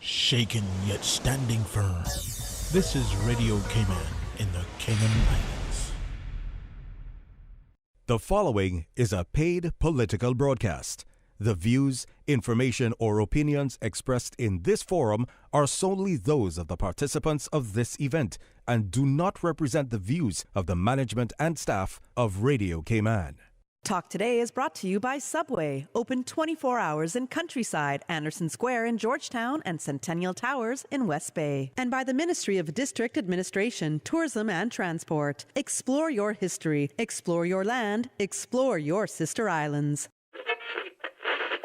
shaken yet standing firm. This is Radio Cayman in the Cayman Islands. The following is a paid political broadcast. The views, information, or opinions expressed in this forum are solely those of the participants of this event and do not represent the views of the management and staff of Radio Cayman. Talk Today is brought to you by Subway, open 24 hours in Countryside, Anderson Square in Georgetown, and Centennial Towers in West Bay. And by the Ministry of District Administration, Tourism and Transport. Explore your history, explore your land, explore your sister islands.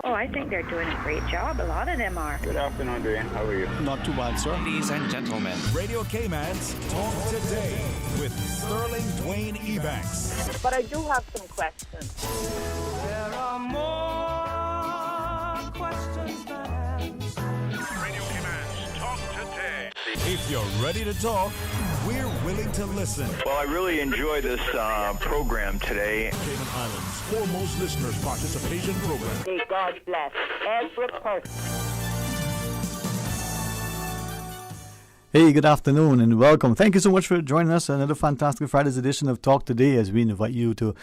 Oh, I think they're doing a great job. A lot of them are. Good afternoon, Dwayne. How are you? Not too bad, sir. Ladies and gentlemen, Radio Cayman's Talk Today with Sterling Dwayne Ebanks. But I do have some questions. there are more questions than answers. Radio Cayman's Talk Today. If you're ready to talk, we're willing to listen. Well, I really enjoy this program today. Cayman Islands' foremost listeners participation program. May God bless every person. Hey, good afternoon and welcome. Thank you so much for joining us on another fantastic Friday's edition of Talk Today, as we invite you to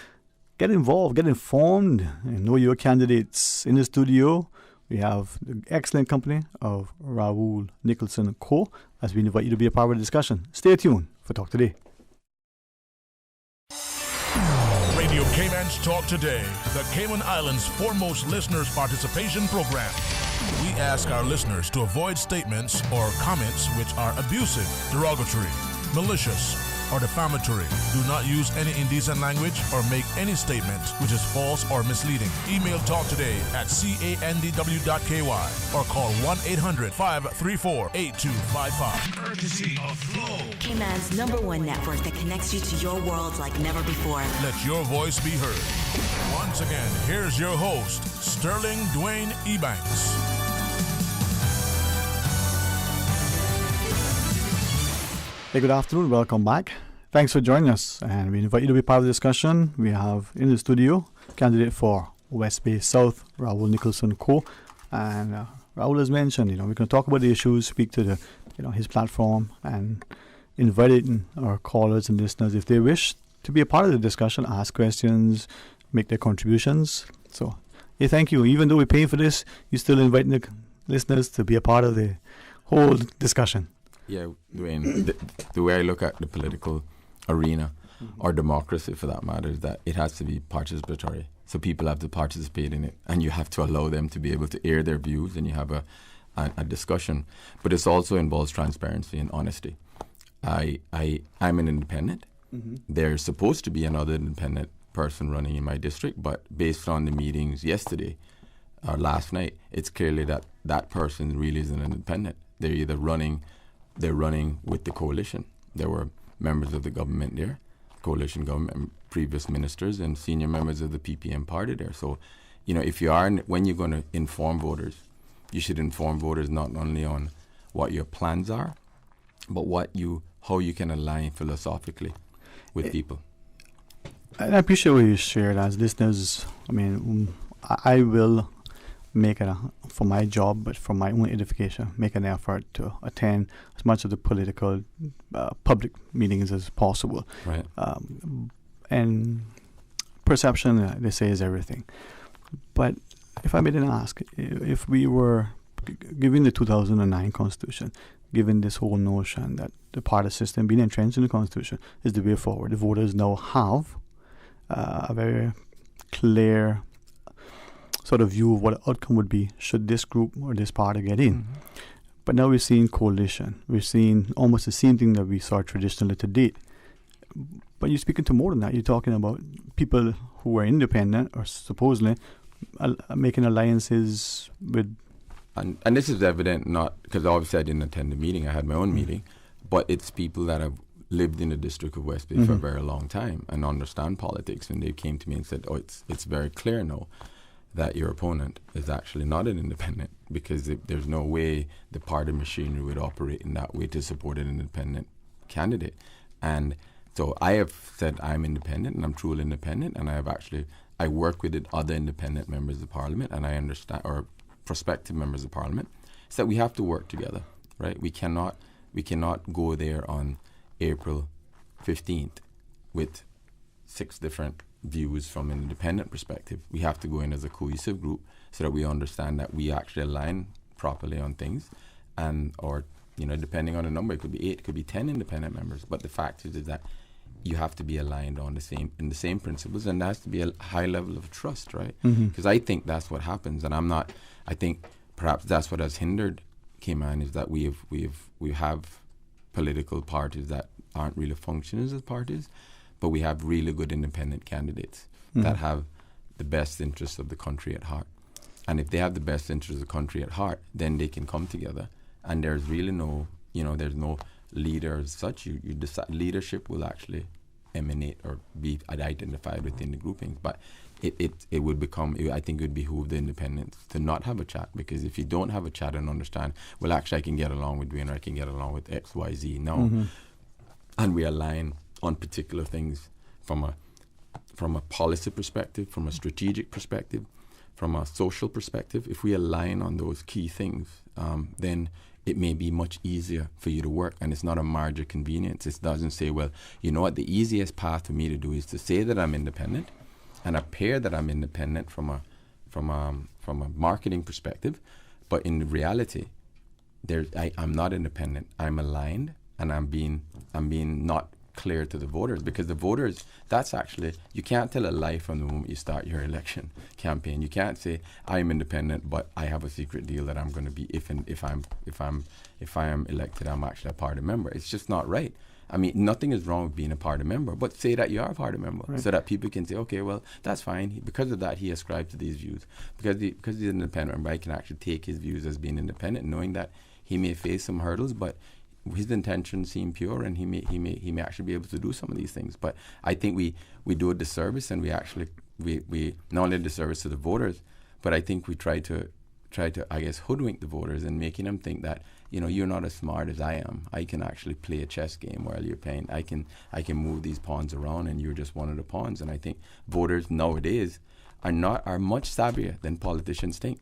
get involved, get informed, and know your candidates. In the studio, we have the excellent company of Raul Nicholson Co. as we invite you to be a part of the discussion. Stay tuned for Talk Today. Radio Cayman's Talk Today, the Cayman Islands' foremost listeners participation program. We ask our listeners to avoid statements or comments which are abusive, derogatory, malicious, or defamatory. Do not use any indecent language or make any statement which is false or misleading. Email talktoday@candw.ky or call 1-800-534-8255. Courtesy of Flow. Cayman's #1 network that connects you to your world like never before. Let your voice be heard. Once again, here's your host, Sterling Dwayne Ebanks. Hey, good afternoon. Welcome back. Thanks for joining us, and we invite you to be part of the discussion. We have in the studio candidate for West Bay South, Raul Nicholson Co. And Raul has mentioned, we're going to talk about the issues, speak to the, his platform, and inviting our callers and listeners, if they wish to be a part of the discussion, ask questions, make their contributions. So, hey, thank you. Even though we pay for this, you're still inviting the listeners to be a part of the whole discussion. Yeah, Dwayne, the way I look at the political arena, or democracy for that matter, is that it has to be participatory. So people have to participate in it, and you have to allow them to be able to air their views, and you have a discussion. But it also involves transparency and honesty. I'm an independent. There's supposed to be another independent person running in my district, but based on the meetings yesterday or last night, it's clearly that that person really isn't an independent. They're either running with the coalition. There were members of the government there, coalition government, previous ministers and senior members of the PPM party there. So, if you are, when you're going to inform voters, you should inform voters not only on what your plans are, but how you can align philosophically with people. I appreciate what you shared as listeners. I will make it for my job, but for my own edification, make an effort to attend as much of the political public meetings as possible. Right. And perception, they say, is everything. But if I may then ask, if we were given the 2009 Constitution, given this whole notion that the party system being entrenched in the Constitution is the way forward, the voters now have a very clear sort of view of what the outcome would be should this group or this party get in. But now we're seeing coalition. We're seeing almost the same thing that we saw traditionally to date. But you're speaking to more than that. You're talking about people who are independent or supposedly making alliances with... And this is evident not because obviously I didn't attend the meeting. I had my own meeting. But it's people that have lived in the district of West Bay for a very long time and understand politics. And they came to me and said, it's very clear now that your opponent is actually not an independent, because there's no way the party machinery would operate in that way to support an independent candidate. And so I have said I'm independent, and I'm truly independent, and I work with other independent members of parliament, and I understand, or prospective members of parliament, is that we have to work together, right? We cannot go there on April 15th with 6 different views from an independent perspective. We have to go in as a cohesive group so that we understand that we actually align properly on things, and or depending on the number, it could be 8, it could be 10 independent members. But the fact is that you have to be aligned on the same principles, and there has to be a high level of trust, right? Because I think that's what happens, and I think perhaps that's what has hindered Cayman, is that we have political parties that aren't really functioning as parties, but we have really good independent candidates that have the best interests of the country at heart. And if they have the best interests of the country at heart, then they can come together. And there's really no, there's no leader as such. You decide leadership will actually emanate or be identified within the groupings. But it would become, I think it would behoove the independents to not have a chat, because if you don't have a chat and understand, well, actually I can get along with Dwayne, or I can get along with X, Y, Z. No. And we align on particular things from a policy perspective, from a strategic perspective, from a social perspective. If we align on those key things, then it may be much easier for you to work, and it's not a margin of convenience. It doesn't say, well, you know what, the easiest path for me to do is to say that I'm independent and appear that I'm independent from a marketing perspective, but in reality, I'm not independent. I'm aligned, and I'm being not clear to the voters, because the voters, that's actually, you can't tell a lie from the moment you start your election campaign. You can't say I'm independent, but I have a secret deal that I'm going to be, if I am elected, I'm actually a party member. It's just not right. I mean, nothing is wrong with being a party member, but say that you are a party member, right, so that people can say, okay, well, that's fine. Because of that, he ascribes to these views. Because he's an independent member, I can actually take his views as being independent, knowing that he may face some hurdles, but his intentions seem pure, and he may actually be able to do some of these things. But I think we do a disservice, and we not only a disservice to the voters, but I think we try to I guess hoodwink the voters and making them think that you're not as smart as I am. I can actually play a chess game while you're playing. I can move these pawns around, and you're just one of the pawns. And I think voters nowadays are much savvier than politicians think.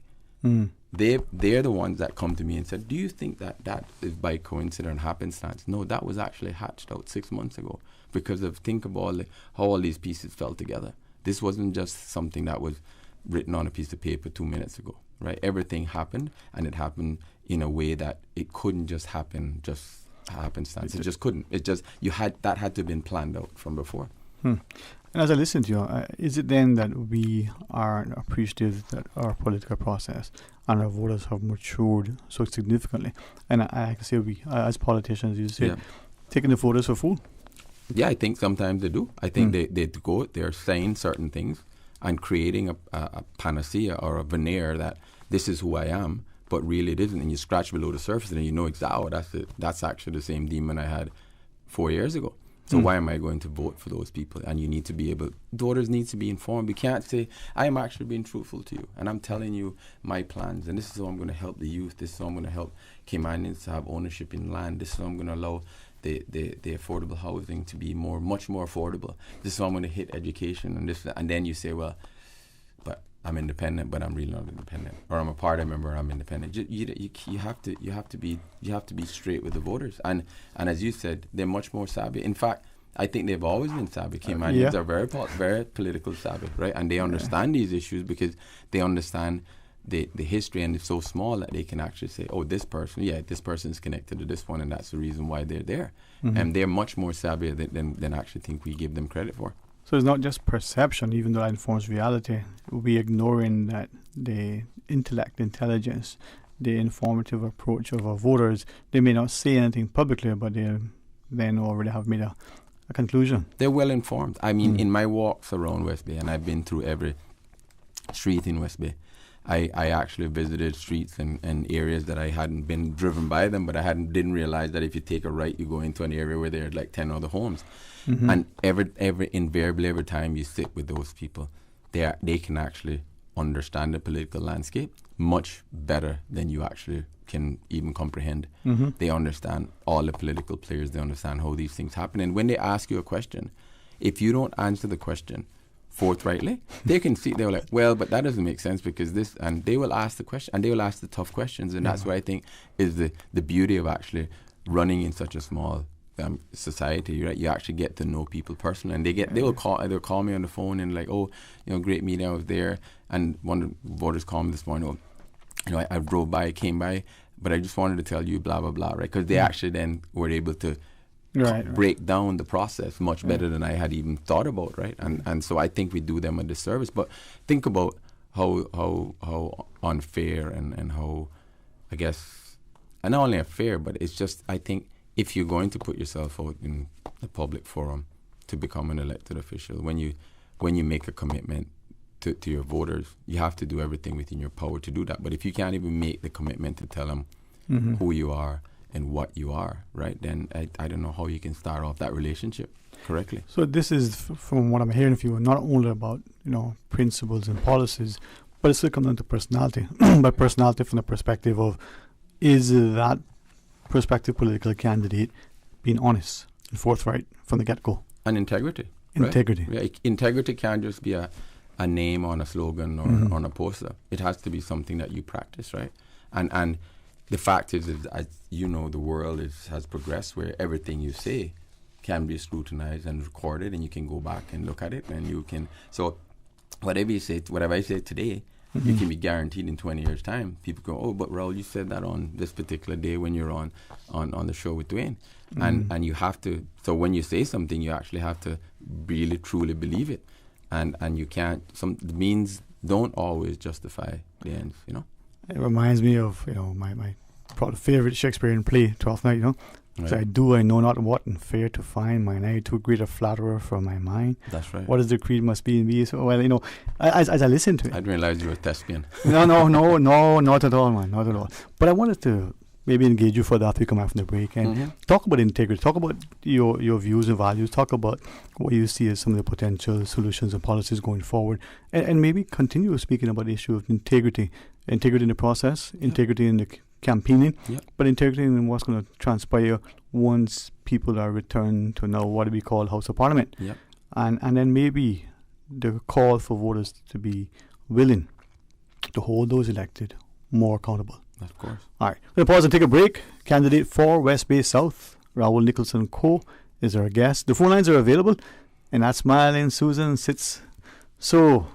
They're the ones that come to me and said, do you think that is by coincidence and happenstance? No, that was actually hatched out 6 months ago, because think about how all these pieces fell together. This wasn't just something that was written on a piece of paper 2 minutes ago, right? Everything happened, and it happened in a way that it couldn't just happen just happenstance. It just couldn't. That had to have been planned out from before. And as I listen to you, is it then that we are appreciative that our political process and our voters have matured so significantly? And I can say we, as politicians, you say, taking the voters for fool? Yeah, I think sometimes they do. I think they're saying certain things and creating a panacea or a veneer that this is who I am, but really it isn't. And you scratch below the surface, and you know exactly, that's actually the same demon I had 4 years ago. So why am I going to vote for those people? And you need to be voters need to be informed. You can't say, I am actually being truthful to you, and I'm telling you my plans, and this is how I'm going to help the youth, this is how I'm going to help Caymanians to have ownership in land, this is how I'm going to allow the affordable housing to be much more affordable, this is how I'm going to hit education, and then you say, well, but I'm independent, but I'm really not independent, or I'm a party member, I'm independent. You have to be straight with the voters, and as you said, they're much more savvy. In fact, I think they've always been savvy. Caymanians are very political savvy, right? And they understand these issues because they understand the history, and it's so small that they can actually say, oh, this person is connected to this one, and that's the reason why they're there. And they're much more savvy than I actually think we give them credit for. So it's not just perception, even though that informs reality. We're ignoring that the intellect, intelligence, the informative approach of our voters. They may not say anything publicly, but they then already have made a conclusion. They're well informed. I mean, in my walks around West Bay, and I've been through every street in West Bay, I actually visited streets and areas that I hadn't been driven by them, but didn't realize that if you take a right, you go into an area where there are like 10 other homes. And invariably every time you sit with those people, they can actually understand the political landscape much better than you actually can even comprehend. They understand all the political players. They understand how these things happen. And when they ask you a question, if you don't answer the question forthrightly. They can see, they're like, well, but that doesn't make sense because this, and they will ask the question, and they will ask the tough questions, and that's what I think is the beauty of actually running in such a small society, right? You actually get to know people personally, and they'll call me on the phone and like, oh, great meeting, I was there, and one of the voters called me this morning, I drove by, came by, but I just wanted to tell you blah, blah, blah, right? Because they actually then were able to break down the process much better than I had even thought about, right? And so I think we do them a disservice. But think about how unfair and how, I guess, and not only unfair, but it's just, I think if you're going to put yourself out in the public forum to become an elected official, when you make a commitment to your voters, you have to do everything within your power to do that. But if you can't even make the commitment to tell them who you are and what you are, right, then I don't know how you can start off that relationship correctly. So this is, from what I'm hearing of you, not only about, principles and policies, but it still comes down to personality. But personality from the perspective of, is that prospective political candidate being honest and forthright from the get-go? And integrity. Right? Integrity. Yeah, integrity can't just be a name on a slogan or on a poster. It has to be something that you practice, right? And the fact is as you know, the world has progressed where everything you say can be scrutinized and recorded, and you can go back and look at it, and you can. So whatever I say today, you can be guaranteed in 20 years' time. People go, oh, but Raul, you said that on this particular day when you're on the show with Dwayne, and you have to. So when you say something, you actually have to really truly believe it, and you can't. The means don't always justify the ends, It reminds me of, my probably favorite Shakespearean play, Twelfth Night, Right. So I know not what and fear to find, mine eye too great a flatterer for my mind. That's right. What is the creed must be in me? So, as I listen to it. I didn't realize you were a thespian. No, not at all, man, not at all. But I wanted to maybe engage you further after you come out from the break and talk about integrity, talk about your views and values, talk about what you see as some of the potential solutions and policies going forward, and maybe continue speaking about the issue of integrity in the process, integrity in the campaigning, but integrity in what's going to transpire once people are returned to now what we call House of Parliament. And then maybe the call for voters to be willing to hold those elected more accountable. Of course. All right. We're going to pause and take a break. Candidate for West Bay South, Raul Nicholson Co. is our guest. The phone lines are available, and that smiling Susan sits so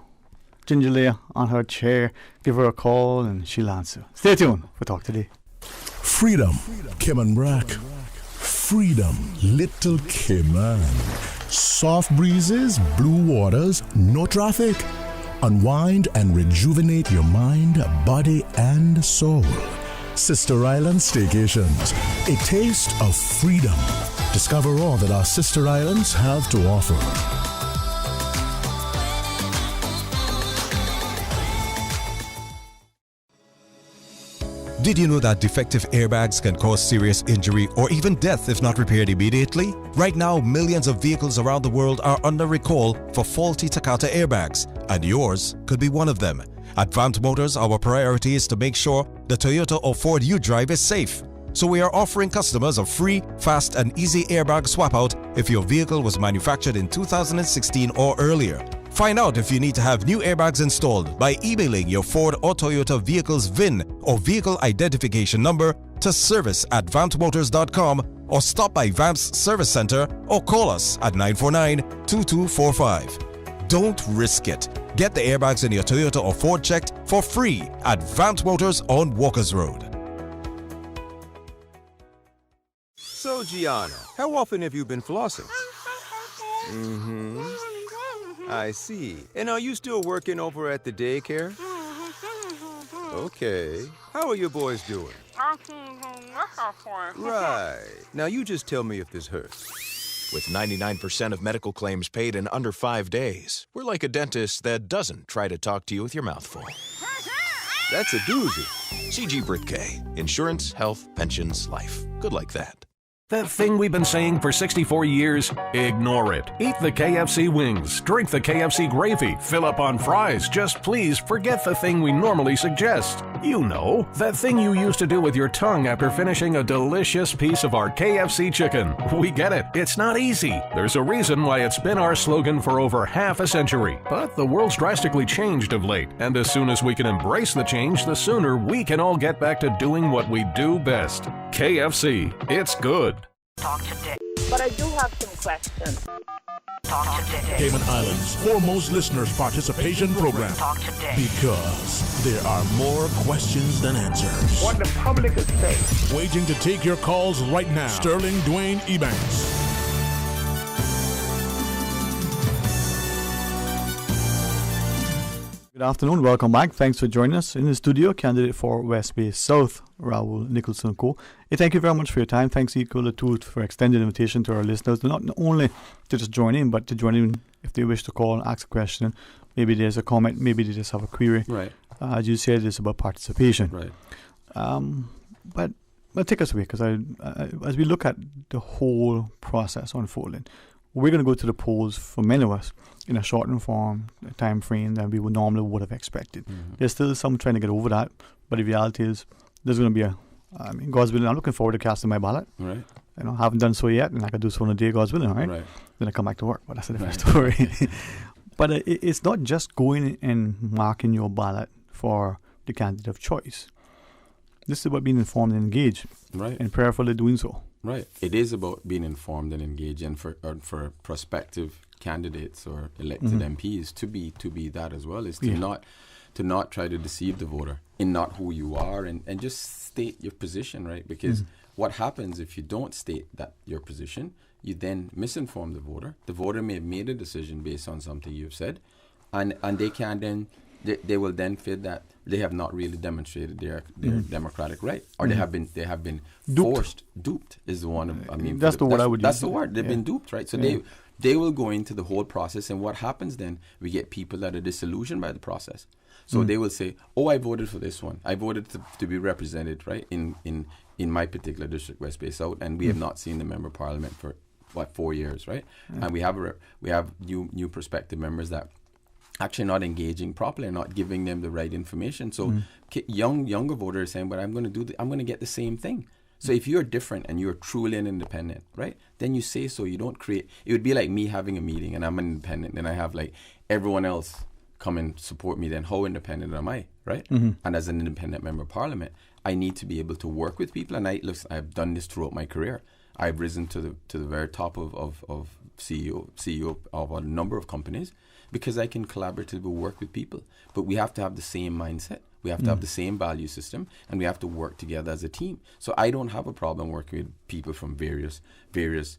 gingerly on her chair. Give her a call and she'll answer. Stay tuned for Talk Today. Freedom, Cayman Brack. Freedom, Little Cayman. Soft breezes, blue waters, no traffic. Unwind and rejuvenate your mind, body, and soul. Sister Island Staycations, a taste of freedom. Discover all that our sister islands have to offer. Did you know that defective airbags can cause serious injury or even death if not repaired immediately? Right now, millions of vehicles around the world are under recall for faulty Takata airbags, and yours could be one of them. At Vant Motors, our priority is to make sure the Toyota or Ford you drive is safe. So we are offering customers a free, fast, and easy airbag swap out if your vehicle was manufactured in 2016 or earlier. Find out if you need to have new airbags installed by emailing your Ford or Toyota vehicle's VIN or vehicle identification number to service@vantmotors.com or stop by Vamp's Service Center or call us at 949-2245. Don't risk it. Get the airbags in your Toyota or Ford checked for free at Vant Motors on Walkers Road. So, Gianna, how often have you been flossing? I see. And are you still working over at the daycare? Okay. How are your boys doing? Right. Now you just tell me if this hurts. With 99% of medical claims paid in under 5 days, we're like a dentist that doesn't try to talk to you with your mouth full. That's a doozy. CG Britke. Insurance, health, pensions, life. Good like that. That thing we've been saying for 64 years? Ignore it. Eat the KFC wings, drink the KFC gravy, fill up on fries. Just please forget the thing we normally suggest. You know, that thing you used to do with your tongue after finishing a delicious piece of our KFC chicken. We get it. It's not easy. There's a reason why it's been our slogan for over half a century. But the world's drastically changed of late, and as soon as we can embrace the change, the sooner we can all get back to doing what we do best. KFC. It's good. Talk today. But I do have some questions. Talk today. Cayman Islands' foremost listeners' participation program. Talk today. Because there are more questions than answers. What the public is saying. Waiting to take your calls right now. Sterling Dwayne Ebanks. Good afternoon, welcome back. Thanks for joining us. In the studio, candidate for West Bay South, Raul Nicholson Co. Thank you very much for your time. Thanks equal to for extended invitation to our listeners, not only to just join in, but to join in if they wish to call and ask a question. Maybe there's a comment, maybe they just have a query. Right. As you said, it's about participation. Right. But take us away, because as we look at the whole process unfolding, we're going to go to the polls for many of us in a shortened form, a time frame that we would have expected. Mm-hmm. There's still some trying to get over that, but the reality is there's going to be God's willing, I'm looking forward to casting my ballot. Right. You know, haven't done so yet, and I can do so on a day, God's willing, right? Then I come back to work, but that's a different story. But it's not just going and marking your ballot for the candidate of choice. This is about being informed and engaged, right, and prayerfully doing so. Right. It is about being informed and engaged, and for prospective candidates or elected MPs to be that as well, is to not try to deceive the voter in not who you are, and just state your position, right? Because what happens if you don't state that your position, you then misinform the voter. The voter may have made a decision based on something you've said, and they can then they will then feel that they have not really demonstrated their democratic right, or they have been duped is the one. I mean, that's the word I would use. That's the word. They've been duped, right? So they will go into the whole process, and what happens then? We get people that are disillusioned by the process. So they will say, "Oh, I voted for this one. I voted to be represented, right, in my particular district, West Bay South, and we have not seen the member of parliament for 4 years, right? And we have new prospective members that actually not engaging properly and not giving them the right information. So younger voters are saying, but I'm going to get the same thing. So if you're different and you're truly an independent, right, then you say so. You don't create. It would be like me having a meeting and I'm an independent, and I have like everyone else come and support me. Then how independent am I, right? And as an independent member of parliament, I need to be able to work with people. And I've done this throughout my career. I've risen to the very top of CEO of a number of companies, because I can collaboratively work with people. But we have to have the same mindset. We have to have the same value system, and we have to work together as a team. So I don't have a problem working with people from various areas,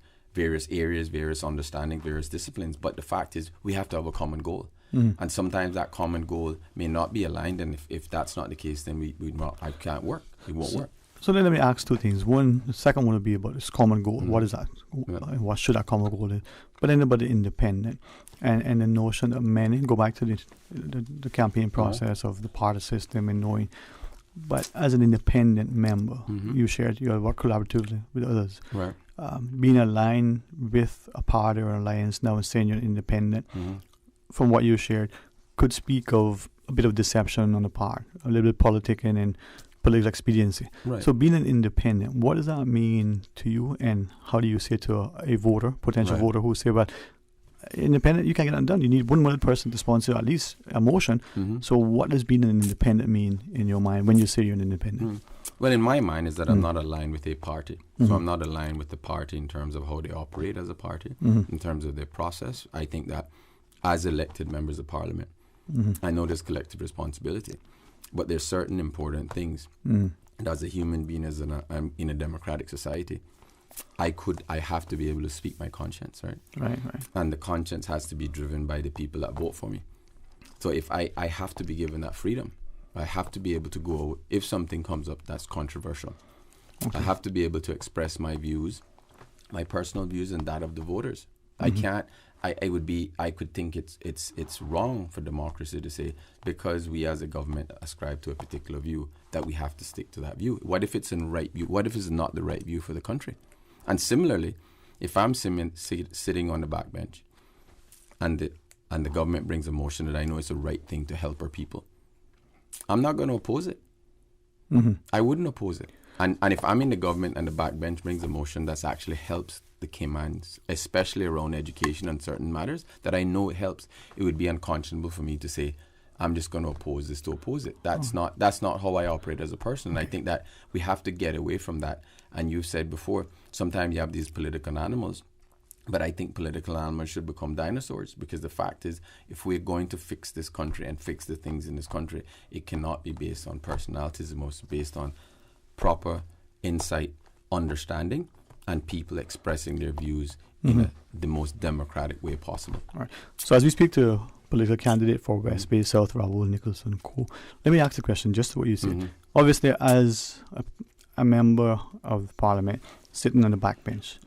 various understanding, various disciplines. But the fact is, we have to have a common goal. And sometimes that common goal may not be aligned, and if that's not the case, then I can't work. It won't work. So then let me ask two things. One, the second one would be about this common goal. What is that? What should that common goal is? But then about the independent and the notion that many go back to the campaign process of the party system and knowing. But as an independent member, you work collaboratively with others. Right. Being aligned with a party or alliance now and saying you're independent, from what you shared, could speak of a bit of deception on the part, a little bit politicking and political expediency. Right. So being an independent, what does that mean to you, and how do you say to a voter, potential voter, who say, well, independent, you can't get that done. You need one more person to sponsor at least a motion. So what does being an independent mean in your mind when you say you're an independent? Well, in my mind is that I'm not aligned with a party. So I'm not aligned with the party in terms of how they operate as a party, in terms of their process. I think that as elected members of parliament, I know there's collective responsibility, but there's certain important things. And as a human being, I'm in a democratic society, I have to be able to speak my conscience, right? Right. And the conscience has to be driven by the people that vote for me. So if I have to be given that freedom, I have to be able to go, if something comes up that's controversial, I have to be able to express my views, my personal views, and that of the voters. I can't. I could think it's wrong for democracy to say, because we as a government ascribe to a particular view, that we have to stick to that view. What if it's in right view? What if it's not the right view for the country? And similarly, if I'm sitting on the backbench and the government brings a motion that I know is the right thing to help our people, I'm not going to oppose it. Mm-hmm. I wouldn't oppose it. And if I'm in the government and the backbench brings a motion that actually helps the Caymans, especially around education and certain matters, that I know it helps, it would be unconscionable for me to say, I'm just going to oppose this to oppose it. That's not how I operate as a person. Okay. And I think that we have to get away from that. And you said before, sometimes you have these political animals, but I think political animals should become dinosaurs, because the fact is, if we're going to fix this country and fix the things in this country, it cannot be based on personalities. It must be based on proper insight, understanding, and people expressing their views in the most democratic way possible. All right. So as we speak to political candidate for West Bay South, Raoul Nicholson Co., let me ask the question, just what you said. Obviously, as a member of Parliament sitting on the backbench,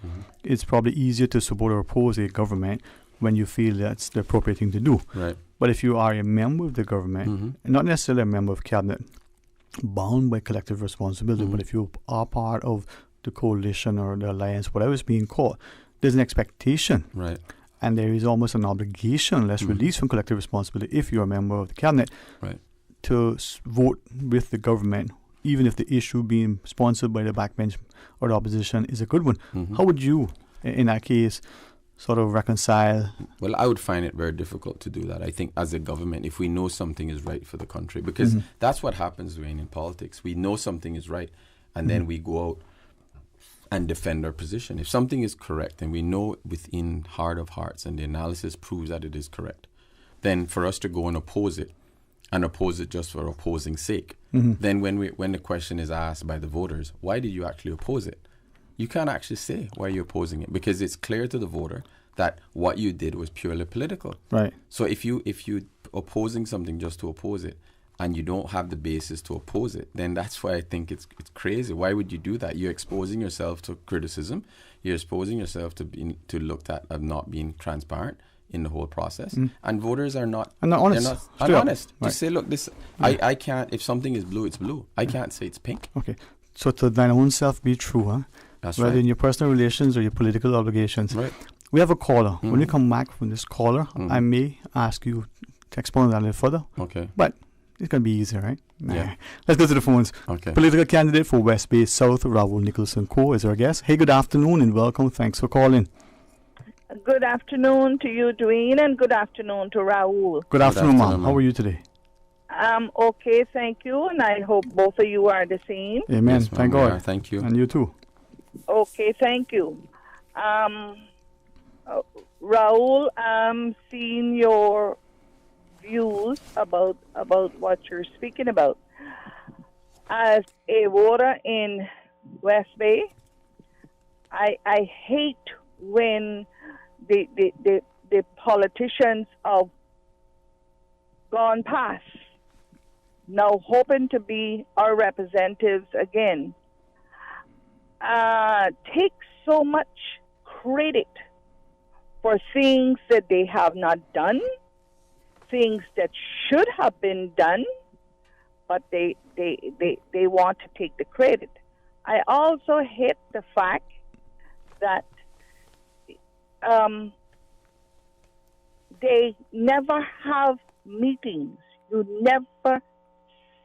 it's probably easier to support or oppose a government when you feel that's the appropriate thing to do. Right. But if you are a member of the government, and not necessarily a member of cabinet, bound by collective responsibility, but if you are part of the coalition or the alliance, whatever is being called, there's an expectation. Right. And there is almost an obligation, unless released from collective responsibility, if you're a member of the cabinet, to vote with the government, even if the issue being sponsored by the backbench or the opposition is a good one. How would you, in that case, sort of reconcile? Well, I would find it very difficult to do that. I think as a government, if we know something is right for the country, because that's what happens, Wayne, in politics. We know something is right, and then we go out and defend our position. If something is correct, and we know within heart of hearts, and the analysis proves that it is correct, then for us to go and oppose it just for opposing sake, then when the question is asked by the voters, why did you actually oppose it? You can't actually say why you're opposing it, because it's clear to the voter that what you did was purely political. Right. So if you opposing something just to oppose it, and you don't have the basis to oppose it, then that's why I think it's crazy. Why would you do that? You're exposing yourself to criticism. You're exposing yourself to looked at as not being transparent in the whole process. And voters are not honest. They're not honest. Right. To say, look, this I can't. If something is blue, it's blue. I can't say it's pink. Okay. So to thine own self be true, huh? That's whether right. in your personal relations or your political obligations. Right. We have a caller. When we come back from this caller, I may ask you to expound that a little further. Okay. But it's going to be easier, right? Yeah. Let's go to the phones. Okay. Political candidate for West Bay South, Raoul Nicholson Co. is our guest. Hey, good afternoon and welcome. Thanks for calling. Good afternoon to you, Dwayne, and good afternoon to Raoul. Good afternoon, ma'am. How are you today? Okay, thank you, and I hope both of you are the same. Amen. Yes, thank God. Thank you. And you too. Okay, thank you. Raoul, seeing your views about what you're speaking about. As a voter in West Bay, I hate when the politicians of gone past now hoping to be our representatives again take so much credit for things that they have not done, things that should have been done, but they want to take the credit. I also hate the fact that they never have meetings. You never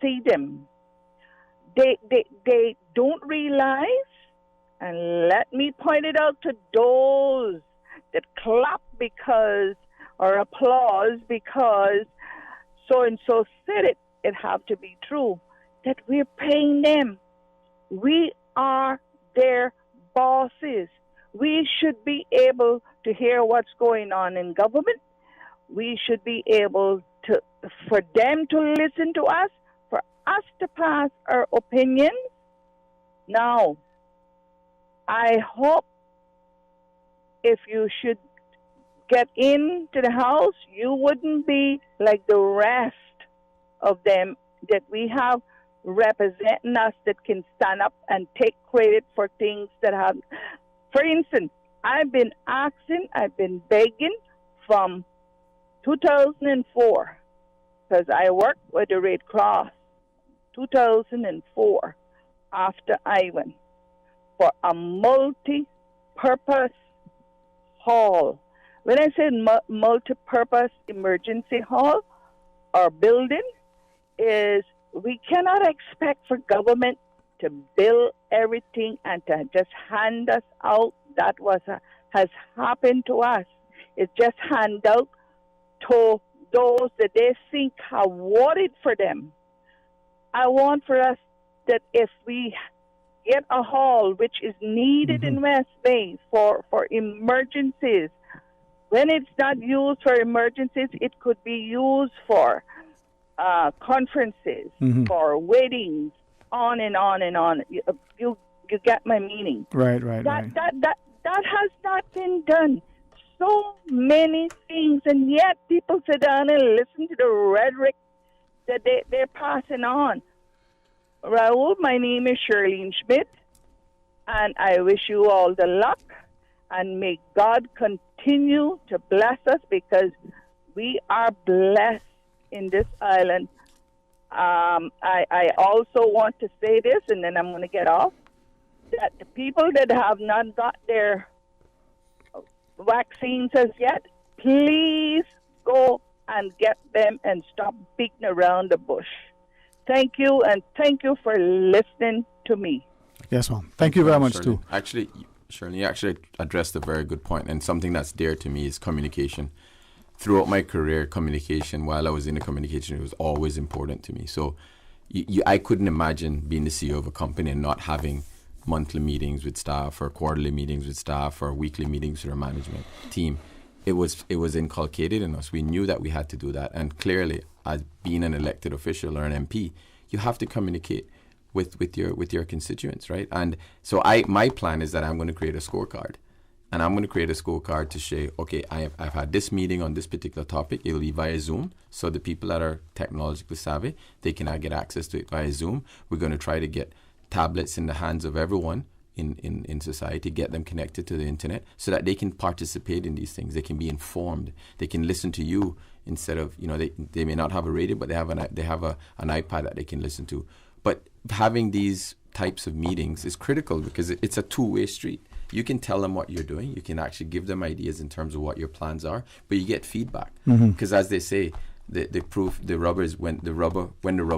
see them. They don't realize, and let me point it out to those that clap because, or applause because so-and-so said it, it have to be true, that we're paying them. We are their bosses. We should be able to hear what's going on in government. We should be able to, for them to listen to us, for us to pass our opinions. Now, I hope if you should get into the House, you wouldn't be like the rest of them that we have representing us that can stand up and take credit for things that have... For instance, I've been begging from 2004, because I worked with the Red Cross, 2004, after Ivan, for a multi-million-dollar multi-purpose hall. When I say multi-purpose emergency hall or building, is we cannot expect for government to build everything and to just hand us out. That has happened to us. It's just hand out to those that they think have wanted for them. I want for us that if we get a hall which is needed in West Bay for emergencies, when it's not used for emergencies, it could be used for conferences, for weddings, on and on and on. You get my meaning. Right. That has not been done. So many things, and yet people sit down and listen to the rhetoric that they're passing on. Raul, my name is Shirlene Schmidt, and I wish you all the luck, and may God continue to bless us, because we are blessed in this island. I also want to say this, and then I'm going to get off, that the people that have not got their vaccines as yet, please go and get them and stop beating around the bush. Thank you, and thank you for listening to me. Yes, ma'am. Thank you very much, Shirley. too. Actually, Shirley, you actually addressed a very good point, and something that's dear to me is communication. Throughout my career, communication, while I was in the communication, it was always important to me. So I couldn't imagine being the CEO of a company and not having monthly meetings with staff, or quarterly meetings with staff, or weekly meetings with our management team. It was inculcated in us. We knew that we had to do that. And clearly, as being an elected official or an MP, you have to communicate with your constituents, right? And so my plan is that I'm going to create a scorecard. And I'm going to create a scorecard to say, okay, I've had this meeting on this particular topic. It'll be via Zoom. So the people that are technologically savvy, they can get access to it via Zoom. We're going to try to get tablets in the hands of everyone in society, get them connected to the internet so that they can participate in these things. They can be informed. They can listen to you instead of, they may not have a radio, but they have an iPad that they can listen to. But having these types of meetings is critical, because it's a two-way street. You can tell them what you're doing. You can actually give them ideas in terms of what your plans are, but you get feedback. Because as they say, the proof, the rubber is when the rubber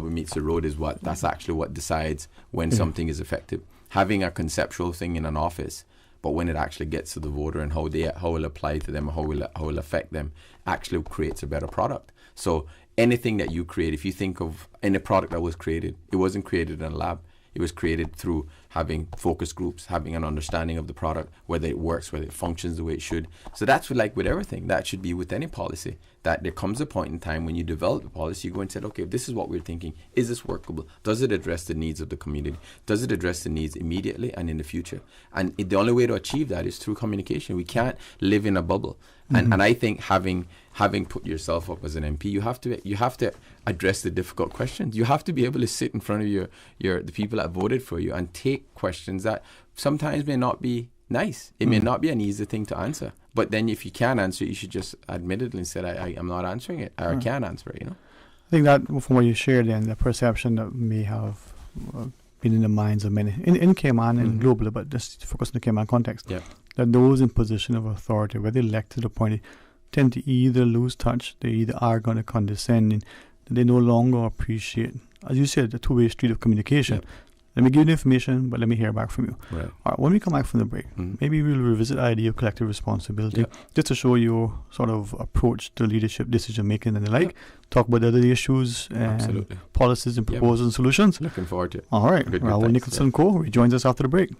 meets the road that's actually what decides when something is effective. Having a conceptual thing in an office, but when it actually gets to the voter and how it will apply to them, how it will affect them, actually creates a better product. So anything that you create, if you think of any product that was created, it wasn't created in a lab. It was created through having focus groups, having an understanding of the product, whether it works, whether it functions the way it should. So that's like with everything. That should be with any policy. That there comes a point in time when you develop a policy, you go and say, okay, this is what we're thinking. Is this workable? Does it address the needs of the community? Does it address the needs immediately and in the future? And the only way to achieve that is through communication. We can't live in a bubble. And I think having put yourself up as an MP, you have to address the difficult questions. You have to be able to sit in front of the people that voted for you and take questions that sometimes may not be nice. It may not be an easy thing to answer. But then if you can answer it, you should just admit it and say, I'm not answering it, or I can't answer it, I think that from what you shared, then the perception that may have been in the minds of many in Cayman and globally, but just to focus on the Cayman context, that those in position of authority, whether elected or appointed, tend to either lose touch, they either are going to condescend, and they no longer appreciate, as you said, the two-way street of communication. Let me give you the information, but let me hear back from you. Right. All right, when we come back from the break, maybe we'll revisit the idea of collective responsibility, just to show your sort of approach to leadership, decision-making, and the like. Talk about the other issues and policies and proposals and solutions. Looking forward to it. All right. Raul Nicholson Co. rejoins us after the break.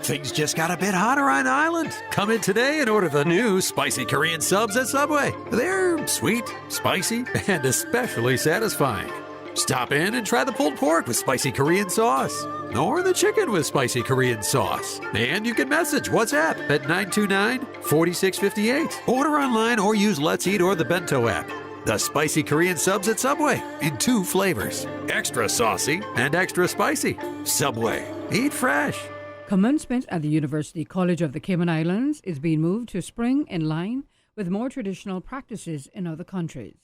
Things just got a bit hotter on the island. Come in today and order the new spicy Korean subs at Subway. They're sweet, spicy, and especially satisfying. Stop in and try the pulled pork with spicy Korean sauce, or the chicken with spicy Korean sauce. And you can message WhatsApp at 929-4658. Order online or use Let's Eat or the Bento app. The spicy Korean subs at Subway in 2 flavors, extra saucy and extra spicy. Subway, eat fresh. Commencement at the University College of the Cayman Islands is being moved to spring in line with more traditional practices in other countries.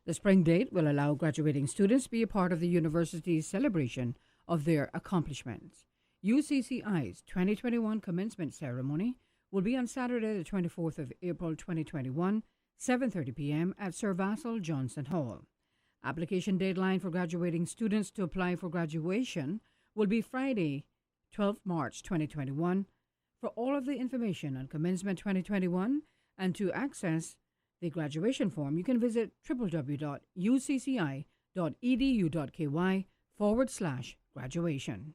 The spring date will allow graduating students to be a part of the university's celebration of their accomplishments. UCCI's 2021 commencement ceremony will be on Saturday, the 24th of April 2021, 7:30 p.m. at Sir Vassal Johnson Hall. Application deadline for graduating students to apply for graduation will be Friday, 12th March 2021. For all of the information on Commencement 2021 and to access the graduation form, you can visit www.ucci.edu.ky/graduation.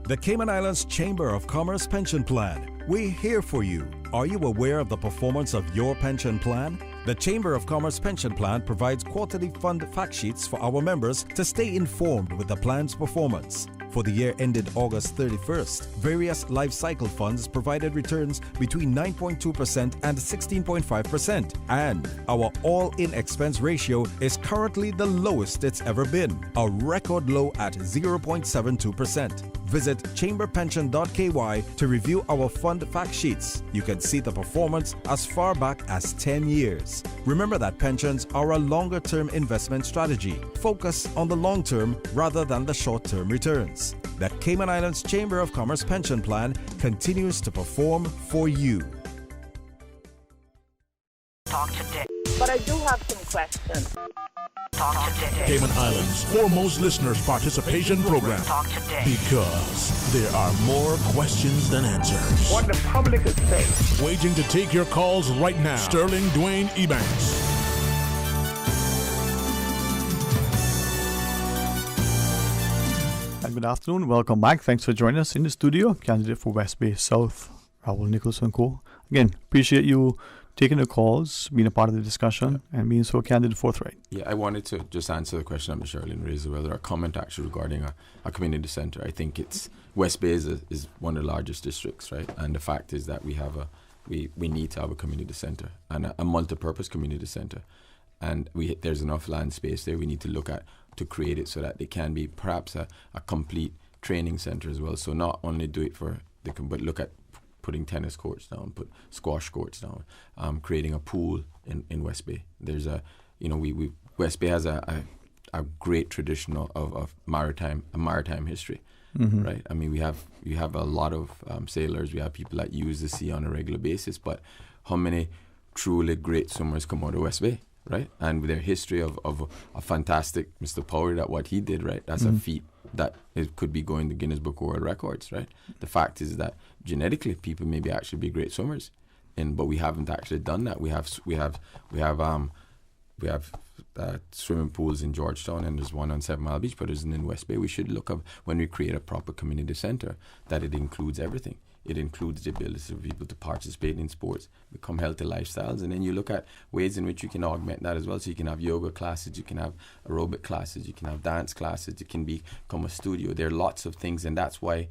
The Cayman Islands Chamber of Commerce Pension Plan. We're here for you. Are you aware of the performance of your pension plan? The Chamber of Commerce Pension Plan provides quarterly fund fact sheets for our members to stay informed with the plan's performance. For the year ended August 31st, various life cycle funds provided returns between 9.2% and 16.5%, and our all-in expense ratio is currently the lowest it's ever been, a record low at 0.72%. Visit chamberpension.ky to review our fund fact sheets. You can see the performance as far back as 10 years. Remember that pensions are a longer-term investment strategy. Focus on the long term rather than the short-term returns. The Cayman Islands Chamber of Commerce Pension Plan continues to perform for you. Talk today. But I do have some questions. Talk today. Cayman Islands' foremost listeners participation program. Talk today. Because there are more questions than answers. What the public is saying. Waiting to take your calls right now. Sterling Dwayne Ebanks. Good afternoon. Welcome back. Thanks for joining us in the studio. Candidate for West Bay South, Raul Nicholson Co. Again, appreciate you taking the calls, being a part of the discussion, and being so candid and forthright. Yeah, I wanted to just answer the question that Ms. Sherlyn raised, whether a comment actually regarding a community center. I think it's West Bay is one of the largest districts, right? And the fact is that we need to have a community center and a multi-purpose community center. And there's enough land space there. We need to look at to create it so that they can be perhaps a complete training center as well. So not only do it but look at putting tennis courts down, put squash courts down, creating a pool in West Bay. There's West Bay has a great tradition of maritime history, right? I mean, we have a lot of sailors. We have people that use the sea on a regular basis, but how many truly great swimmers come out of West Bay? Right, and with their history of a fantastic Mr. Power, that what he did, right, that's a feat that it could be going to Guinness Book of World Records, right? The fact is that genetically people maybe actually be great swimmers, but we haven't actually done that. We have swimming pools in Georgetown, and there's one on 7 Mile Beach, but there's in West Bay. We should look up when we create a proper community center that it includes everything. It includes the ability for people to participate in sports, become healthy lifestyles, and then you look at ways in which you can augment that as well. So you can have yoga classes, you can have aerobic classes, you can have dance classes, it can become a studio. There are lots of things, and that's why,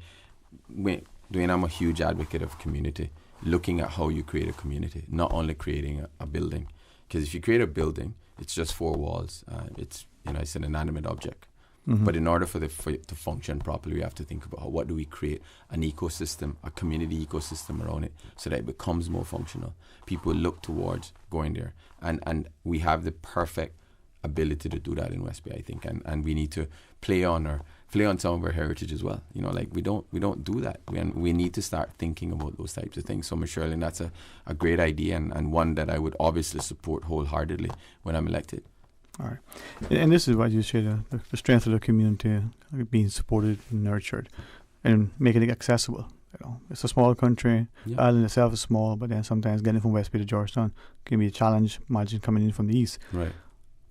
Dwayne, I'm a huge advocate of community, looking at how you create a community, not only creating a building. Because if you create a building, it's just 4 walls. It's an inanimate object. But in order for it to function properly, we have to think about what do we create an ecosystem, a community ecosystem around it, so that it becomes more functional. People look towards going there, and we have the perfect ability to do that in West Bay, I think, and we need to play on some of our heritage as well. We don't do that. We need to start thinking about those types of things. So, Michelle, and that's a great idea and one that I would obviously support wholeheartedly when I'm elected. All right. And this is what you say, the strength of the community being supported and nurtured and making it accessible. It's a small country. The island itself is small, but then sometimes getting from West Bay to Georgetown can be a challenge. Imagine coming in from the east. Right.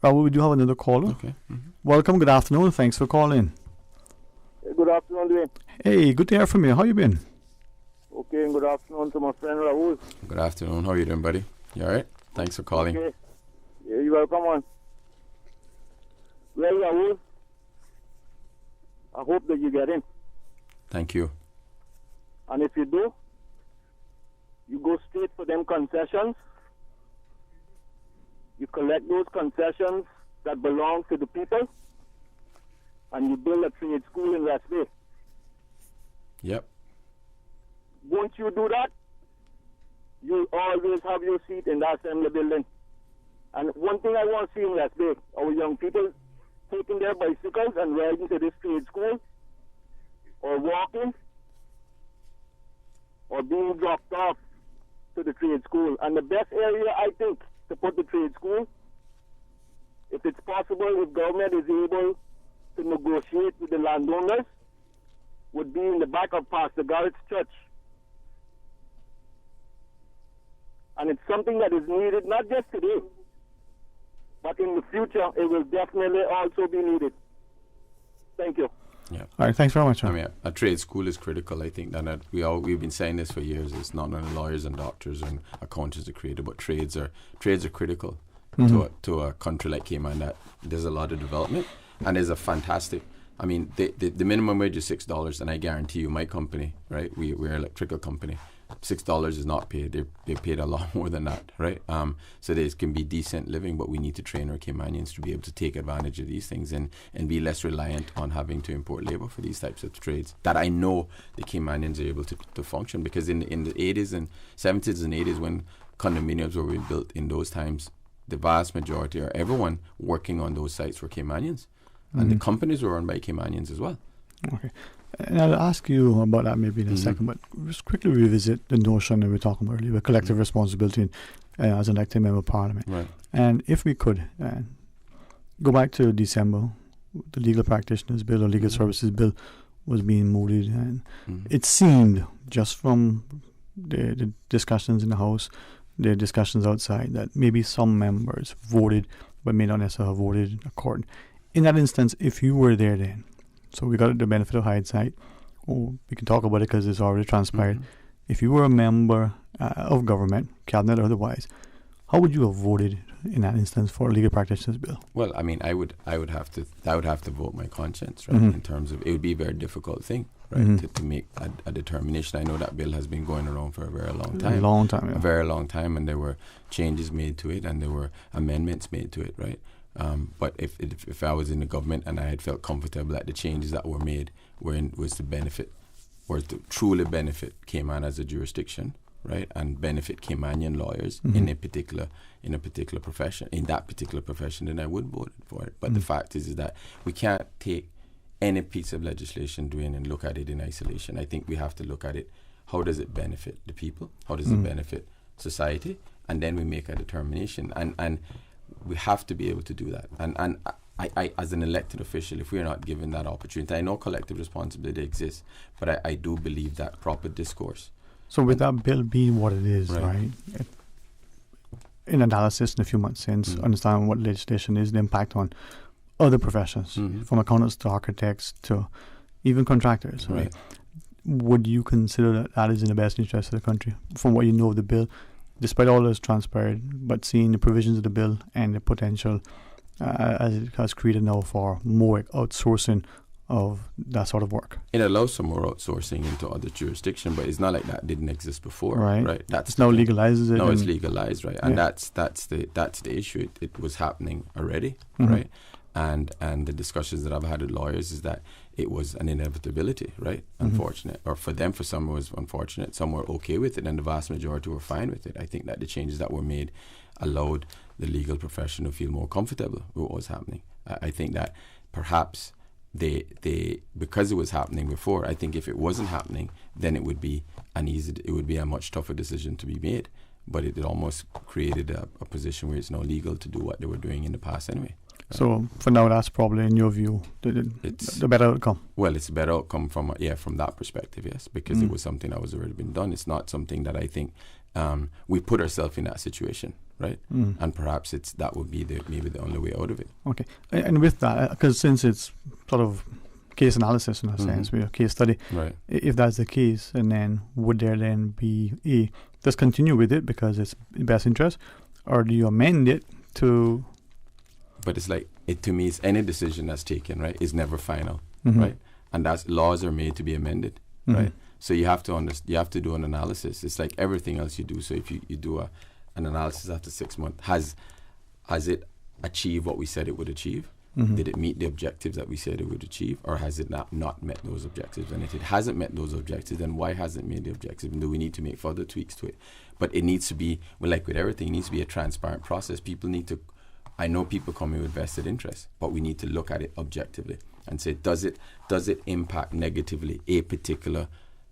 Raul, we do have another caller. Okay. Welcome. Good afternoon. Thanks for calling. Good afternoon, Dwayne. Hey, good to hear from you. How you been? Okay, and good afternoon to my friend Raul. Good afternoon. How are you doing, buddy? You all right? Thanks for calling. Okay. Yeah, you're welcome on. Well, Raul, I hope that you get in. Thank you. And if you do, you go straight for them concessions. You collect those concessions that belong to the people, and you build a trade school in West Bay. Yep. Once you do that, you'll always have your seat in the assembly building. And one thing I want to see in West Bay, our young people taking their bicycles and riding to this trade school or walking or being dropped off to the trade school. And the best area, I think, to put the trade school, if it's possible, if government is able to negotiate with the landowners, would be in the back of Pastor Garrett's church. And it's something that is needed not just today, but in the future, it will definitely also be needed. Thank you. Yeah. All right, thanks very much. I mean, a trade school is critical. I think that we've been saying this for years. It's not only lawyers and doctors and accountants are created, but trades are critical to a country like Cayman. That there's a lot of development, and there's a fantastic. I mean, the minimum wage is $6, and I guarantee you, my company, right? We're an electrical company. $6 is not paid. They're paid a lot more than that, right? So there can be decent living, but we need to train our Caymanians to be able to take advantage of these things and be less reliant on having to import labor for these types of trades that I know the Caymanians are able to function. Because in the 80s and 70s and 80s, when condominiums were being built in those times, the vast majority or everyone working on those sites were Caymanians. And the companies were run by Caymanians as well. Okay. And I'll ask you about that maybe in a second, but just quickly revisit the notion that we were talking about earlier, collective responsibility as an elected member of parliament. Right. And if we could go back to December, the legal practitioners bill or legal services bill was being mooted, and it seemed just from the discussions in the House, the discussions outside, that maybe some members voted but may not necessarily have voted according. In that instance, if you were there then, so we got the benefit of hindsight, or we can talk about it because it's already transpired. If you were a member of government, cabinet or otherwise, how would you have voted in that instance for a legal practitioners bill? Well, I mean, I would have to vote my conscience, right? In terms of, it would be a very difficult thing, right, to make a determination. I know that bill has been going around for a very long time. Yeah. A very long time, and there were changes made to it, and there were amendments made to it, right? But if I was in the government and I had felt comfortable that the changes that were made was to truly benefit Cayman as a jurisdiction, right, and benefit Caymanian lawyers in a particular profession, then I would vote for it. But the fact is that we can't take any piece of legislation doing and look at it in isolation. I think we have to look at it. How does it benefit the people? How does it benefit society? And then we make a determination. And we have to be able to do that. And I, as an elected official, if we're not given that opportunity, I know collective responsibility exists, but I do believe that proper discourse. So with that bill being what it is, right? In analysis in a few months since, understanding what legislation is, the impact on other professions, from accountants to architects to even contractors, right? Would you consider that is in the best interest of the country, from what you know of the bill, despite all that's transpired, but seeing the provisions of the bill and the potential as it has created now for more outsourcing of that sort of work? It allows some more outsourcing into other jurisdictions, but it's not like that didn't exist before, right? That's now legalizes it. No, it's legalized, right? And that's the issue. It was happening already, right? And the discussions that I've had with lawyers is that it was an inevitability, right? Unfortunate, or for them, for some it was unfortunate. Some were okay with it, and the vast majority were fine with it. I think that the changes that were made allowed the legal profession to feel more comfortable with what was happening. I think that perhaps they because it was happening before, I think if it wasn't happening, then it would be a much tougher decision to be made. But it almost created a position where it's now legal to do what they were doing in the past anyway. So for now, that's probably, in your view, the better outcome. Well, it's a better outcome from that perspective, yes, because it was something that was already been done. It's not something that I think we put ourselves in that situation, right? And perhaps that would be maybe the only way out of it. Okay, and with that, because since it's sort of case analysis in a sense, a case study, right? If that's the case, and then would there then be just continue with it because it's in best interest, or do you amend it to? But it's like, to me, it's any decision that's taken, right, is never final, right? And that's laws are made to be amended, right? So you have to do an analysis. It's like everything else you do. So if you do an analysis after 6 months, has it achieved what we said it would achieve? Did it meet the objectives that we said it would achieve, or has it not met those objectives? And if it hasn't met those objectives, then why hasn't it made the objectives? And do we need to make further tweaks to it? But it needs to be, like with everything, it needs to be a transparent process. People need to. I know people come in with vested interest, but we need to look at it objectively and say, does it impact negatively a particular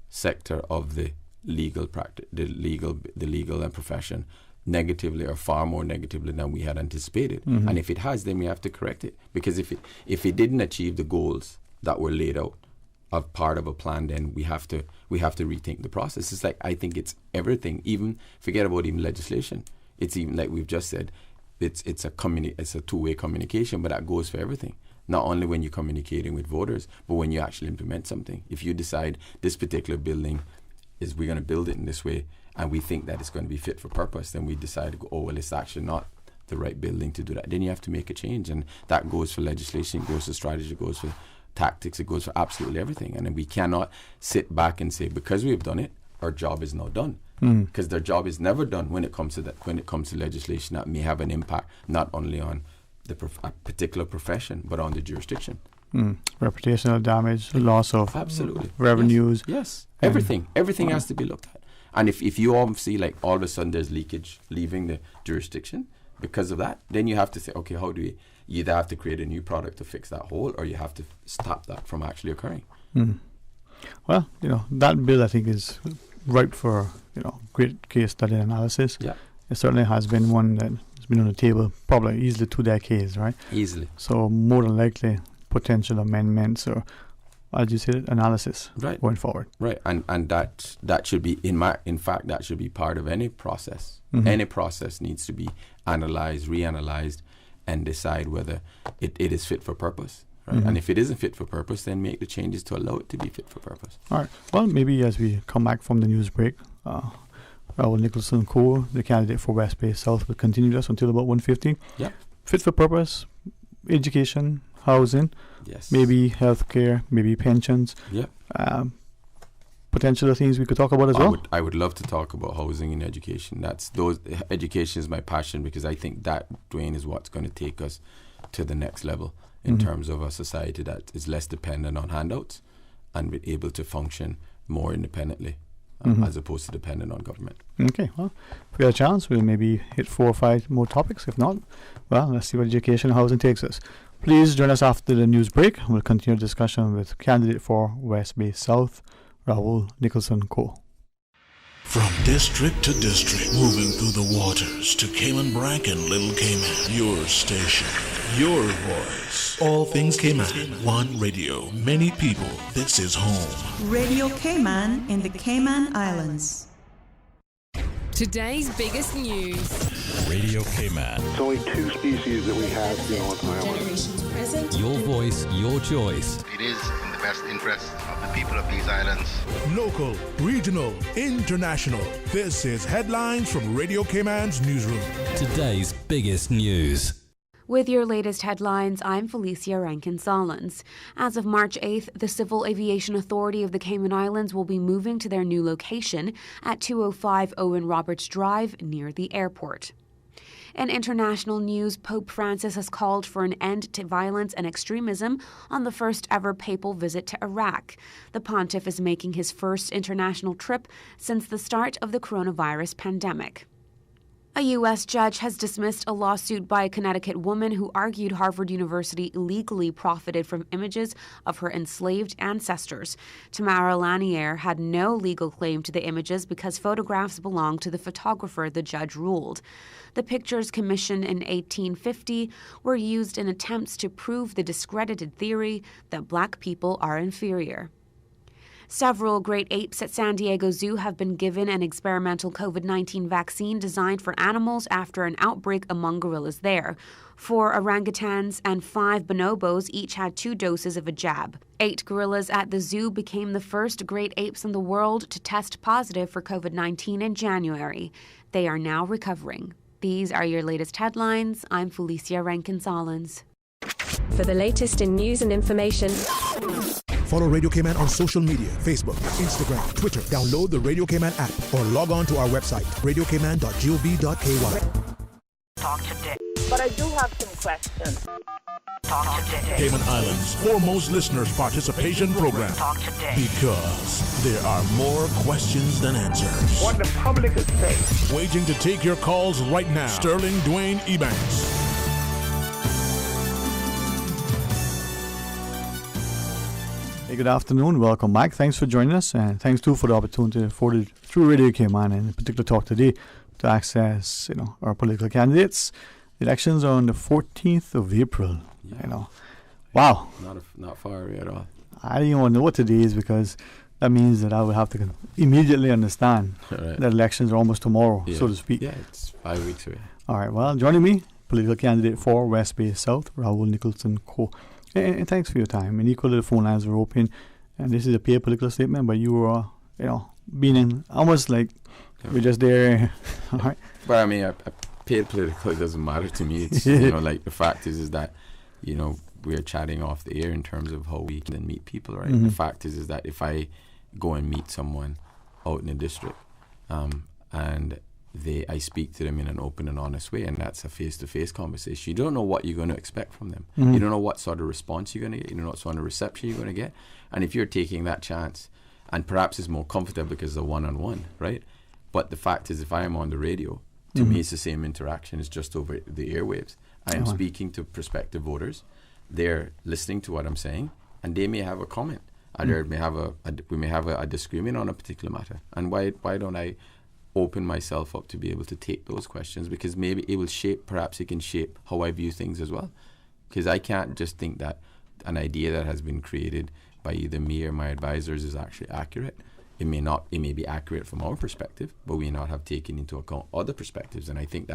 sector of the legal practice, the legal profession negatively, or far more negatively than we had anticipated. Mm-hmm. And if it has, then we have to correct it. Because if it didn't achieve the goals that were laid out of part of a plan, then we have to rethink the process. It's like, I think it's everything. Even forget about even legislation. It's even like we've just said, it's a two-way communication, but that goes for everything. Not only when you're communicating with voters, but when you actually implement something. If you decide this particular building we're going to build it in this way, and we think that it's going to be fit for purpose, then we decide to go, oh, well, it's actually not the right building to do that. Then you have to make a change, and that goes for legislation, goes for strategy, goes for tactics, it goes for absolutely everything. And then we cannot sit back and say, because we've done it, our job is now done. Because their job is never done when it comes to that. When it comes to legislation that may have an impact not only on a particular profession, but on the jurisdiction. Reputational damage, loss of absolutely revenues. Yes. Everything has to be looked at. And if you see like all of a sudden there's leakage leaving the jurisdiction because of that, then you have to say, okay, how do you either have to create a new product to fix that hole, or you have to stop that from actually occurring. Well, that bill I think is ripe for great case study analysis. Yeah, it certainly has been one that has been on the table probably easily 2 decades, right? Easily. So more than likely potential amendments or, as you said, analysis going forward. Right, and that should be in fact that should be part of any process. Mm-hmm. Any process needs to be analyzed, reanalyzed, and decide whether it is fit for purpose. Right? Mm-hmm. And if it isn't fit for purpose, then make the changes to allow it to be fit for purpose. All right. Well, maybe as we come back from the news break, Raul Nicholson Co, the candidate for West Bay South, will continue us until about 1:15. Yeah. Fit for purpose, education, housing, yes, maybe healthcare, maybe pensions. Yeah. Potential things we could talk about as well. I would love to talk about housing and education. Education is my passion, because I think that, Dwayne, is what's going to take us to the next level in terms of a society that is less dependent on handouts and be able to function more independently as opposed to dependent on government. Okay, well, if we have a chance, we'll maybe hit 4 or 5 more topics. If not, well, let's see what education and housing takes us. Please join us after the news break. We'll continue the discussion with candidate for West Bay South, Raul Nicholson Co. From district to district, moving through the waters to Cayman Brack and Little Cayman. Your station, your voice. All things Cayman. One radio, many people. This is home. Radio Cayman in the Cayman Islands. Today's biggest news. Radio Cayman. It's only 2 species that we have here on my island. Your voice, your choice. It is in the best interest of the people of these islands. Local, regional, international. This is Headlines from Radio Cayman's newsroom. Today's biggest news. With your latest headlines, I'm Felicia Rankin-Solins. As of March 8th, the Civil Aviation Authority of the Cayman Islands will be moving to their new location at 205 Owen Roberts Drive near the airport. In international news, Pope Francis has called for an end to violence and extremism on the first ever papal visit to Iraq. The pontiff is making his first international trip since the start of the coronavirus pandemic. A U.S. judge has dismissed a lawsuit by a Connecticut woman who argued Harvard University illegally profited from images of her enslaved ancestors. Tamara Lanier had no legal claim to the images because photographs belonged to the photographer, the judge ruled. The pictures, commissioned in 1850, were used in attempts to prove the discredited theory that black people are inferior. Several great apes at San Diego Zoo have been given an experimental COVID-19 vaccine designed for animals after an outbreak among gorillas there. 4 orangutans and 5 bonobos each had 2 doses of a jab. 8 gorillas at the zoo became the first great apes in the world to test positive for COVID-19 in January. They are now recovering. These are your latest headlines. I'm Felicia Rankin-Solins. For the latest in news and information, follow Radio Cayman on social media, Facebook, Instagram, Twitter. Download the Radio Cayman app or log on to our website, radiocayman.gov.ky. Talk today. But I do have some questions. Talk today. Cayman Islands' foremost listeners' participation program. Talk today. Because there are more questions than answers. What the public is saying. Waiting to take your calls right now. Sterling Dwayne Ebanks. Hey good afternoon. Welcome back. Thanks for joining us, and thanks too for the opportunity afforded through Radio Cayman, and in particular talk today, to access our political candidates. The elections are on the 14th of April. Wow. Not far away at all. I don't even know what today is, because that means that I would have to immediately understand that elections are almost tomorrow, so to speak. Yeah, it's 5 weeks away. All right. Well, joining me, political candidate for West Bay South, Rahul Nicholson Co. And thanks for your time. And equally, the phone lines are open. And this is a paid political statement, but you were, being in almost like we're just there. All right. But I mean, a paid political, it doesn't matter to me. It's like the fact is that we're chatting off the air in terms of how we can meet people, right? Mm-hmm. The fact is that if I go and meet someone out in the district, and I speak to them in an open and honest way, and that's a face-to-face conversation. You don't know what you're going to expect from them. Mm-hmm. You don't know what sort of response you're going to get. You don't know what sort of reception you're going to get. And if you're taking that chance, and perhaps it's more comfortable because they're one-on-one, right? But the fact is, if I am on the radio, to me it's the same interaction. It's just over the airwaves. I am speaking to prospective voters. They're listening to what I'm saying, and they may have a comment. Either we may have a disagreement on a particular matter. And why don't I open myself up to be able to take those questions? Because maybe perhaps it can shape how I view things as well. Because I can't just think that an idea that has been created by either me or my advisors is actually accurate. It may be accurate from our perspective, but we not have taken into account other perspectives. And I think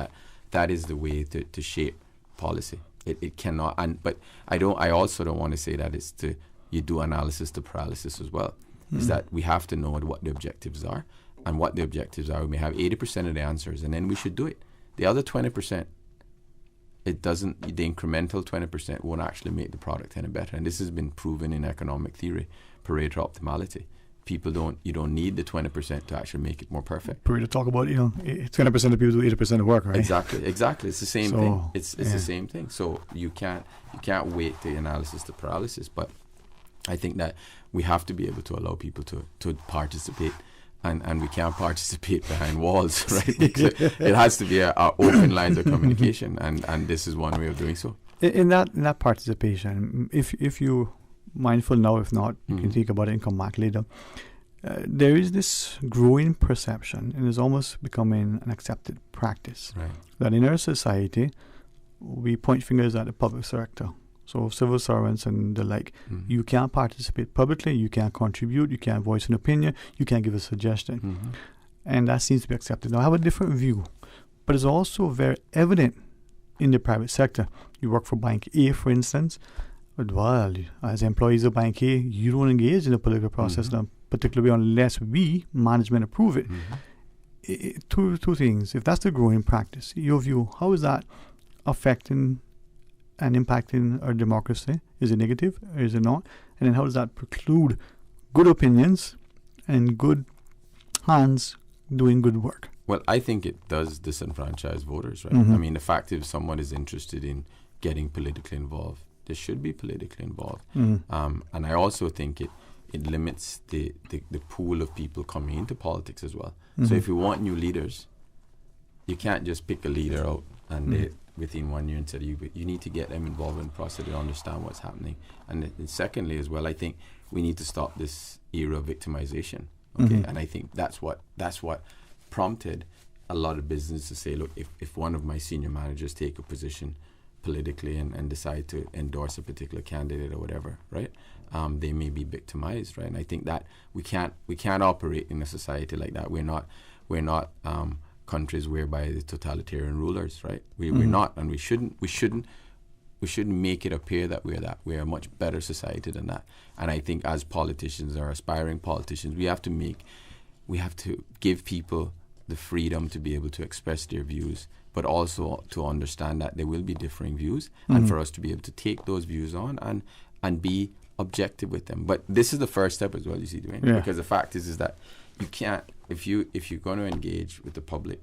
that is the way to shape policy. It cannot, but I also don't want to say that you do analysis to paralysis as well. Is that we have to know what the objectives are, and what the objectives are. We may have 80% of the answers, and then we should do it. The other 20%, the incremental 20% won't actually make the product any better. And this has been proven in economic theory, Pareto optimality. You don't need the 20% to actually make it more perfect. Pareto talk about 20% of people do 80% of work, right? Exactly. It's the same thing. It's the same thing. So you can't wait the analysis to paralysis. But I think that we have to be able to allow people to participate, and we can't participate behind walls, right? It has to be our open lines of communication, and this is one way of doing so. In that participation, if you mindful now, if not, you can think about it and come back later. There is this growing perception, and it's almost becoming an accepted practice, that in our society, we point fingers at the public sector. So civil servants and the like, you can't participate publicly, you can't contribute, you can't voice an opinion, you can't give a suggestion. And that seems to be accepted. Now, I have a different view, but it's also very evident in the private sector. You work for Bank A, for instance. But as employees of Bank A, you don't engage in the political process, particularly unless we, management, approve it. Two things. If that's the growing practice, your view, how is that affecting and impacting our democracy? Is it negative or is it not? And then how does that preclude good opinions and good hands doing good work? Well, I think it does disenfranchise voters, right? I mean, the fact if someone is interested in getting politically involved, they should be politically involved. And I also think it limits the pool of people coming into politics as well. So if you want new leaders, you can't just pick a leader out and within 1 year and say you need to get them involved in the process to understand what's happening. And secondly as well, I think we need to stop this era of victimization. And I think that's what prompted a lot of business to say, look, if one of my senior managers take a position politically and decide to endorse a particular candidate or whatever, right? They may be victimized, right? And I think that we can't operate in a society like that. We're not countries whereby the totalitarian rulers, right? We're not, and we shouldn't make it appear that we're that. We're a much better society than that. And I think as politicians or aspiring politicians, we have to give people the freedom to be able to express their views, but also to understand that there will be differing views, and for us to be able to take those views on and be objective with them. But this is the first step as well, you see, Dwayne, because the fact is that you can't, if you're going to engage with the public,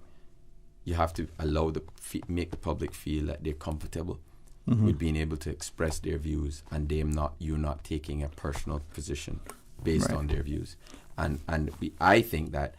you have to allow make the public feel that they're comfortable with being able to express their views, and you not taking a personal position based on their views. I think that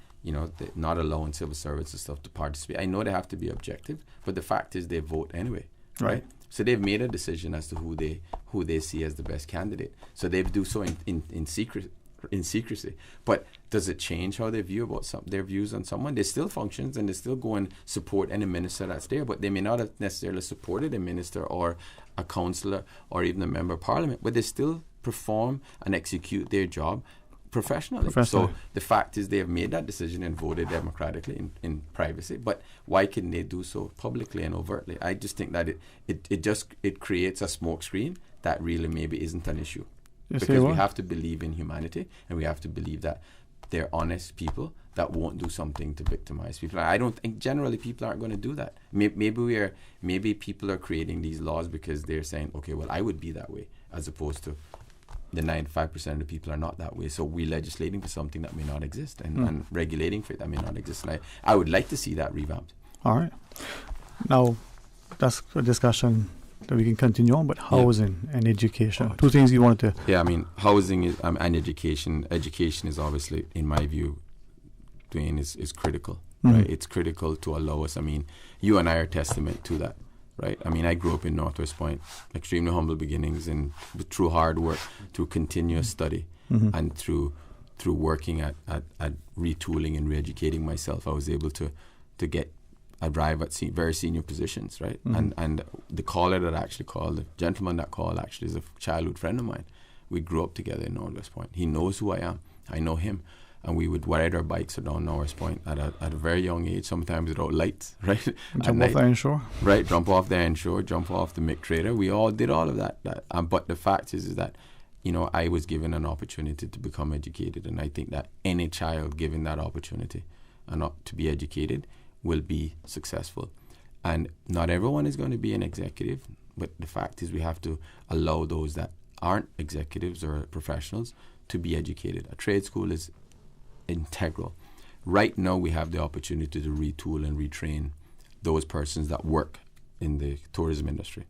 not allowing civil servants and stuff to participate. I know they have to be objective, but the fact is they vote anyway, right? So they've made a decision as to who they see as the best candidate. So they do so in secrecy. But does it change how they view about their views on someone? They still functions and they still go and support any minister that's there, but they may not have necessarily supported a minister or a councillor or even a member of parliament, but they still perform and execute their job professionally. So the fact is they have made that decision and voted democratically in privacy, but why couldn't they do so publicly and overtly? I just think that it creates a smokescreen that really maybe isn't an issue. Yes, because we have to believe in humanity, and we have to believe that they're honest people that won't do something to victimize people. I don't think generally people aren't going to do that. Maybe people are creating these laws because they're saying, okay, well, I would be that way, as opposed to the 95% of the people are not that way. So we're legislating for something that may not exist and regulating for it that may not exist. And I would like to see that revamped. All right. Now, that's a discussion that we can continue on, but housing and education. Two things you wanted to... Yeah, I mean, housing is, and education. Education is obviously, in my view, Dwayne, is critical. Right? It's critical to allow us. I mean, you and I are testament to that. Right. I mean, I grew up in Northwest Point, extremely humble beginnings, and through hard work, through continuous study, and through working at retooling and re-educating myself, I was able to arrive at very senior positions. Right. And the caller that actually called, the gentleman that called, actually is a childhood friend of mine. We grew up together in Northwest Point. He knows who I am. I know him. And we would ride our bikes down Norris Point at a very young age, sometimes without lights, right? Jump off the iron shore. Right, jump off the iron shore, jump off the Mick Trader. We all did all of that. But the fact is that, I was given an opportunity to become educated. And I think that any child given that opportunity and to be educated will be successful. And not everyone is going to be an executive. But the fact is we have to allow those that aren't executives or professionals to be educated. A trade school is integral. Right now we have the opportunity to retool and retrain those persons that work in the tourism industry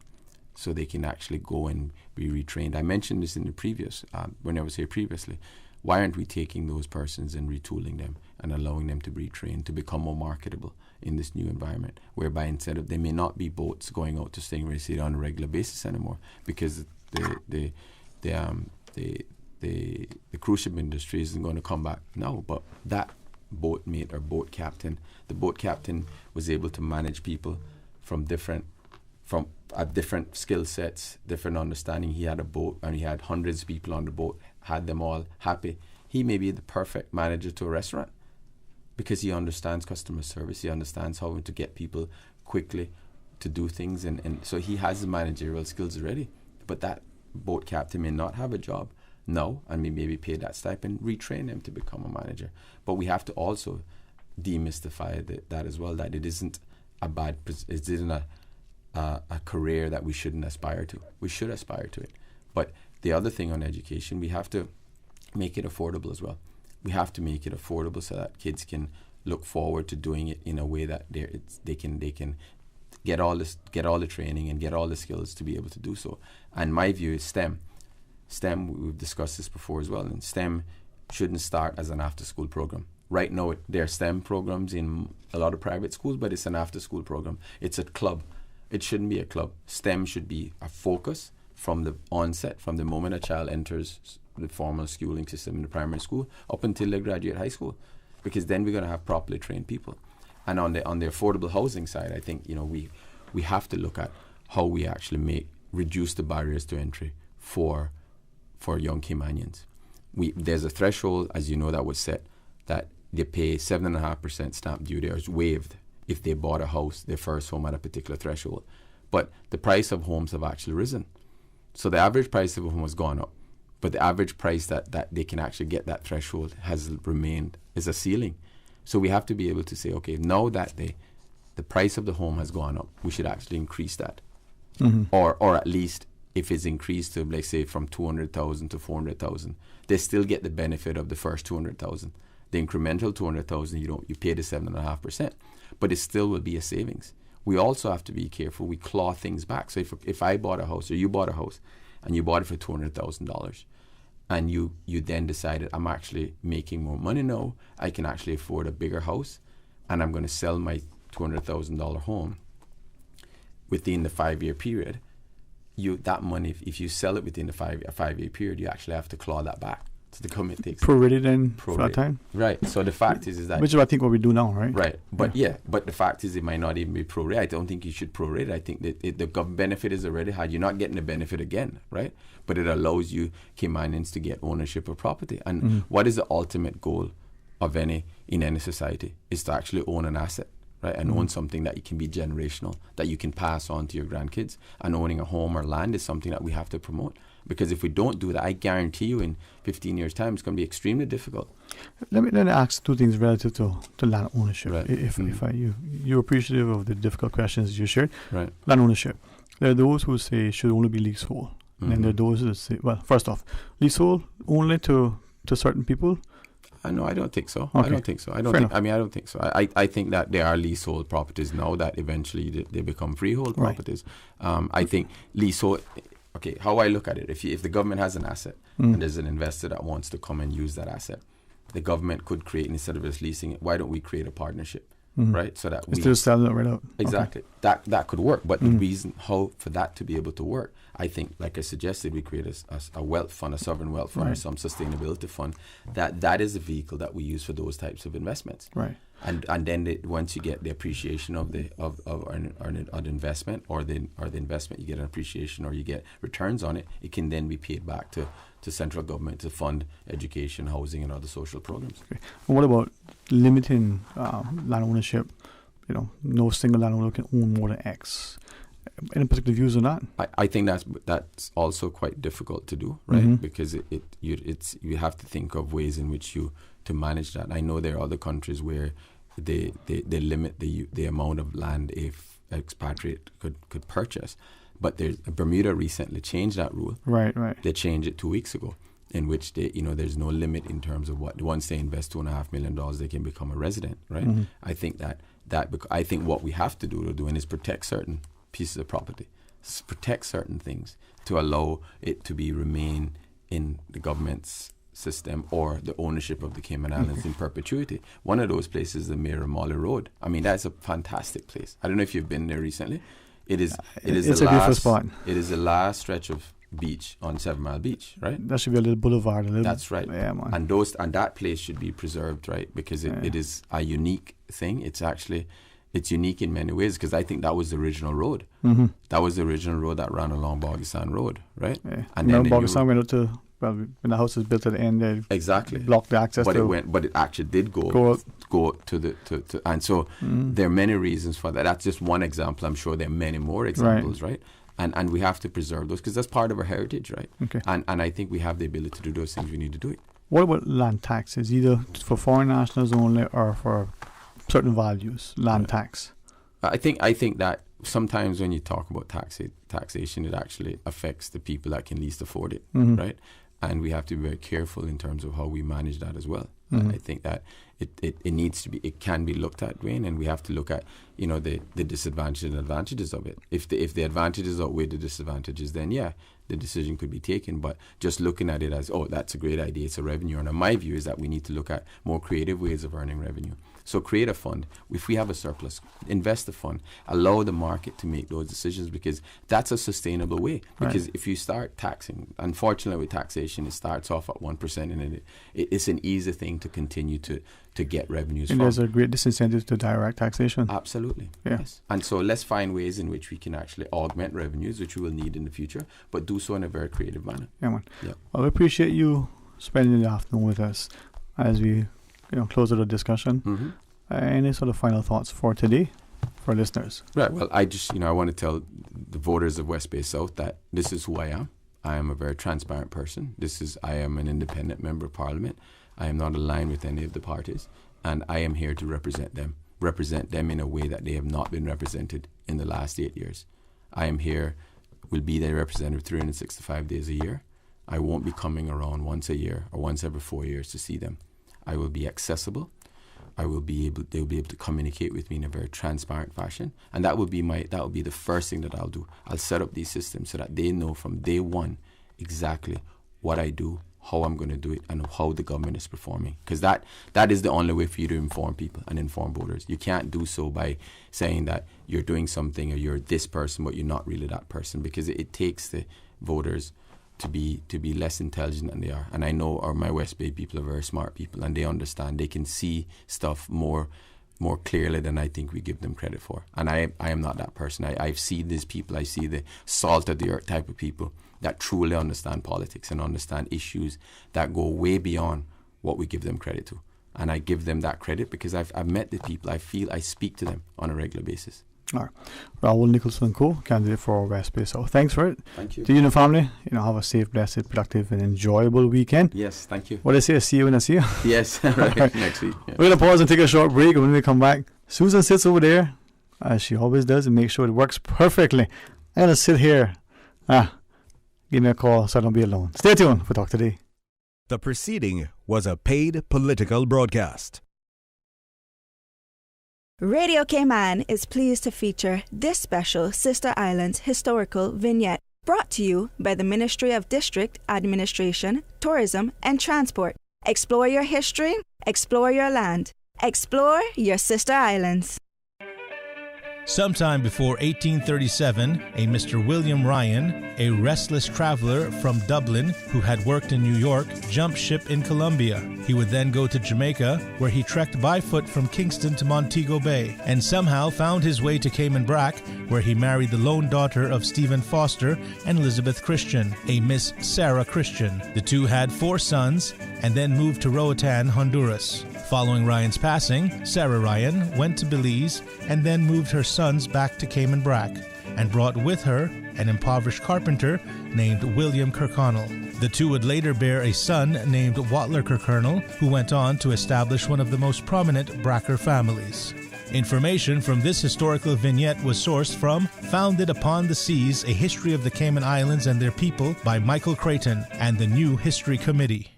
so they can actually go and be retrained. I mentioned this in the previous, when I was here previously. Why aren't we taking those persons and retooling them and allowing them to be trained to become more marketable in this new environment, whereby instead of, they may not be boats going out to Stingray City on a regular basis anymore, because the cruise ship industry isn't going to come back now, but that boatmate or boat captain, the boat captain was able to manage people from different skill sets, different understanding. He had a boat and he had hundreds of people on the boat, had them all happy. He may be the perfect manager to a restaurant because he understands customer service. He understands how to get people quickly to do things, and so he has the managerial skills already. But that boat captain may not have a job now, and maybe pay that stipend, retrain them to become a manager. But we have to also demystify that as well, that it isn't a career that we shouldn't aspire to. We should aspire to it. But the other thing on education, we have to make it affordable as well. We have to make it affordable so that kids can look forward to doing it in a way that they can get all the training and get all the skills to be able to do so. And my view is STEM. STEM, we've discussed this before as well, and STEM shouldn't start as an after-school program. Right now, there are STEM programs in a lot of private schools, but it's an after-school program. It's a club. It shouldn't be a club. STEM should be a focus from the onset, from the moment a child enters the formal schooling system in the primary school up until they graduate high school, because then we're going to have properly trained people. And on the affordable housing side, I think we have to look at how we actually reduce the barriers to entry for young Caymanians. There's a threshold, as you know, that was set, that they pay 7.5% stamp duty or is waived if they bought a house, their first home, at a particular threshold. But the price of homes have actually risen. So the average price of a home has gone up, but the average price that they can actually get that threshold has remained, is a ceiling. So we have to be able to say, okay, now that the price of the home has gone up, we should actually increase that. Or at least, if it's increased to, let's say, from 200,000 to 400,000, they still get the benefit of the first 200,000. The incremental 200,000, you pay the 7.5%, but it still will be a savings. We also have to be careful. We claw things back. So if I bought a house, or you bought a house, and you bought it for $200,000, and you then decided, I'm actually making more money now, I can actually afford a bigger house, and I'm going to sell my $200,000 home within the 5-year period, that money, if you sell it within a 5-year period, you actually have to claw that back. So the government takes prorated then for that time. Right. So the fact is that, which is I think what we do now, right? Right. But but the fact is it might not even be prorated. I don't think you should prorate it. I think that the benefit is already had. You're not getting the benefit again, right? But it allows you Caymanians to get ownership of property. And what is the ultimate goal of any society is to actually own an asset, right? And own something that can be generational, that you can pass on to your grandkids. And owning a home or land is something that we have to promote. Because if we don't do that, I guarantee you in 15 years' time, it's going to be extremely difficult. Let me ask two things relative to land ownership. Right. If you're appreciative of the difficult questions you shared. Right. Land ownership. There are those who say it should only be leasehold. And then there are those who say, well, first off, leasehold only to certain people? No, I don't think so. Okay. I don't think so. I don't think so. I think that there are leasehold properties now that eventually they become freehold properties. I think leasehold... Okay, how I look at it, if the government has an asset and there's an investor that wants to come and use that asset, the government could create, instead of just leasing it, why don't we create a partnership, right? So that we... Instead of selling it right out. Exactly. Okay. That could work. But the reason how for that to be able to work, I think, like I suggested, we create a wealth fund, a sovereign wealth fund, or some sustainability fund. That is a vehicle that we use for those types of investments. Right. And then once you get the appreciation of the investment or the investment, you get an appreciation or you get returns on it. It can then be paid back to central government to fund education, housing, and other social programs. Okay. And what about limiting land ownership? No single landowner can own more than X. Any particular views on that? I think that's also quite difficult to do, right? Because you have to think of ways in which to manage that. I know there are other countries where they limit the amount of land if expatriate could purchase, but Bermuda recently changed that rule. Right. They changed it 2 weeks ago, in which there's no limit in terms of what once they invest $2.5 million, they can become a resident. Right. I think I think what we have to do is protect certain pieces of property, protect certain things to allow it to remain in the government's system or the ownership of the Cayman Islands in perpetuity. One of those places is the Miramali Road. I mean, that's a fantastic place. I don't know if you've been there recently. It's a beautiful spot. It is the last stretch of beach on 7 Mile Beach, right? That should be a little boulevard. That's right. Yeah, man. And that place should be preserved, right? Because it is a unique thing. It's unique in many ways because I think that was the original road. That was the original road that ran along Bogasan Road, right? Yeah. And then Bogasan went out to, when the house was built at the end, they blocked the access. But it actually did go to and so there are many reasons for that. That's just one example. I'm sure there are many more examples, right? And we have to preserve those because that's part of our heritage, right? Okay. And I think we have the ability to do those things. We need to do it. What about land taxes, either for foreign nationals only or for certain values, land tax? I think that sometimes when you talk about taxation, it actually affects the people that can least afford it, right? And we have to be very careful in terms of how we manage that as well. I think that it needs to be, it can be looked at, Dwayne, and we have to look at, the disadvantages and advantages of it. If the advantages outweigh the disadvantages, then the decision could be taken. But just looking at it as, that's a great idea, it's a revenue earner. My view is that we need to look at more creative ways of earning revenue. So create a fund. If we have a surplus, invest the fund. Allow the market to make those decisions because that's a sustainable way. Because if you start taxing, unfortunately with taxation, it starts off at 1% and it's an easy thing to continue to get revenues from. And there's a great disincentive to direct taxation. Absolutely. Yeah. Yes. And so let's find ways in which we can actually augment revenues, which we will need in the future, but do so in a very creative manner. Yeah, man. Yeah. Well, I appreciate you spending the afternoon with us as we close out the discussion. Any sort of final thoughts for today for listeners? Right. Well, I want to tell the voters of West Bay South that this is who I am. I am a very transparent person. I am an independent member of Parliament. I am not aligned with any of the parties, and I am here to represent them in a way that they have not been represented in the last 8 years. I am here, will be their representative 365 days a year. I won't be coming around once a year or once every 4 years to see them. I will be accessible. They'll be able to communicate with me in a very transparent fashion, and that will be the first thing that I'll do. I'll set up these systems so that they know from day one exactly what I do, how I'm going to do it and how the government is performing. Because that is the only way for you to inform people and inform voters. You can't do so by saying that you're doing something or you're this person, but you're not really that person, because it takes the voters to be less intelligent than they are. And I know my West Bay people are very smart people, and they understand. They can see stuff more clearly than I think we give them credit for. And I am not that person. I've seen these people. I see the salt of the earth type of people that truly understand politics and understand issues that go way beyond what we give them credit to. And I give them that credit because I've met the people. I speak to them on a regular basis. All right. Raoul Nicholson Co, candidate for West Bay. So thanks for it. Thank you. To you and the family, have a safe, blessed, productive, and enjoyable weekend. Yes, thank you. What I say, see you when I see you. Yes, right. Next week. Yeah. We're going to pause and take a short break, and when we come back, Susan sits over there, as she always does, and makes sure it works perfectly. I'm going to sit here. Give me a call so I don't be alone. Stay tuned for Talk Today. The preceding was a paid political broadcast. Radio Cayman is pleased to feature this special Sister Islands historical vignette, brought to you by the Ministry of District Administration, Tourism and Transport. Explore your history, explore your land, explore your Sister Islands. Sometime before 1837, a Mr. William Ryan, a restless traveler from Dublin who had worked in New York, jumped ship in Colombia. He would then go to Jamaica, where he trekked by foot from Kingston to Montego Bay, and somehow found his way to Cayman Brac, where he married the lone daughter of Stephen Foster and Elizabeth Christian, a Miss Sarah Christian. The two had 4 sons and then moved to Roatan, Honduras. Following Ryan's passing, Sarah Ryan went to Belize and then moved her sons back to Cayman Brac and brought with her an impoverished carpenter named William Kirkconnell. The two would later bear a son named Watler Kirkconnell, who went on to establish one of the most prominent Bracker families. Information from this historical vignette was sourced from Founded Upon the Seas, A History of the Cayman Islands and Their People by Michael Creighton and the New History Committee.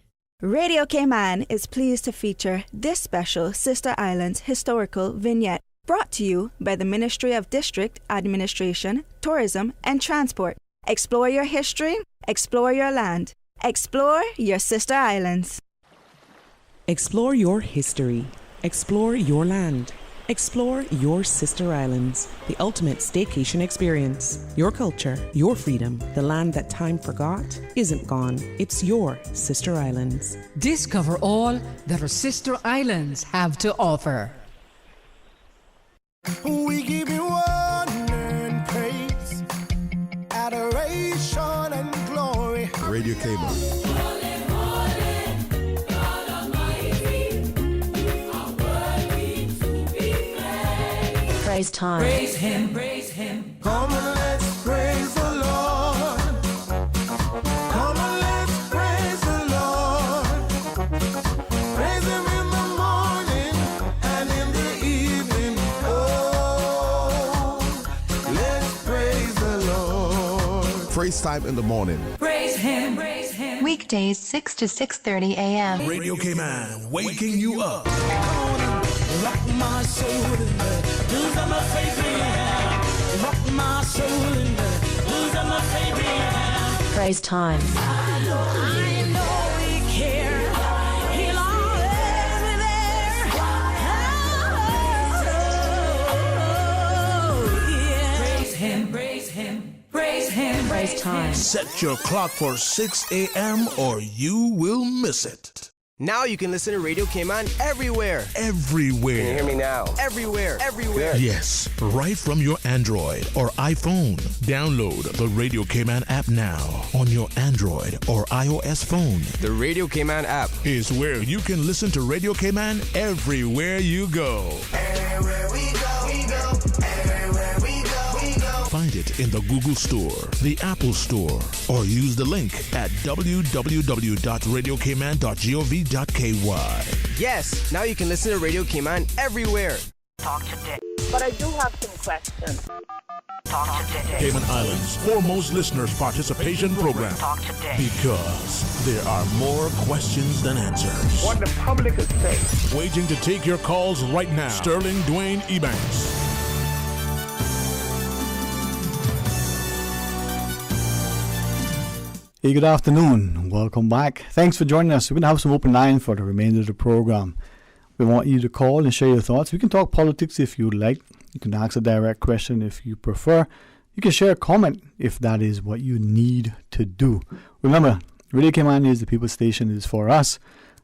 Radio Cayman is pleased to feature this special Sister Islands historical vignette, brought to you by the Ministry of District Administration, Tourism and Transport. Explore your history, explore your land, explore your Sister Islands. Explore your history, explore your land, explore your Sister Islands, the ultimate staycation experience. Your culture, your freedom, the land that time forgot isn't gone. It's your Sister Islands. Discover all that our Sister Islands have to offer. We give you honor and praise, adoration and glory. Radio Cayman. Praise time. Praise him, praise him. Come and let's praise the Lord. Come and let's praise the Lord. Praise him in the morning and in the evening. Oh, let's praise the Lord. Praise time in the morning. Praise him, praise him. Weekdays 6 to 6:30 a.m. Radio Cayman, waking you up. Rock my soul in the blues of my favorite. Rock my soul in the blues of my favorite. Praise time. I know he cares. He'll always be there. Oh, yeah. Praise him, praise him, praise him. Praise time. Set your clock for 6 a.m. or you will miss it. Now you can listen to Radio Cayman everywhere. Everywhere. Can you hear me now? Everywhere. Everywhere. Yes, right from your Android or iPhone. Download the Radio Cayman app now on your Android or iOS phone. The Radio Cayman app is where you can listen to Radio Cayman everywhere you go. Everywhere we go, we go. Everywhere we go, we go. Find it in the Google Store, the Apple Store, or use the link at www.radiocayman.gov.ky. Yes, now you can listen to Radio Cayman everywhere. Talk today. But I do have some questions. Talk today. Cayman Islands' foremost listeners participation program. Talk today. Because there are more questions than answers. What the public is saying. Waiting to take your calls right now. Sterling Dwayne Ebanks. Hey, good afternoon. Welcome back. Thanks for joining us. We're going to have some open line for the remainder of the program. We want you to call and share your thoughts. We can talk politics if you like. You can ask a direct question if you prefer. You can share a comment if that is what you need to do. Remember, Radio Cayman is the people's station. It is for us.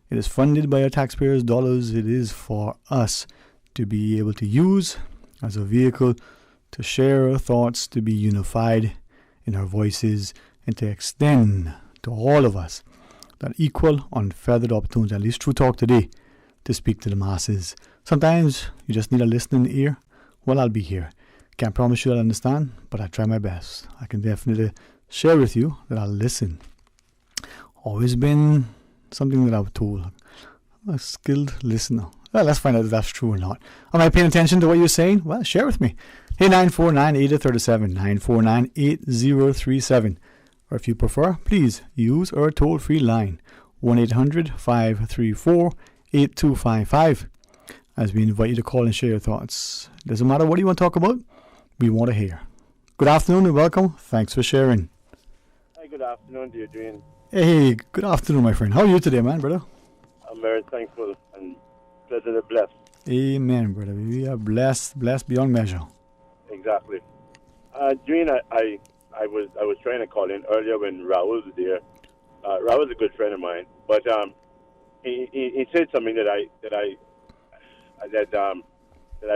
It is funded by our taxpayers' dollars. It is for us to be able to use as a vehicle to share our thoughts, to be unified in our voices, and to extend to all of us that equal, unfeathered opportunity, at least through talk today, to speak to the masses. Sometimes you just need a listening ear. Well, I'll be here. Can't promise you I'll understand, but I try my best. I can definitely share with you that I'll listen. Always been something that I've told. I'm a skilled listener. Well, let's find out if that's true or not. Am I paying attention to what you're saying? Well, share with me. Hey, 949-8037, 949-8037. Or if you prefer, please use our toll-free line, 1-800-534-8255. As we invite you to call and share your thoughts. Doesn't matter what you want to talk about, we want to hear. Good afternoon and welcome. Thanks for sharing. Hi, good afternoon, dear Adrian. Hey, good afternoon, my friend. How are you today, man, brother? I'm very thankful and pleasantly blessed. Amen, brother. We are blessed beyond measure. Exactly. Adrian, I was trying to call in earlier when Raul was there. Raul's a good friend of mine, but he said something that I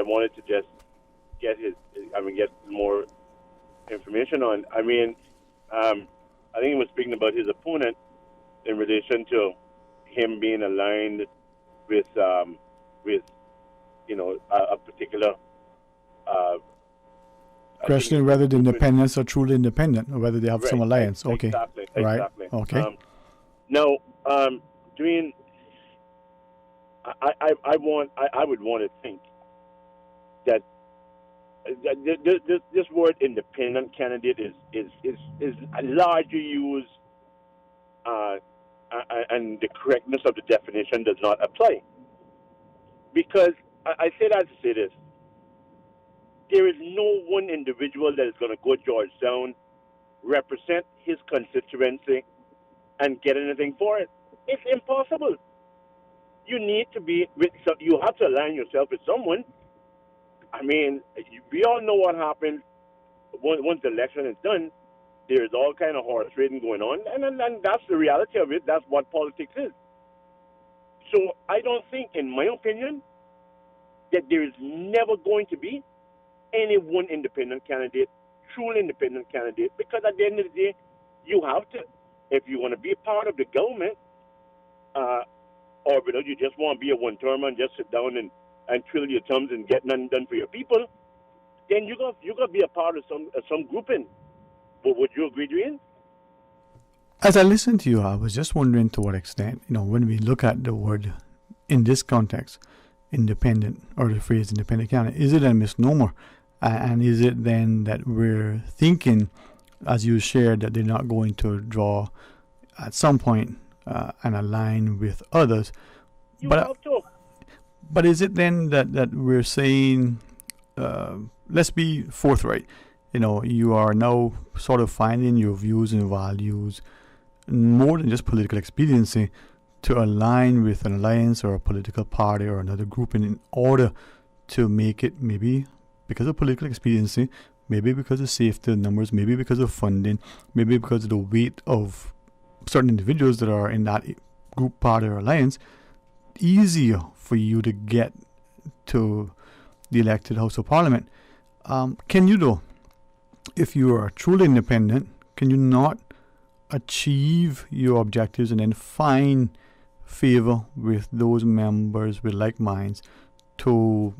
wanted to just get get more information on. I think he was speaking about his opponent in relation to him being aligned with a particular questioning whether the independents are truly independent or whether they have some alliance. Okay. Exactly. Right. Okay. Doing. I would want to think that this word independent candidate is largely used, and the correctness of the definition does not apply. Because I say that to say this: there is no one individual that is going to go to Georgetown, represent his constituency, and get anything for it. It's impossible. You need to be you have to align yourself with someone. We all know what happens once the election is done. There's all kind of horse trading going on, and that's the reality of it. That's what politics is. So I don't think, in my opinion, that there is never going to be any one independent candidate, truly independent candidate, because at the end of the day, you have to, if you want to be a part of the government, or you just want to be a one-termer and just sit down and twiddle your thumbs and get nothing done for your people, then you got to be a part of some grouping. But would you agree, Dwayne? As I listened to you, I was just wondering to what extent, when we look at the word in this context, independent, or the phrase independent candidate, is it a misnomer? And is it then that we're thinking, as you shared, that they're not going to draw at some point and align with others? But is it then that we're saying, let's be forthright, you are now sort of finding your views and values more than just political expediency to align with an alliance or a political party or another group in order to make it, maybe because of political expediency, maybe because of safety numbers, maybe because of funding, maybe because of the weight of certain individuals that are in that group, party, or alliance, easier for you to get to the elected House of Parliament. Can you, though, if you are truly independent, can you not achieve your objectives and then find favor with those members with like minds to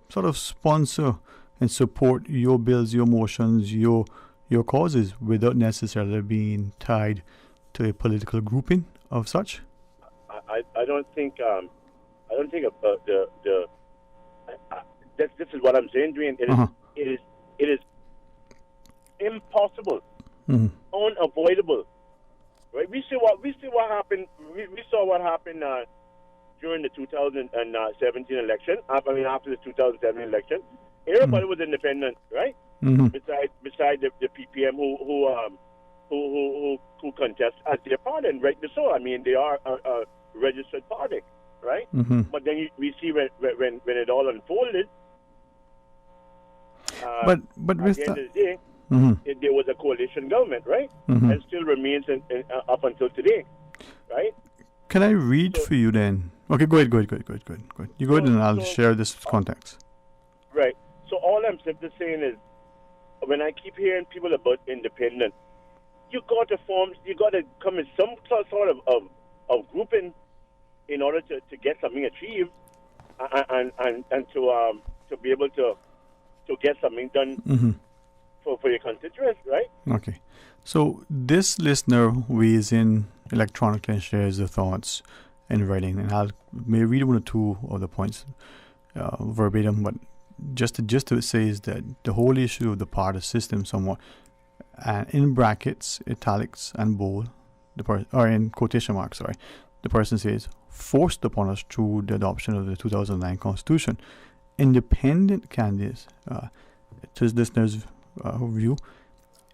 sort of sponsor and support your bills, your motions, your causes without necessarily being tied to a political grouping of such? I don't think about this is what I'm saying, Dwayne. It is impossible, unavoidable. Right? We see what happened. We saw what happened during the 2017 election. After the 2007 election, everybody was independent, right? Beside the PPM who who contest as their party, and rightly so. I mean, they are a registered party, right? But then we see when it all unfolded. But at the end of the day, there was a coalition government, right? And still remains up until today, right? Can I read for you then? Okay, go ahead. You go ahead and I'll share this context. Right. So all I'm simply saying is, when I keep hearing people about independence, you got to come in some sort of grouping in order to get something achieved and to be able to get something done for your constituents, right? Okay. So this listener weighs in electronically and shares their thoughts in writing, and I may read one or two of the points verbatim, but just the gist of it says that the whole issue of the party system somewhat, and in brackets, italics and bold, or in quotation marks, sorry, the person says, forced upon us through the adoption of the 2009 Constitution. Independent candidates, to this listener's view,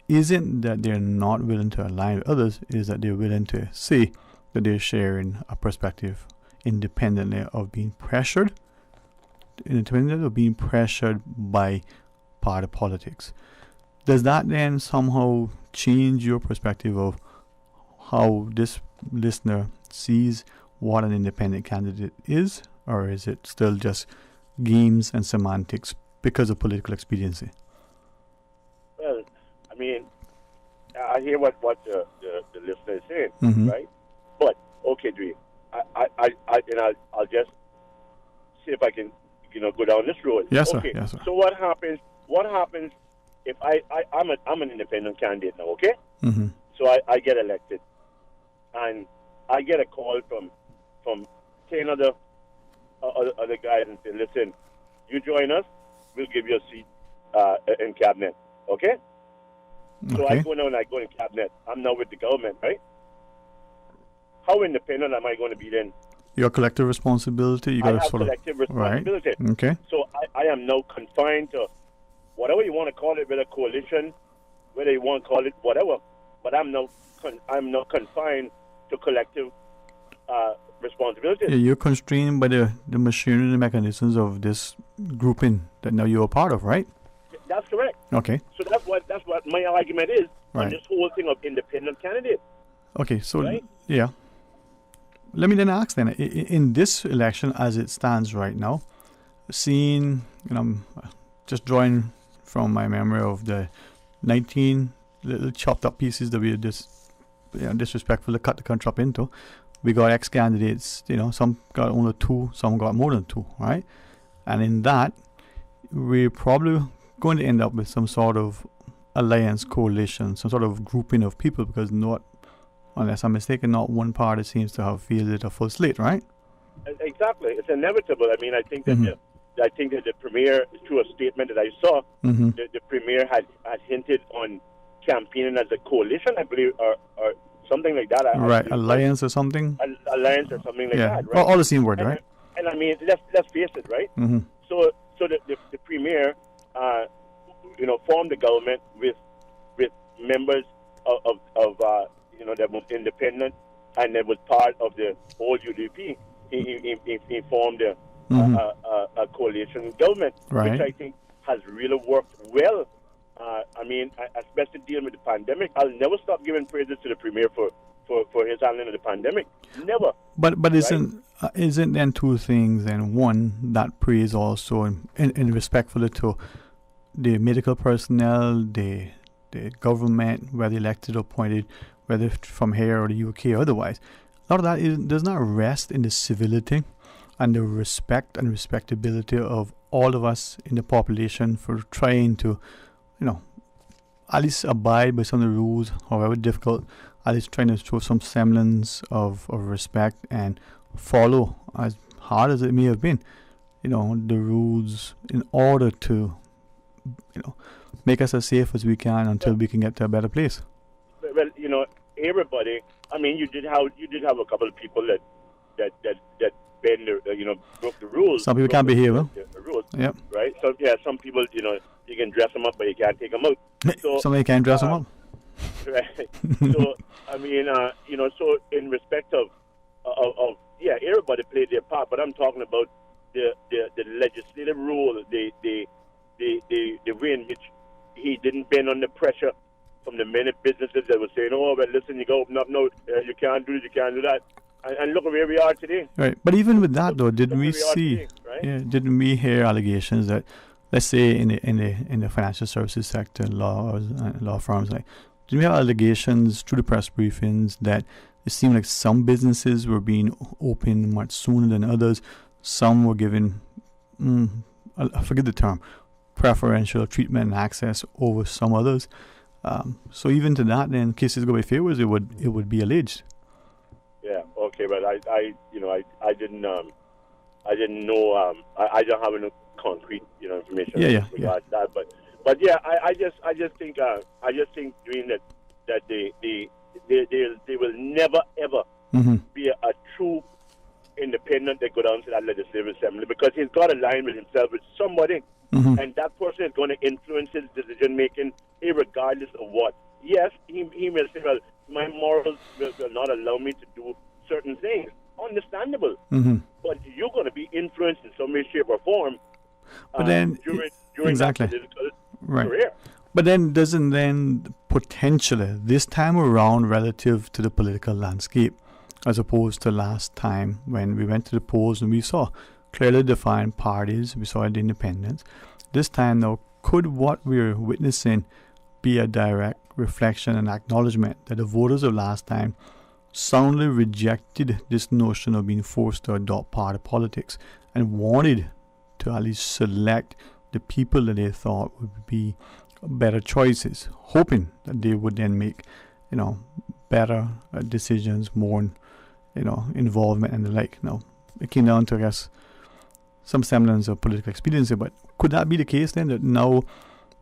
isn't that they're not willing to align with others, is that they're willing to say that they're sharing a perspective independently of being pressured by party politics. Does that then somehow change your perspective of how this listener sees what an independent candidate is, or is it still just games and semantics because of political expediency? Well, I mean, I hear what the listener is saying, right? But okay, Dre, I'll just see if I can, go down this road. Yes, okay. Sir. Yes, sir. So what happens if I'm an independent candidate now? Okay. So I get elected, and I get a call from 10 other guys and say, listen, you join us, we'll give you a seat in cabinet. Okay? So I go now and I go in cabinet. I'm now with the government, right? How independent am I going to be then? Your collective responsibility. You got to sort of collective responsibility. Right. Okay. So I am now confined to whatever you want to call it, whether coalition, whether you want to call it whatever. But I'm now confined to collective responsibility. Yeah, you're constrained by the machinery and the mechanisms of this grouping that now you're a part of, right? That's correct. Okay. So that's what my argument is on this whole thing of independent candidate. Okay, so yeah. Let me then ask then, in this election as it stands right now, seeing, just drawing from my memory of the 19 little chopped up pieces that we disrespectful to cut the country up into, we got ex-candidates, some got only 2, some got more than 2, right? And in that, we're probably going to end up with some sort of alliance, coalition, some sort of grouping of people, because unless I'm mistaken, not one party seems to have fielded a full slate, right? Exactly. It's inevitable. I mean, I think that the Premier, through a statement that I saw, the Premier had hinted on campaigning as a coalition, I believe, or something like that. Alliance or something? Alliance or something like that, right? All the same word, right? And I mean, let's face it, right? So the Premier, formed the government with members of that was independent, and that was part of the old UDP. He formed a coalition government, which I think has really worked well. I mean, especially dealing with the pandemic. I'll never stop giving praises to the Premier for his handling of the pandemic. Never. But isn't then two things? And one, that praise also in respectfully to the medical personnel, the government, whether elected or appointed, whether from here or the UK or otherwise. A lot of that does not rest in the civility and the respect and respectability of all of us in the population for trying to, at least abide by some of the rules, however difficult, at least trying to show some semblance of respect and follow, as hard as it may have been, the rules in order to, make us as safe as we can until we can get to a better place. Well, everybody. I mean, you did have a couple of people that bend, broke the rules. Some people can't behave, huh? The rules, yep. Right. So some people, you can dress them up, but you can't take them out. So somebody can't dress them up. Right. So, I mean, so in respect of everybody played their part, but I'm talking about the legislative role, the way in which he didn't bend under pressure from the many businesses that were saying, "Oh, well, listen, you got to open up now. You can't do this, you can't do that." And look at where we are today. Right. But even with that, though, didn't we see? Today, right? Yeah. Didn't we hear allegations that, let's say, in the financial services sector, law firms, like, didn't we have allegations through the press briefings that it seemed like some businesses were being opened much sooner than others? Some were given, I forget the term, preferential treatment and access over some others. So even to that, then cases go by favors, it would be alleged. Yeah. Okay, but I didn't know. I don't have any concrete, information. Regarding that. But yeah, I just think doing that they will never ever be a true independent that go down to that legislative assembly, because he's got to align with himself with somebody, and that person is going to influence his decision making, regardless of what. Yes, he may say, well, my morals will not allow me to do certain things. Understandable, but you're going to be influenced in some way, shape, or form. But then during exactly that political right. career. But then doesn't then potentially this time around, relative to the political landscape, as opposed to last time when we went to the polls and we saw clearly defined parties, we saw the independents. This time now, could what we're witnessing be a direct reflection and acknowledgement that the voters of last time soundly rejected this notion of being forced to adopt party politics and wanted to at least select the people that they thought would be better choices, hoping that they would then make, better decisions, more, involvement and the like. Now, it came down to, I guess, some semblance of political expediency, but could that be the case then, that now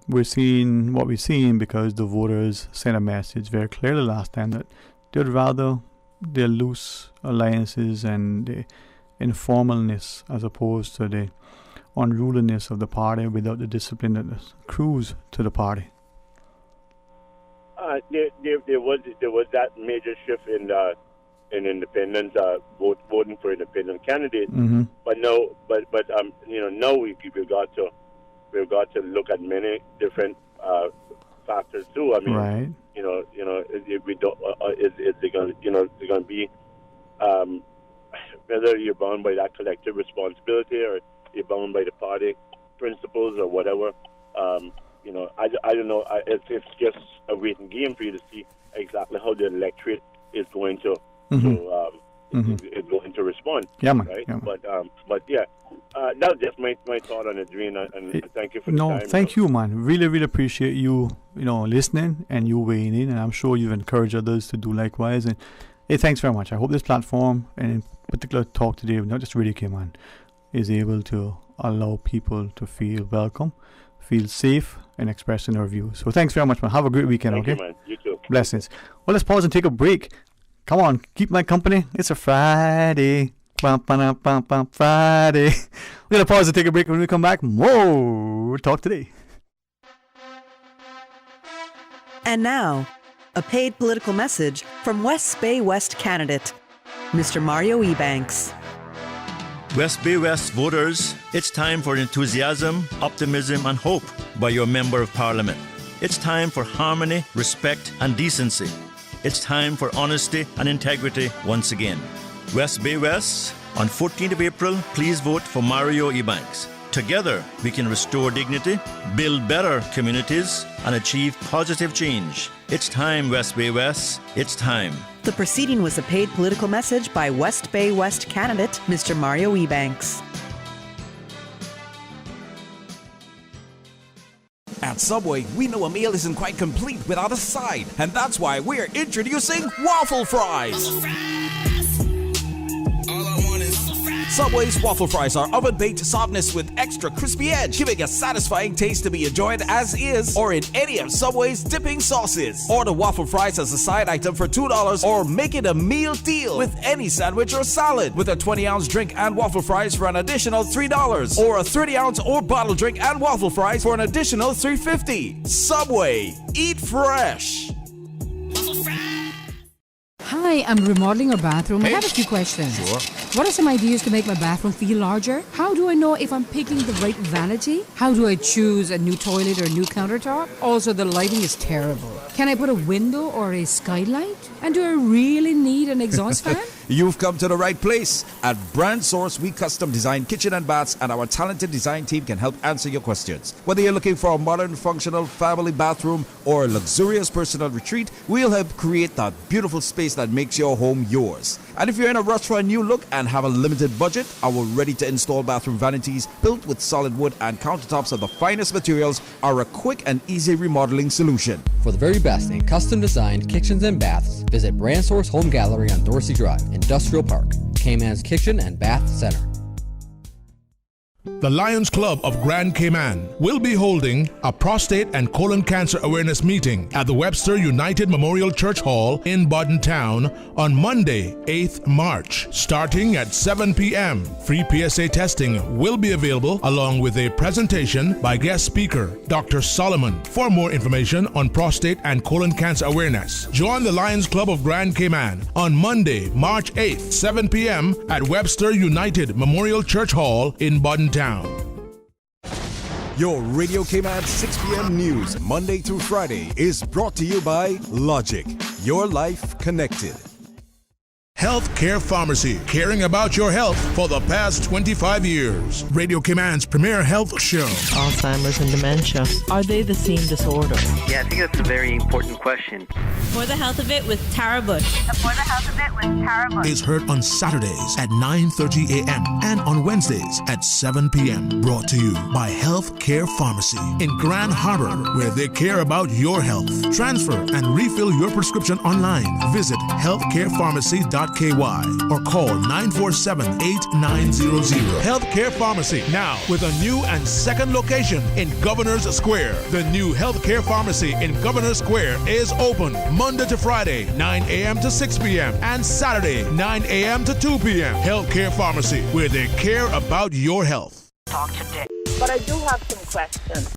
we're seeing what we're seeing because the voters sent a message very clearly last time that they'd rather their loose alliances and the informalness as opposed to the unruliness of the party without the discipline that accrues to the party? There was that major shift in independents voting for independent candidates. But now we've got to look at many different factors too. I mean, right. If we don't, is it going to be whether you're bound by that collective responsibility or you're bound by the party principles or whatever. I don't know. It's just a waiting game for you to see exactly how the electorate is going to is going to respond. Yeah, man. Right? Yeah, man. But that was just my thought on it, Dream, and thank you for the time. Thank you, man. Really, really appreciate you, listening and you weighing in, and I'm sure you've encouraged others to do likewise. And hey, thanks very much. I hope this platform, and in particular talk today, not just Radio Cayman, is able to allow people to feel welcome, feel safe, and expressing their views. So thanks very much, man. Have a great weekend, Thank okay? you, man. You too. Blessings. Well, let's pause and take a break. Come on, keep my company. It's a Friday. Friday. We're going to pause and take a break. When we come back, more Talk Today. And now, a paid political message from West Bay West candidate, Mr. Mario Ebanks. West Bay West voters, it's time for enthusiasm, optimism, and hope by your Member of Parliament. It's time for harmony, respect, and decency. It's time for honesty and integrity once again. West Bay West, on 14th of April, please vote for Mario Ebanks. Together, we can restore dignity, build better communities, and achieve positive change. It's time, West Bay West. It's time. The proceeding was a paid political message by West Bay West candidate, Mr. Mario Ebanks. At Subway, we know a meal isn't quite complete without a side, and that's why we're introducing waffle fries. Subway's waffle fries are oven-baked softness with extra crispy edge, giving a satisfying taste to be enjoyed as is or in any of Subway's dipping sauces. Order waffle fries as a side item for $2 or make it a meal deal with any sandwich or salad with a 20-ounce drink and waffle fries for an additional $3 or a 30-ounce or bottle drink and waffle fries for an additional $3.50. Subway, eat fresh. Hi, I'm remodeling a bathroom. I have a few questions. Sure. What are some ideas to make my bathroom feel larger? How do I know if I'm picking the right vanity? How do I choose a new toilet or a new countertop? Also, the lighting is terrible. Can I put a window or a skylight? And do I really need an exhaust fan? You've come to the right place. At Brand Source, we custom design kitchen and baths, and our talented design team can help answer your questions. Whether you're looking for a modern, functional family bathroom or a luxurious personal retreat, we'll help create that beautiful space that makes your home yours. And if you're in a rush for a new look and have a limited budget, our ready-to-install bathroom vanities, built with solid wood and countertops of the finest materials, are a quick and easy remodeling solution. For the very best in custom-designed kitchens and baths, visit Brand Source Home Gallery on Dorsey Drive, Industrial Park, Cayman's Kitchen and Bath Center. The Lions Club of Grand Cayman will be holding a prostate and colon cancer awareness meeting at the Webster United Memorial Church Hall in Bodden Town on Monday, 8th March, starting at 7 p.m. Free PSA testing will be available along with a presentation by guest speaker, Dr. Solomon. For more information on prostate and colon cancer awareness, join the Lions Club of Grand Cayman on Monday, March 8th, 7 p.m. at Webster United Memorial Church Hall in Bodden Town. Your Radio Cayman 6 p.m. news, Monday through Friday, is brought to you by Logic. Your life connected. Healthcare Pharmacy, caring about your health for the past 25 years. Radio Cayman's premier health show. Alzheimer's and dementia, are they the same disorder? Yeah, I think that's a very important question. For the Health of It with Tara Bush. For the Health of It with Tara Bush. Is heard on Saturdays at 9:30 a.m. and on Wednesdays at 7 p.m. Brought to you by Healthcare Pharmacy in Grand Harbor, where they care about your health. Transfer and refill your prescription online. Visit healthcarepharmacy.ky or call 947-8900. Healthcare Pharmacy, now with a new and second location in Governor's Square. The new Healthcare Pharmacy in Governor's Square is open Monday to Friday, 9 a.m. to 6 p.m. and Saturday, 9 a.m. to 2 p.m. Healthcare Pharmacy, where they care about your health. Talk today. But I do have some questions.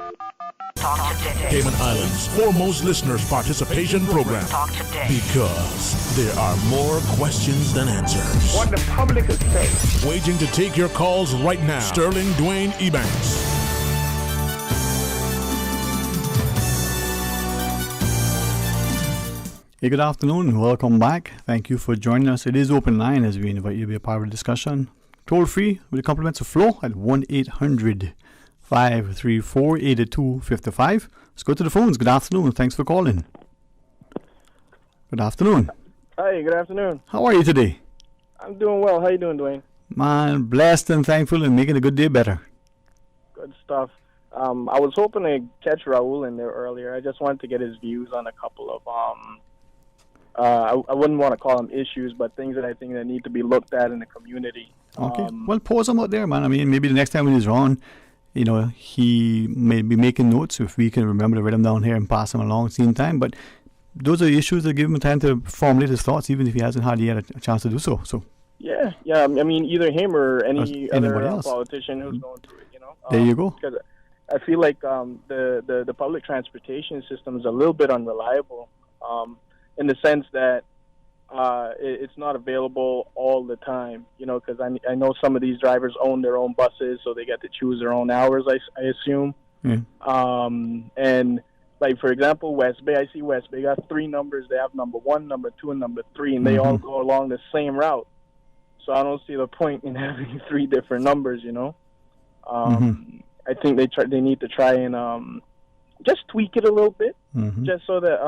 Talk today. Cayman Islands' foremost listeners participation program. Talk today. Because there are more questions than answers. What the public is saying. Waiting to take your calls right now. Sterling Dwayne Ebanks. Hey, good afternoon. Welcome back. Thank you for joining us. It is open line as we invite you to be a part of the discussion. Toll free with the compliments of Flo at 1-800-534-8255. Let's go to the phones. Good afternoon. Thanks for calling. Good afternoon. Hi, good afternoon. How are you today? I'm doing well. How you doing, Dwayne? Man, blessed and thankful and making a good day better. Good stuff. I was hoping to catch Raul in there earlier. I just wanted to get his views on a couple of I wouldn't want to call them issues, but things that I think that need to be looked at in the community. Okay. Well, pause them out there, man. I mean, maybe the next time when he's on, you know, he may be making notes if we can remember to write them down here and pass them along at the same time. But those are issues that give him time to formulate his thoughts, even if he hasn't had yet a chance to do so. So. Yeah. I mean, either him or any other politician who's going through it. You know. There you go. Because I feel like the public transportation system is a little bit unreliable. In the sense that it's not available all the time, you know, because I know some of these drivers own their own buses, so they get to choose their own hours, I assume. Yeah. And, like, for example, West Bay, I see West Bay got 3 numbers. They have number 1, number 2, and number 3, and they all go along the same route. So I don't see the point in having 3 different numbers, you know. I think they need to try and just tweak it a little bit, just so that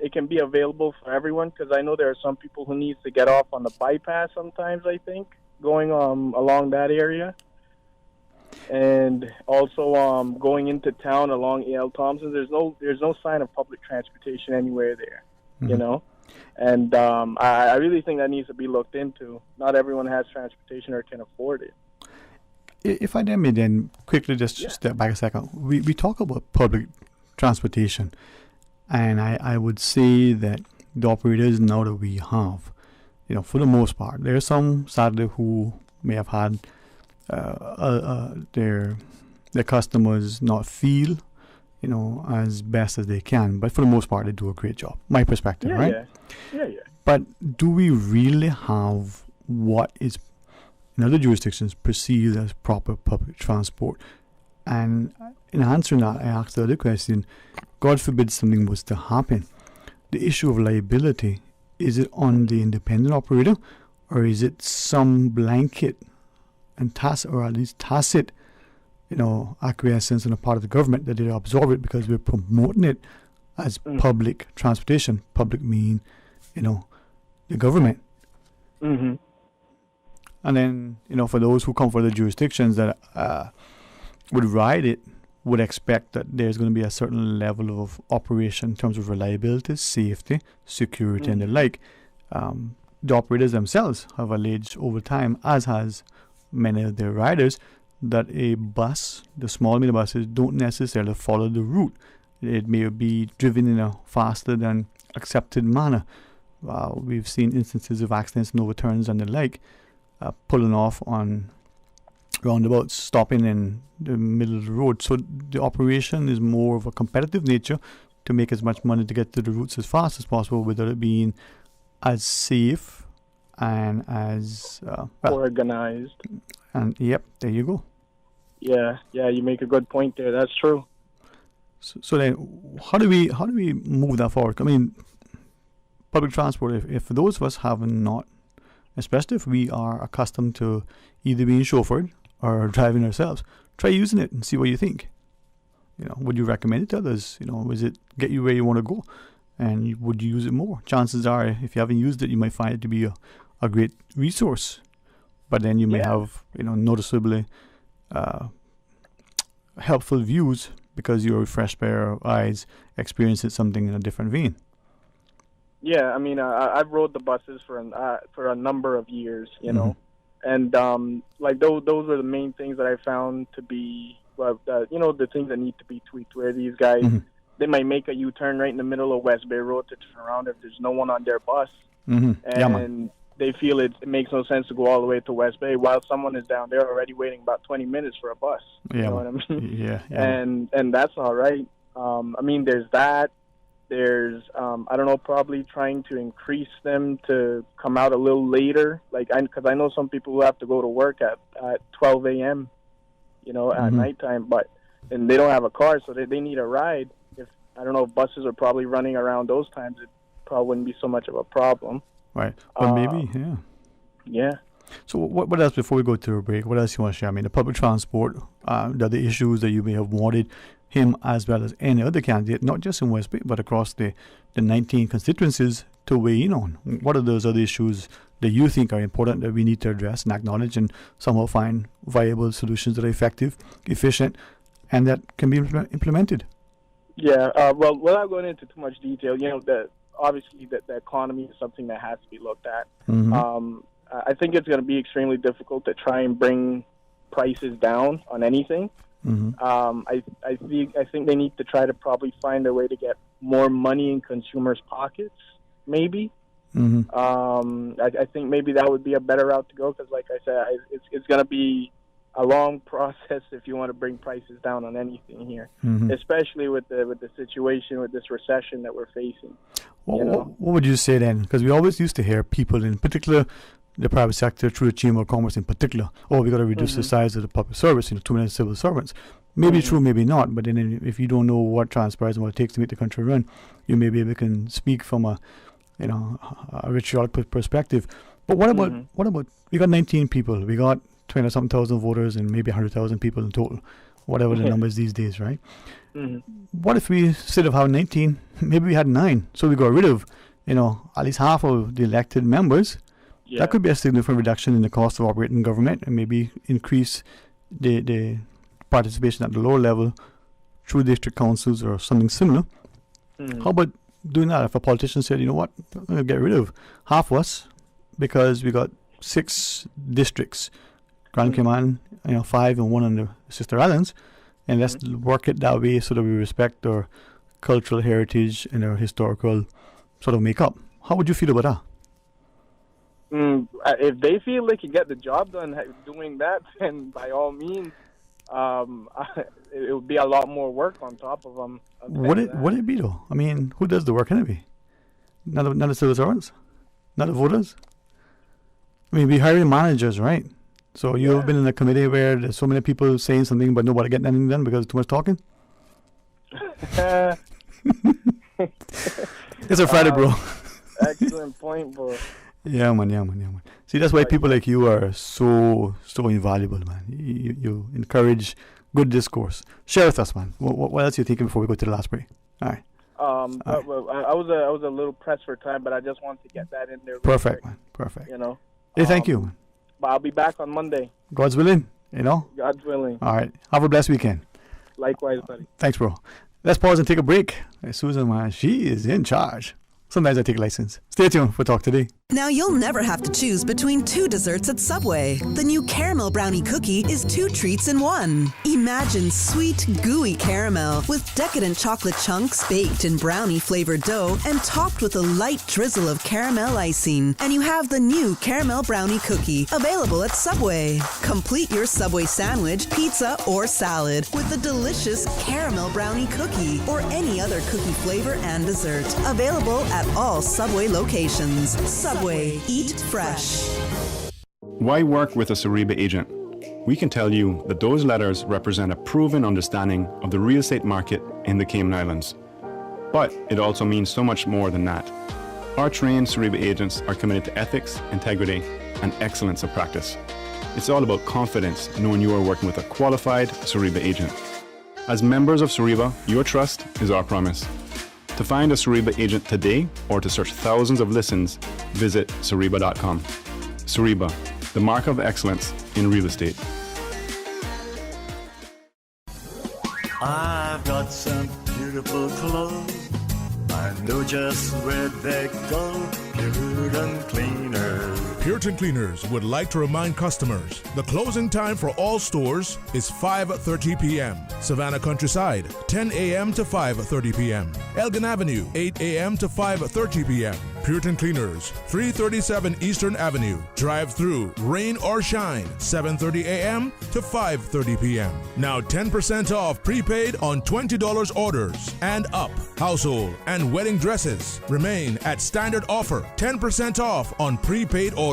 it can be available for everyone. Because I know there are some people who need to get off on the bypass sometimes, I think, going along that area. And also going into town along A.L. Thompson, there's no sign of public transportation anywhere there, you know. And I really think that needs to be looked into. Not everyone has transportation or can afford it. If I may then quickly just step back a second. We talk about public transportation, and I would say that the operators now that we have, you know, for the most part, there are some sadly who may have had their customers not feel, you know, as best as they can, but for the most part they do a great job. My perspective, right? Yeah. But do we really have what is in other jurisdictions perceived as proper public transport? And in answering that, I asked the other question, God forbid something was to happen. The issue of liability, is it on the independent operator, or is it some blanket and tacit, or at least tacit, acquiescence on the part of the government that they absorb it because we're promoting it as public transportation? Public mean, the government. Mm-hmm. And then, for those who come from the jurisdictions that would ride it, would expect that there's going to be a certain level of operation in terms of reliability, safety, security, and the like. The operators themselves have alleged over time, as has many of their riders, that a bus, the small minibuses, don't necessarily follow the route. It may be driven in a faster than accepted manner. We've seen instances of accidents and overturns and the like, pulling off on roundabouts, stopping in the middle of the road. So the operation is more of a competitive nature to make as much money to get to the routes as fast as possible without it being as safe and as organized. And yep, there you go. Yeah, you make a good point there. That's true. So then, how do we move that forward? I mean, public transport. If those of us have not, especially if we are accustomed to either being chauffeured or driving ourselves, try using it and see what you think. Would you recommend it to others? Does it get you where you want to go? And would you use it more? Chances are, if you haven't used it, you might find it to be a great resource. But then you may have, noticeably helpful views because you're a fresh pair of eyes experiencing something in a different vein. Yeah, I mean, I've rode the buses for a number of years, and those are the main things that I found to be, the things that need to be tweaked. Where these guys, they might make a U-turn right in the middle of West Bay Road to turn around if there's no one on their bus, and they feel it makes no sense to go all the way to West Bay while someone is down there already waiting about 20 minutes for a bus. You know what I mean? Yeah. And that's all right. I mean, there's that. There's, I don't know, probably trying to increase them to come out a little later. Because I know some people who have to go to work at 12 a.m., at nighttime, and they don't have a car, so they need a ride. I don't know if buses are probably running around those times, it probably wouldn't be so much of a problem. Right. But maybe, yeah. Yeah. So what else, before we go to a break, what else you want to share? I mean, the public transport, the other issues that you may have wanted him as well as any other candidate, not just in West Bay, but across the 19 constituencies to weigh in on. What are those other issues that you think are important that we need to address and acknowledge and somehow find viable solutions that are effective, efficient, and that can be implemented? Yeah, well, without going into too much detail, obviously the economy is something that has to be looked at. I think it's going to be extremely difficult to try and bring prices down on anything. I think they need to try to probably find a way to get more money in consumers' pockets, maybe. I think maybe that would be a better route to go because, like I said, it's going to be a long process if you want to bring prices down on anything here, especially with the situation with this recession that we're facing. What would you say then? Because we always used to hear people, in particular the private sector, through the Chamber of Commerce in particular, we got to reduce the size of the public service, too many civil servants. Maybe true, maybe not, but then if you don't know what transpires and what it takes to make the country run, you may be able to speak from a rhetorical perspective. But what about we got 19 people, we got 20-something thousand voters and maybe 100,000 people in total, whatever the numbers these days, right? What if we, instead of having 19, maybe we had 9, so we got rid of, at least half of the elected members? That could be a significant reduction in the cost of operating government and maybe increase the participation at the lower level through district councils or something similar. How about doing that? If a politician said, you know what, I'm going to get rid of half of us because we got 6 districts, Grand Cayman, 5 and 1 on the sister islands, and let's work it that way so that we respect our cultural heritage and our historical sort of makeup. How would you feel about that? If they feel they can get the job done doing that, then by all means, it would be a lot more work on top of them. Would it be though? I mean, who does the work anyway? Not the civil servants? Not the voters? I mean, we hiring managers, right? So you've been in a committee where there's so many people saying something but nobody getting anything done because too much talking? It's a Friday, bro. Excellent point, bro. Yeah, man. See, that's why people like you are so invaluable, man. You encourage good discourse. Share with us, man. What else are you thinking before we go to the last break? All right. I was a little pressed for time, but I just wanted to get that in there. Perfect, man. Perfect. You know. Hey, thank you, man. But I'll be back on Monday. God's willing, you know. God's willing. All right. Have a blessed weekend. Likewise, buddy. Thanks, bro. Let's pause and take a break. Susan, man, she is in charge. Sometimes I take license. Stay tuned for Talk Today. Now you'll never have to choose between two desserts at Subway. The new caramel brownie cookie is 2 treats in 1. Imagine sweet, gooey caramel with decadent chocolate chunks baked in brownie-flavored dough and topped with a light drizzle of caramel icing. And you have the new caramel brownie cookie available at Subway. Complete your Subway sandwich, pizza, or salad with the delicious caramel brownie cookie or any other cookie flavor and dessert. Available at all Subway locations. Subway, eat fresh. Why work with a Cereba agent? We can tell you that those letters represent a proven understanding of the real estate market in the Cayman Islands. But it also means so much more than that. Our trained Cereba agents are committed to ethics, integrity, and excellence of practice. It's all about confidence knowing you are working with a qualified Cereba agent. As members of Cereba, your trust is our promise. To find a Cereba agent today or to search thousands of listings, visit Cereba.com. Cereba, the mark of excellence in real estate. I've got some beautiful clothes. I know just where they go. Puritan Cleaners. Puritan Cleaners would like to remind customers the closing time for all stores is 5:30 p.m. Savannah Countryside, 10 a.m. to 5:30 p.m. Elgin Avenue, 8 a.m. to 5:30 p.m. Puritan Cleaners, 337 Eastern Avenue. Drive-through, rain or shine, 7:30 a.m. to 5:30 p.m. Now 10% off prepaid on $20 orders and up. Household and wedding dresses remain at standard offer. 10% off on prepaid orders.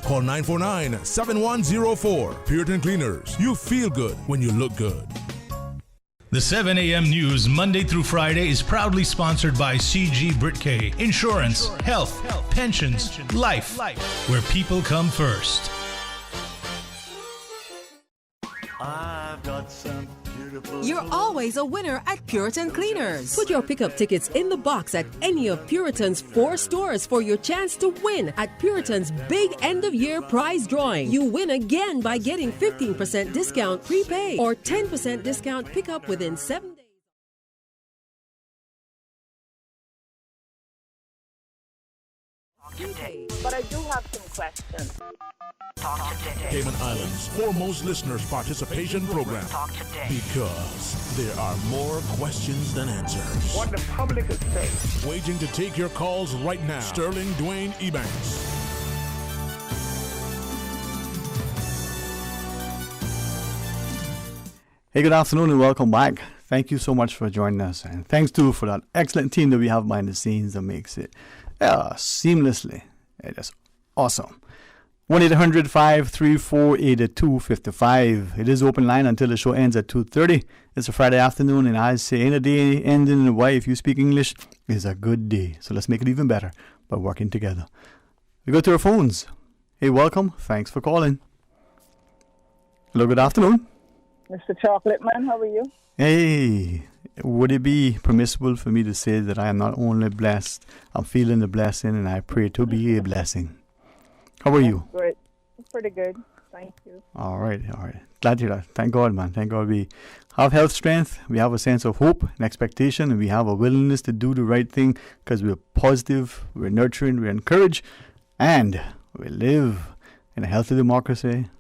Call 949-7104. Puritan Cleaners. You feel good when you look good. The 7 a.m. news Monday through Friday is proudly sponsored by CG Britke Insurance, Health, Pensions, Life, where people come first. I've got some beautiful You're always a winner at Puritan Cleaners. Put your pickup tickets in the box at any of Puritan's 4 stores for your chance to win at Puritan's big end-of-year prize drawing. You win again by getting 15% discount prepaid or 10% discount pickup within 7 days. But I do have some questions. Cayman Islands' foremost listeners' participation program. Because there are more questions than answers. What the public is saying. Waiting to take your calls right now. Sterling Dwayne Ebanks. Hey, good afternoon and welcome back. Thank you so much for joining us. And thanks too for that excellent team that we have behind the scenes that makes it seamlessly. It is awesome. 1-800-534-8255. It is open line until the show ends at 2:30. It's a Friday afternoon, and I say, in a day ending in a way, if you speak English, is a good day. So let's make it even better by working together. We go to our phones. Hey, welcome. Thanks for calling. Hello, good afternoon. Mr. Chocolate Man, how are you? Hey, would it be permissible for me to say that I am not only blessed, I'm feeling the blessing, and I pray to be a blessing? How are you? Great. Pretty good. Thank you. All right. Glad to hear that. Thank God, man. Thank God we have health, strength. We have a sense of hope and expectation, and we have a willingness to do the right thing because we're positive, we're nurturing, we're encouraged, and we live in a healthy democracy.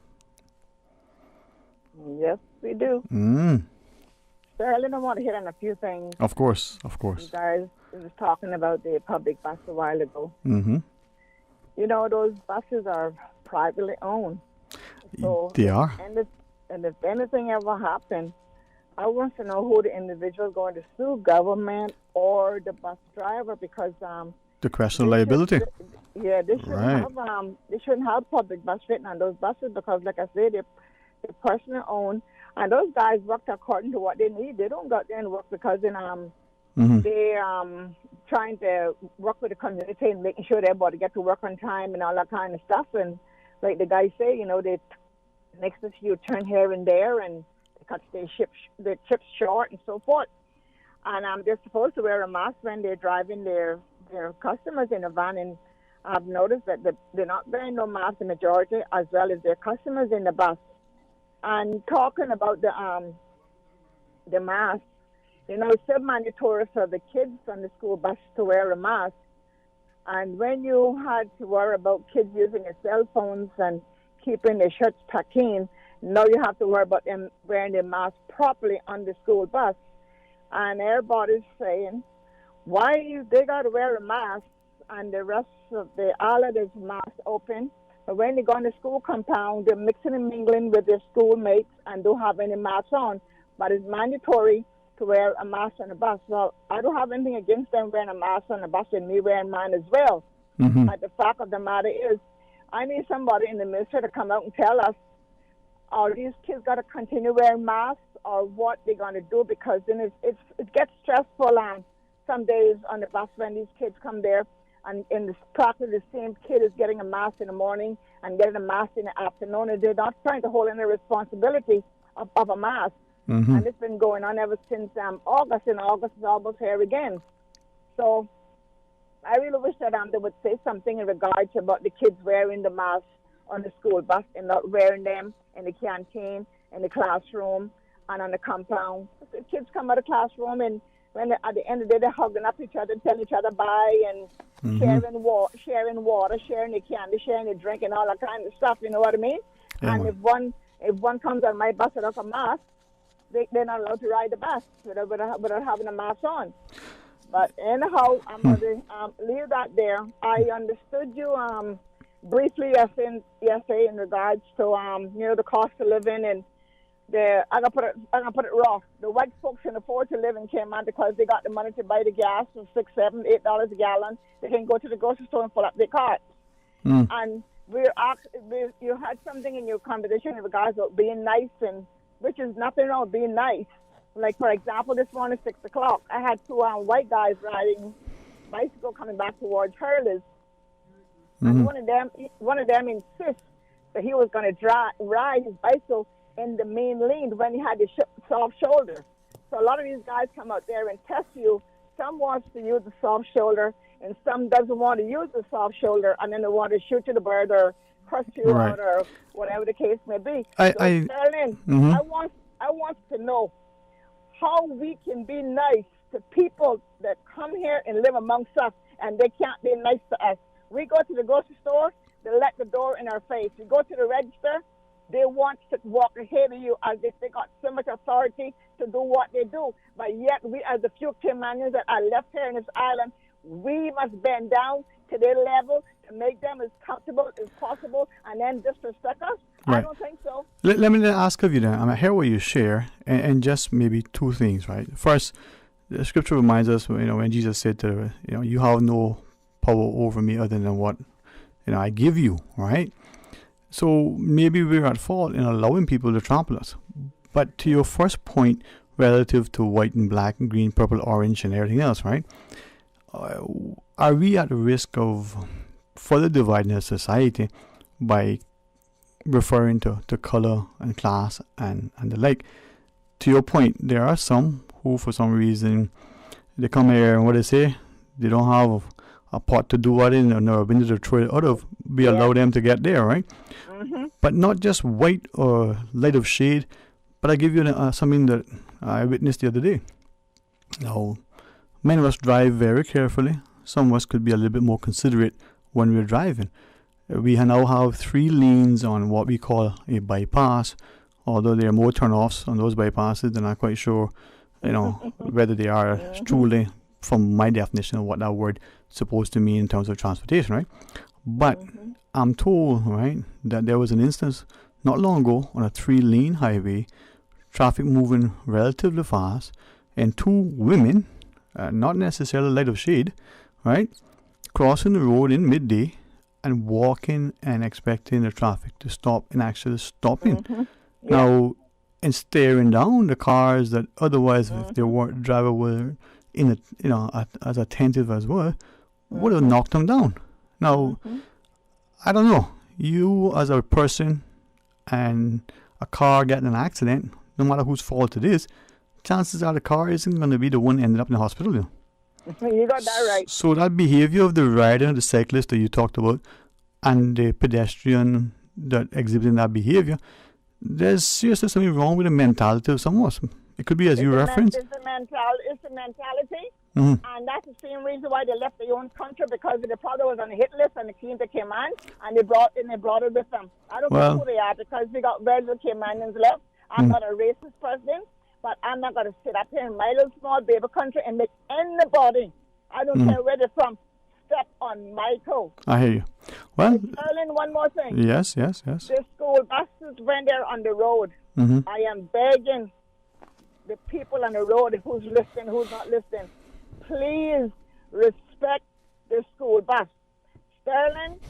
Yes, we do. Sir, I don't want to hit on a few things. Of course. You guys was talking about the public bus a while ago. Mm-hmm. You know, those buses are privately owned. So they are. And if anything ever happened, I want to know who the individual is going to sue, government or the bus driver, because The question of liability. They shouldn't have public bus written on those buses because, like I said, they're personal owned, and those guys work according to what they need. They don't go out there and work because they're trying to work with the community and making sure everybody get to work on time and all that kind of stuff. And like the guys say, they next to you turn here and there and they cut their trips short and so forth. And they're supposed to wear a mask when they're driving their customers in a van. And I've noticed that they're not wearing no mask in the majority, as well as their customers in the bus. And talking about the mask, it's still mandatory for the kids on the school bus to wear a mask. And when you had to worry about kids using their cell phones and keeping their shirts tucked in, now you have to worry about them wearing their mask properly on the school bus. And everybody's saying, why they got to wear a mask and the rest of the others mask open? But when they go in the school compound, they're mixing and mingling with their schoolmates and don't have any masks on. But it's mandatory to wear a mask on the bus. Well, I don't have anything against them wearing a mask on the bus and me wearing mine as well. Mm-hmm. But the fact of the matter is, I need somebody in the ministry to come out and tell us, are these kids got to continue wearing masks or what they're going to do? Because then it gets stressful on some days on the bus when these kids come there. And in this practice, the same kid is getting a mask in the morning and getting a mask in the afternoon. And they're not trying to hold any responsibility of a mask. Mm-hmm. And it's been going on ever since August, and August is almost here again. So I really wish that they would say something in regards about the kids wearing the masks on the school bus and not wearing them in the canteen, in the classroom, and on the compound. The kids come out of the classroom, and when at the end of the day, they're hugging up each other, telling each other bye, and sharing water, sharing the candy, sharing the drink, and all that kind of stuff. You know what I mean? Yeah, and if one comes on my bus without a mask, they're not allowed to ride the bus without having a mask on. But anyhow, I'm going to leave that there. I understood you briefly yesterday in regards to the cost of living, and I'm gonna put it raw. The white folks can afford to live in Cayman because they got the money to buy the gas for $6, $7, $8 a gallon. They can go to the grocery store and fill up their carts. And you had something in your conversation in regards to being nice, and which is nothing wrong with being nice. Like, for example, this morning, 6 o'clock, I had two white guys riding bicycle coming back towards Hurley's. And one of them insists that he was going to ride his bicycle in the main lane when he had the soft shoulder. So a lot of these guys come out there and test you. Some wants to use the soft shoulder, and some doesn't want to use the soft shoulder, and then they want to shoot you the bird or crush you out or whatever the case may be. Sterling, I want to know how we can be nice to people that come here and live amongst us, and they can't be nice to us. We go to the grocery store, they let the door in our face. We go to the register, they want to walk ahead of you as if they got so much authority to do what they do. But yet we, as the few Caymanians that are left here in this island, we must bend down to their level to make them as comfortable as possible and then disrespect us. Right. I don't think so. Let me ask of you then. I hear what you share, and just maybe two things, right? First, the scripture reminds us, when Jesus said to, you have no power over me other than what, I give you, right? So maybe we're at fault in allowing people to trample us. But to your first point, relative to white and black and green, purple, orange, and everything else, right? Are we at risk of further dividing our society by referring to color and class and the like? To your point, there are some who, for some reason, they come here and what they say, they don't have a pot to do what in or a window to throw it out of, allow them to get there, right? But not just white or light of shade, but I give you something that I witnessed the other day. Now, many of us drive very carefully. Some of us could be a little bit more considerate when we're driving. We now have 3 lanes on what we call a bypass, although there are more turn-offs on those bypasses, and I'm quite sure, whether they are truly, from my definition of what that word is supposed to mean in terms of transportation, right? But I'm told, right, that there was an instance not long ago on a 3-lane highway, traffic moving relatively fast, and 2 women, not necessarily light of shade, right, crossing the road in midday and walking and expecting the traffic to stop and actually stopping. Mm-hmm. Yeah. Now, and staring down the cars that otherwise, if the driver were in as attentive as well, would have knocked them down. Now, I don't know. You as a person and a car getting an accident, no matter whose fault it is, chances are the car isn't going to be the one ended up in the hospital. You know? You got that right. So that behavior of the rider, the cyclist that you talked about, and the pedestrian that exhibiting that behavior, there's seriously something wrong with the mentality of some of us. It could be, as you referenced. It's the mentality. Mm-hmm. And that's the same reason why they left their own country, because the father was on the hit list and they came to Cayman and they brought it with them. I don't know who they are, because we got very little Caymanians left. I'm not a racist person, but I'm not going to sit up here in my little small baby country and make anybody, I don't care where they're from, step on my toe. I hear you. Well, Erlen, one more thing. Yes. The school buses, when they're on the road, I am begging the people on the road, who's listening, who's not listening, please respect the school bus. Sterling,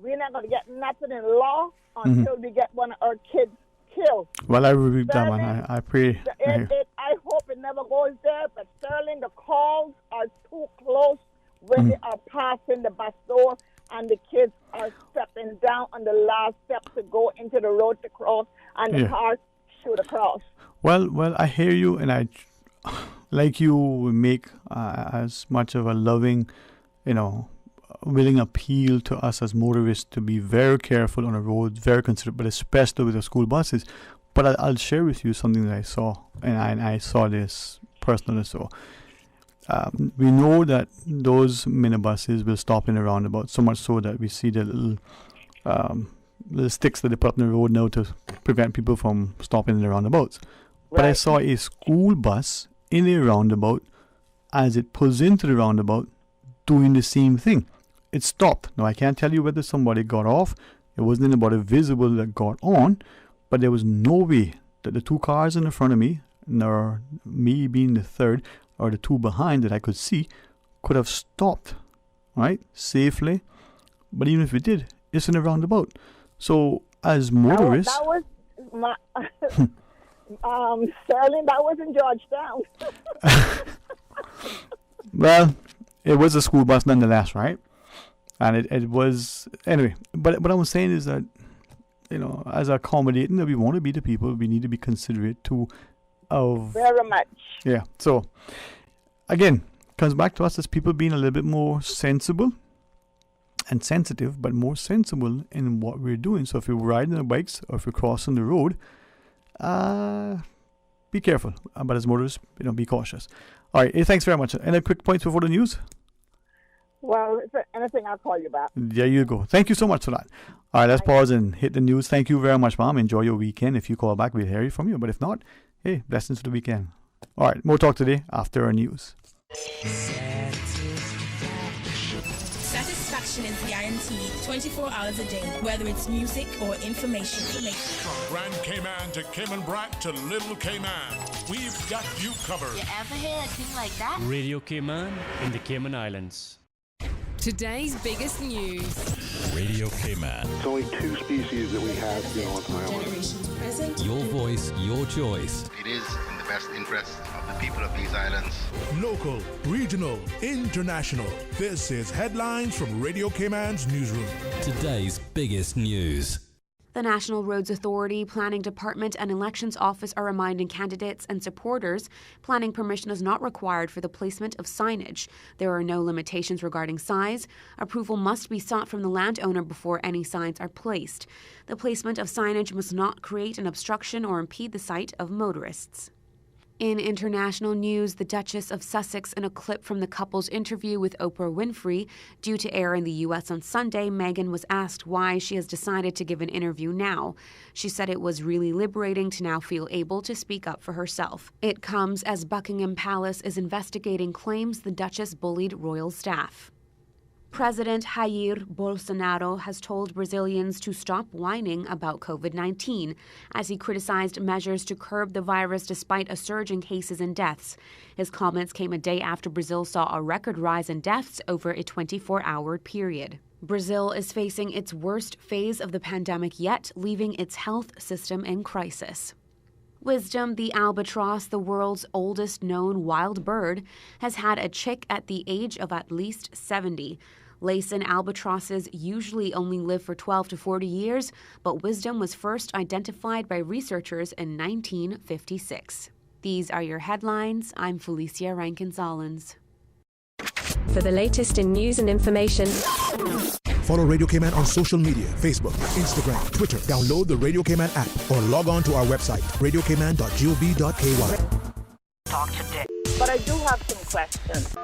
we're not going to get nothing in law until we get one of our kids killed. Well, I read that one. I pray. I hope it never goes there, but Sterling, the calls are too close when they are passing the bus door and the kids are stepping down on the last step to go into the road to cross, and the cars shoot across. Well, I hear you, and I, like you, make as much of a loving, willing appeal to us as motorists to be very careful on the road, very considerate, but especially with the school buses. But I'll share with you something that I saw, and I saw this personally. So we know that those minibuses will stop in the roundabout, so much so that we see the little sticks that they put up in the road now to prevent people from stopping in the roundabouts. But I saw a school bus in a roundabout as it pulls into the roundabout doing the same thing. It stopped. Now, I can't tell you whether somebody got off. It wasn't anybody visible that got on, but there was no way that the two cars in the front of me, nor me being the third, or the two behind that I could see, could have stopped, right, safely. But even if it did, it's in a roundabout. So, as motorists... That was my... Sterling, that was in Georgetown. Well, it was a school bus nonetheless, right? And it was... Anyway, but what I was saying is that, as accommodating that we want to be to people, we need to be considerate too of... Very much. Yeah. So, again, comes back to us as people being a little bit more sensible and sensitive, but more sensible in what we're doing. So if you're riding our bikes or if you're crossing the road, be careful. But as motorists, be cautious. All right. Hey, thanks very much. Any quick points before the news? Well, if anything, I'll call you back. There you go. Thank you so much for that. All right, let's pause and hit the news. Thank you very much, Mom. Enjoy your weekend. If you call back, we'll hear from you. But if not, hey, blessings for the weekend. All right, more talk today after our news. Satisfaction is guaranteed 24 hours a day, whether it's music or information. From Grand Cayman to Cayman Brac to Little Cayman, we've got you covered. You ever hear a thing like that? Radio Cayman in the Cayman Islands. Today's biggest news. Radio Cayman. It's only two species that we have, on the island. Generations present. Your voice, your choice. It is in the best interest of the people of these islands. Local, regional, international. This is Headlines from Radio Cayman's newsroom. Today's biggest news. The National Roads Authority, Planning Department and Elections Office are reminding candidates and supporters planning permission is not required for the placement of signage. There are no limitations regarding size. Approval must be sought from the landowner before any signs are placed. The placement of signage must not create an obstruction or impede the sight of motorists. In international news, the Duchess of Sussex, in a clip from the couple's interview with Oprah Winfrey, due to air in the U.S. on Sunday, Meghan was asked why she has decided to give an interview now. She said it was really liberating to now feel able to speak up for herself. It comes as Buckingham Palace is investigating claims the Duchess bullied royal staff. President Jair Bolsonaro has told Brazilians to stop whining about COVID-19 as he criticized measures to curb the virus despite a surge in cases and deaths. His comments came a day after Brazil saw a record rise in deaths over a 24-hour period. Brazil is facing its worst phase of the pandemic yet, leaving its health system in crisis. Wisdom, the albatross, the world's oldest known wild bird, has had a chick at the age of at least 70. Laysan albatrosses usually only live for 12 to 40 years, but Wisdom was first identified by researchers in 1956. These are your headlines. I'm Felicia Rankin-Solins. For the latest in news and information, follow Radio Cayman on social media, Facebook, Instagram, Twitter. Download the Radio Cayman app or log on to our website, radiocayman.gov.ky. Talk today. But I do have some questions.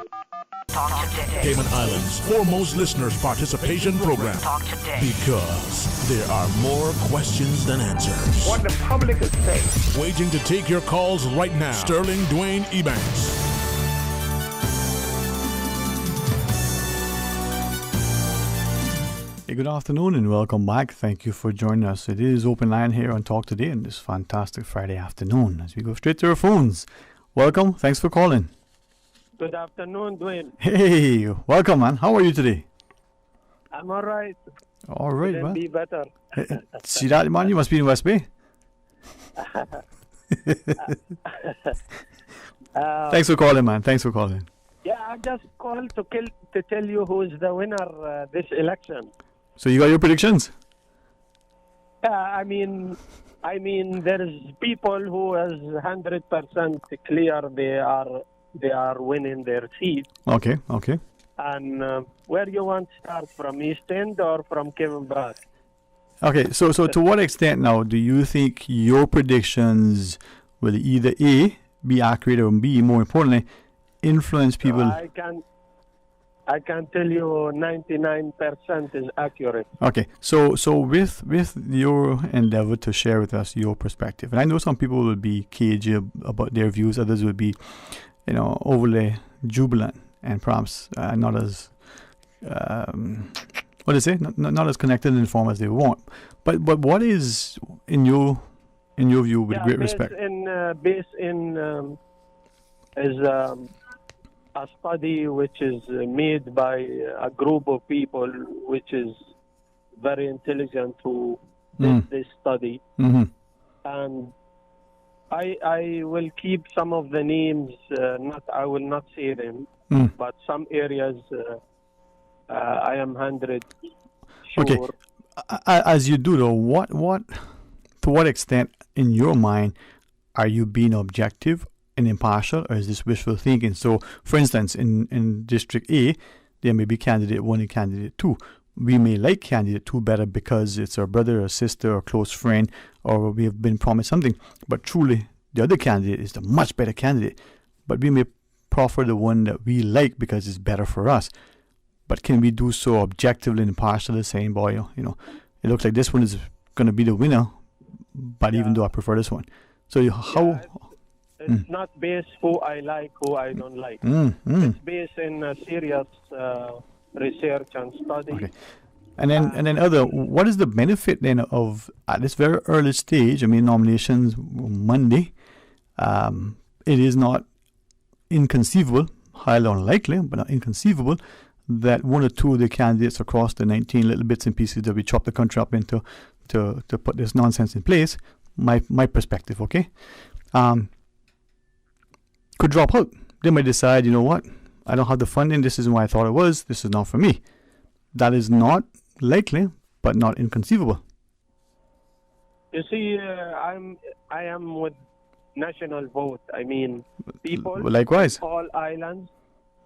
Talk today. Cayman Islands' foremost listeners participation program. Talk today. Because there are more questions than answers. What the public is saying. Waiting to take your calls right now. Sterling Dwayne Ebanks. Good afternoon and welcome back. Thank you for joining us. It is Open Line here on Talk Today on this fantastic Friday afternoon as we go straight to our phones. Welcome. Thanks for calling. Good afternoon, Dwayne. Hey, welcome, man. How are you today? I'm all right. All right, man. Be better. See that, man? You must be in West Bay. Thanks for calling, man. Thanks for calling. Yeah, I just called to tell you who's the winner this election. So you got your predictions? I mean, there's people who is 100% clear they are winning their seat. Okay. And where you want to start, from East End or from Cayman Brass? Okay, so to what extent now do you think your predictions will either A, be accurate, or B, more importantly, influence people? I can tell you 99% is accurate. Okay, so with your endeavor to share with us your perspective, and I know some people will be cagey about their views, others will be, overly jubilant and perhaps not as not as connected and informed as they want. But what is in your view, with great respect? Is a study which is made by a group of people which is very intelligent who did this study. Mm-hmm. And I will keep some of the names, I will not say them, but some areas I am 100% sure. Okay. As you do though, to what extent in your mind are you being objective and impartial, or is this wishful thinking? So, for instance, in District A, there may be candidate 1 and candidate 2. We may like candidate 2 better because it's our brother or sister or close friend, or we have been promised something. But truly, the other candidate is the much better candidate. But we may proffer the one that we like because it's better for us. But can we do so objectively and impartially, saying, boy, it looks like this one is going to be the winner, but even though I prefer this one. So how... It's not based who I like, who I don't like. It's based in serious research and study. Okay. And then what is the benefit then of, at this very early stage, nominations Monday, it is not inconceivable, highly unlikely, but not inconceivable, that one or two of the candidates across the 19 little bits and pieces that we chop the country up into to put this nonsense in place, my perspective, okay? Could drop out. They might decide, you know what, I don't have the funding, this isn't what I thought it was, this is not for me. That is not likely, but not inconceivable. You see, I am with national vote. People likewise, all islands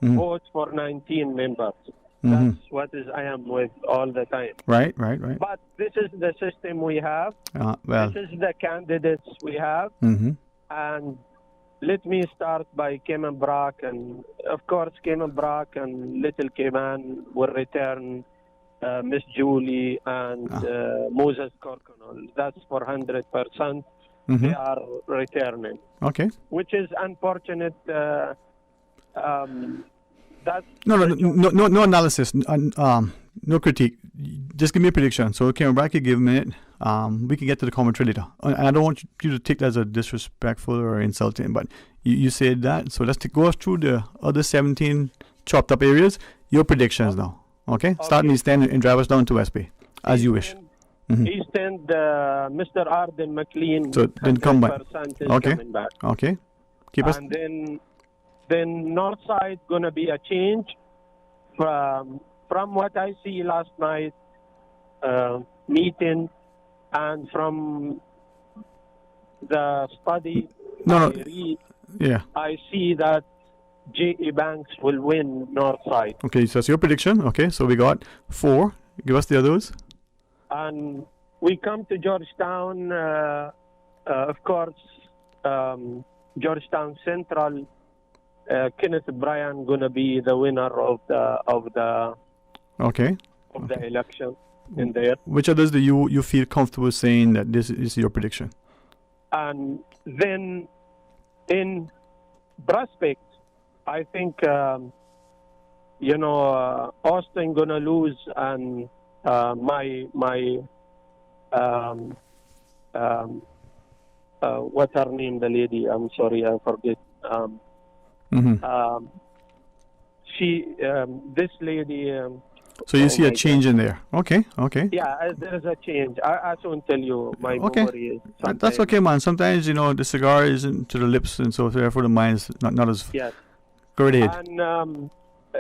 vote for 19 members. Mm-hmm. That's what I am with all the time. Right. But this is the system we have. This is the candidates we have. Mm-hmm. And let me start by Cayman Brac, and of course Cayman Brac and Little Cayman will return Miss Julie and Moses Corconol. That's for 100%. They are returning. Okay. Which is unfortunate No analysis, no critique. Just give me a prediction. So, Cayman Brack, you give a minute. We can get to the commentary later. And I don't want you to take that as a disrespectful or insulting, but you said that. So let's go through the other 17 chopped up areas. Your predictions now. Okay? Start in East End and drive us down to West Bay, as you wish. East End, Mr. Arden McLean. So then come back. Coming back. Okay. Keep us. And then North Side gonna be a change from what I see last night meeting, and from the study I read, I see that J.E. Banks will win North Side. Okay, so that's your prediction. Okay, so we got 4. Give us the others. And we come to Georgetown, of course, Georgetown Central. Kenneth Bryan gonna be the winner of the election in there. Which others do you feel comfortable saying that this is your prediction? And then in Prospect, I think Austin gonna lose, and what's her name? The lady. I'm sorry, I forget. This lady. So you see a change in there. Okay. Yeah, there's a change. I won't tell you my memory is. That's okay, man. Sometimes, the cigar isn't to the lips, and so therefore the mind is not as... Yes. Go right ahead. And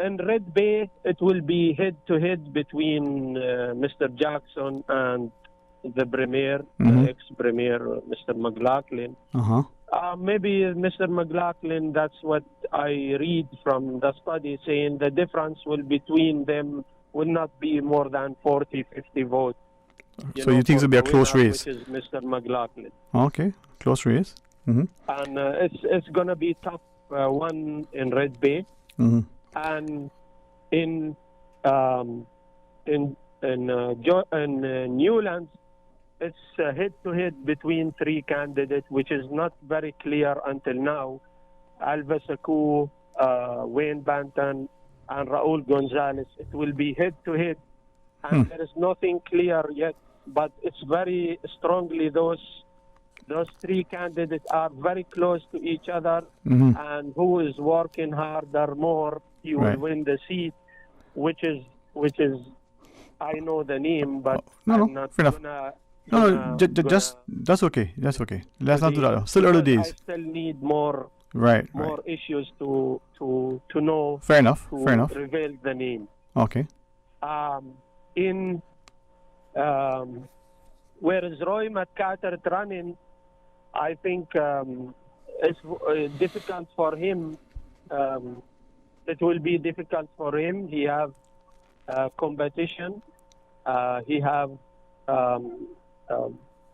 in Red Bay, it will be head-to-head between Mr. Jackson and the Premier, the ex-Premier, Mr. McLaughlin. Maybe Mr. McLaughlin, that's what I read from the study, saying the difference between them will not be more than 40-50 votes. So you think it will be a close race? Which is Mr. McLaughlin. Okay, close race. And it's going to be tough one in Red Bay. And in Newlands, it's head-to-head between 3 candidates, which is not very clear until now. Alva Saku, Wayne Banton, and Raul Gonzalez. It will be head-to-head, and there is nothing clear yet. But it's very strongly those 3 candidates are very close to each other, and who is working harder more, he will win the seat, which is I know the name, but I'm not gonna. That's okay. Let's not do that. Still early days. I still need more issues to know. Fair enough. Reveal the name. Okay. In where is Roy McCarter running? I think it's difficult for him. It will be difficult for him. He have competition. He have.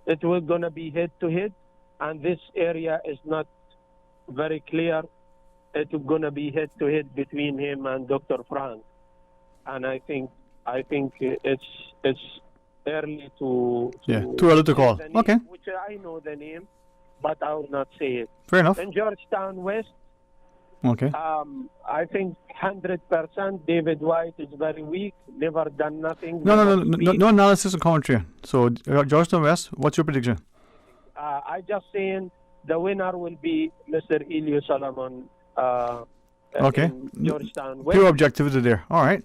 It will gonna be head-to-head, and this area is not very clear. It's gonna be head-to-head between him and Dr. Frank, and I think it's early to too early to call. Okay. Which I know the name, but I will not say it. Fair enough. In Georgetown West, okay. I think 100% David White is very weak. Never done nothing. No analysis and commentary. So Georgetown West, what's your prediction? I just saying the winner will be Mr. Elio Solomon. Okay. In Georgetown West. Pure objectivity there. All right.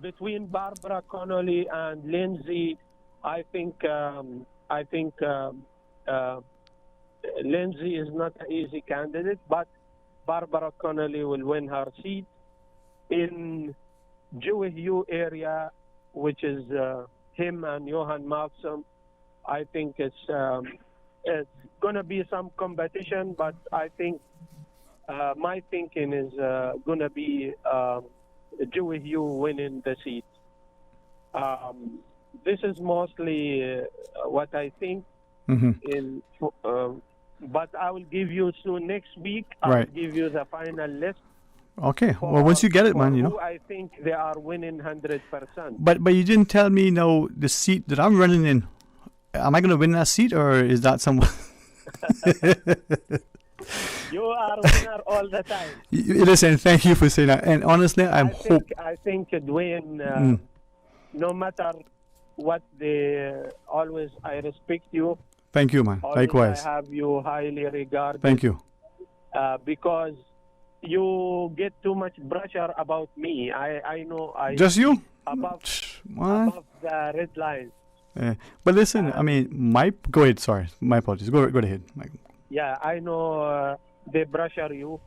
Between Barbara Connolly and Lindsay, I think Lindsay is not an easy candidate, but Barbara Connolly will win her seat. In Juhu area, which is him and Johan Malmström, I think it's going to be some competition, but I think my thinking is going to be Juhu winning the seat. This is mostly what I think. But I will give you soon next week. I will give you the final list. Okay. Well, once you get it, man, who I think they are winning 100%. But you didn't tell me the seat that I'm running in. Am I going to win that seat, or is that someone? You are a winner all the time. Listen, thank you for saying that. And honestly, I think Dwayne, no matter what I respect you. Thank you, man. Always Likewise. I have you highly regarded. Thank you. Because you get too much pressure about me. I know. Just you? Above the red lines. But listen, I mean, go ahead. Sorry, my apologies. Go ahead, Mike. Yeah, I know they pressure you.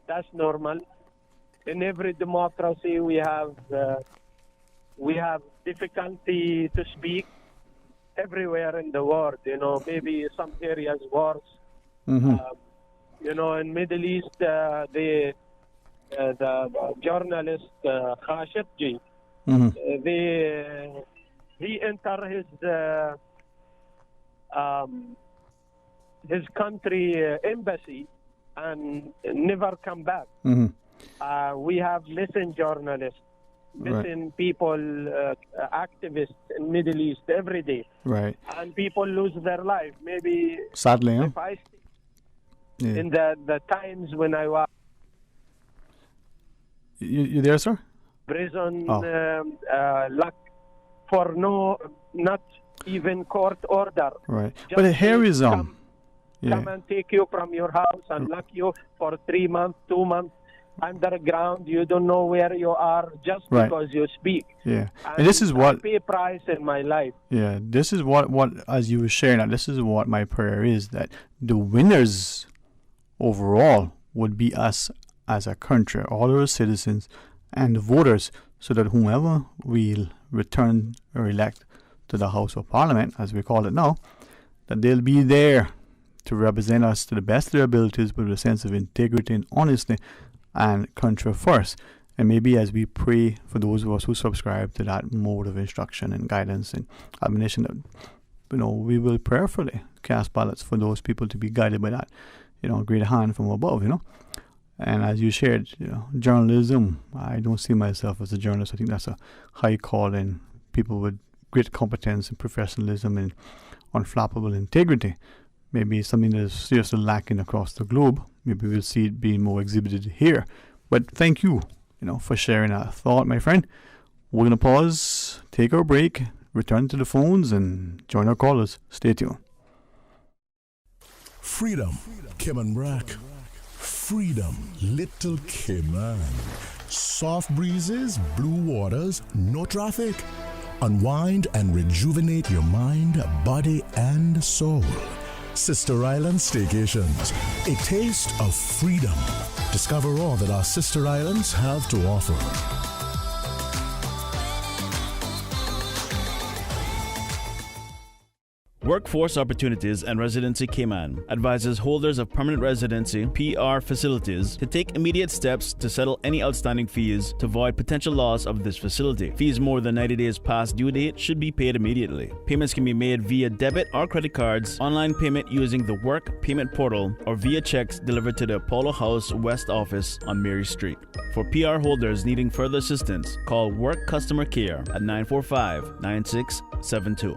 That's normal. In every democracy, we have difficulty to speak everywhere in the world. You know, maybe some areas worse. Mm-hmm. You know, in Middle East, the journalist Khashoggi, he entered his country embassy and never come back. Mm-hmm. We have missing journalists, missing people, activists in Middle East every day. Right. And people lose their life. Maybe sadly, if I in the times when I was you there, sir? Prison, luck for not even court order. Right. Just But here is come and take you from your house and lock you for 3 months, 2 months underground. You don't know where you are just because you speak. Yeah. And this is what I pay price in my life. Yeah. This is what as you were sharing that, this is what my prayer is, that the winners overall would be us as a country, all our citizens and the voters, so that whomever we'll return or elect to the House of Parliament, as we call it now, that they'll be there to represent us to the best of their abilities with a sense of integrity and honesty and country first. And maybe as we pray for those of us who subscribe to that mode of instruction and guidance and admonition, that we will prayerfully cast ballots for those people to be guided by that great hand from above, And as you shared, journalism, I don't see myself as a journalist. I think that's a high calling. People with great competence and professionalism and unflappable integrity. Maybe something that is seriously lacking across the globe. Maybe we'll see it being more exhibited here. But thank you, for sharing that thought, my friend. We're going to pause, take our break, return to the phones, and join our callers. Stay tuned. Freedom, Cayman Brack. Freedom, Little Cayman. Soft breezes, blue waters, no traffic. Unwind and rejuvenate your mind, body, and soul. Sister Island Staycations, a taste of freedom. Discover all that our sister islands have to offer. Workforce Opportunities and Residency Cayman advises holders of permanent residency PR facilities to take immediate steps to settle any outstanding fees to avoid potential loss of this facility. Fees more than 90 days past due date should be paid immediately. Payments can be made via debit or credit cards, online payment using the Work Payment Portal, or via checks delivered to the Apollo House West Office on Mary Street. For PR holders needing further assistance, call Work Customer Care at 945-9672.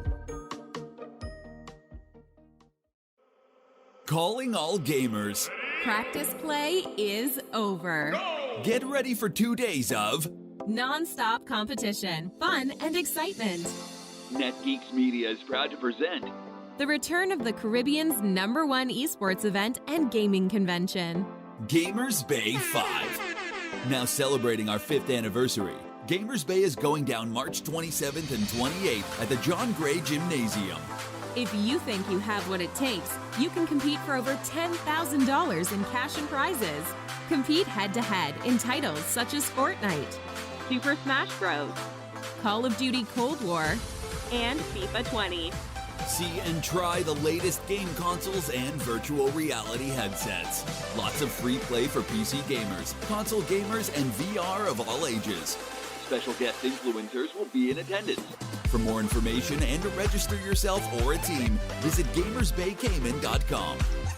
Calling all gamers. Practice play is over. Get ready for 2 days of non-stop competition, fun, and excitement. NetGeeks Media is proud to present the return of the Caribbean's #1 esports event and gaming convention, Gamers Bay 5. Now celebrating our 5th anniversary, Gamers Bay is going down March 27th and 28th at the John Gray Gymnasium. If you think you have what it takes, you can compete for over $10,000 in cash and prizes. Compete head-to-head in titles such as Fortnite, Super Smash Bros., Call of Duty Cold War, and FIFA 20. See and try the latest game consoles and virtual reality headsets. Lots of free play for PC gamers, console gamers, and VR of all ages. Special guest influencers will be in attendance. For more information and to register yourself or a team, visit gamersbaycayman.com.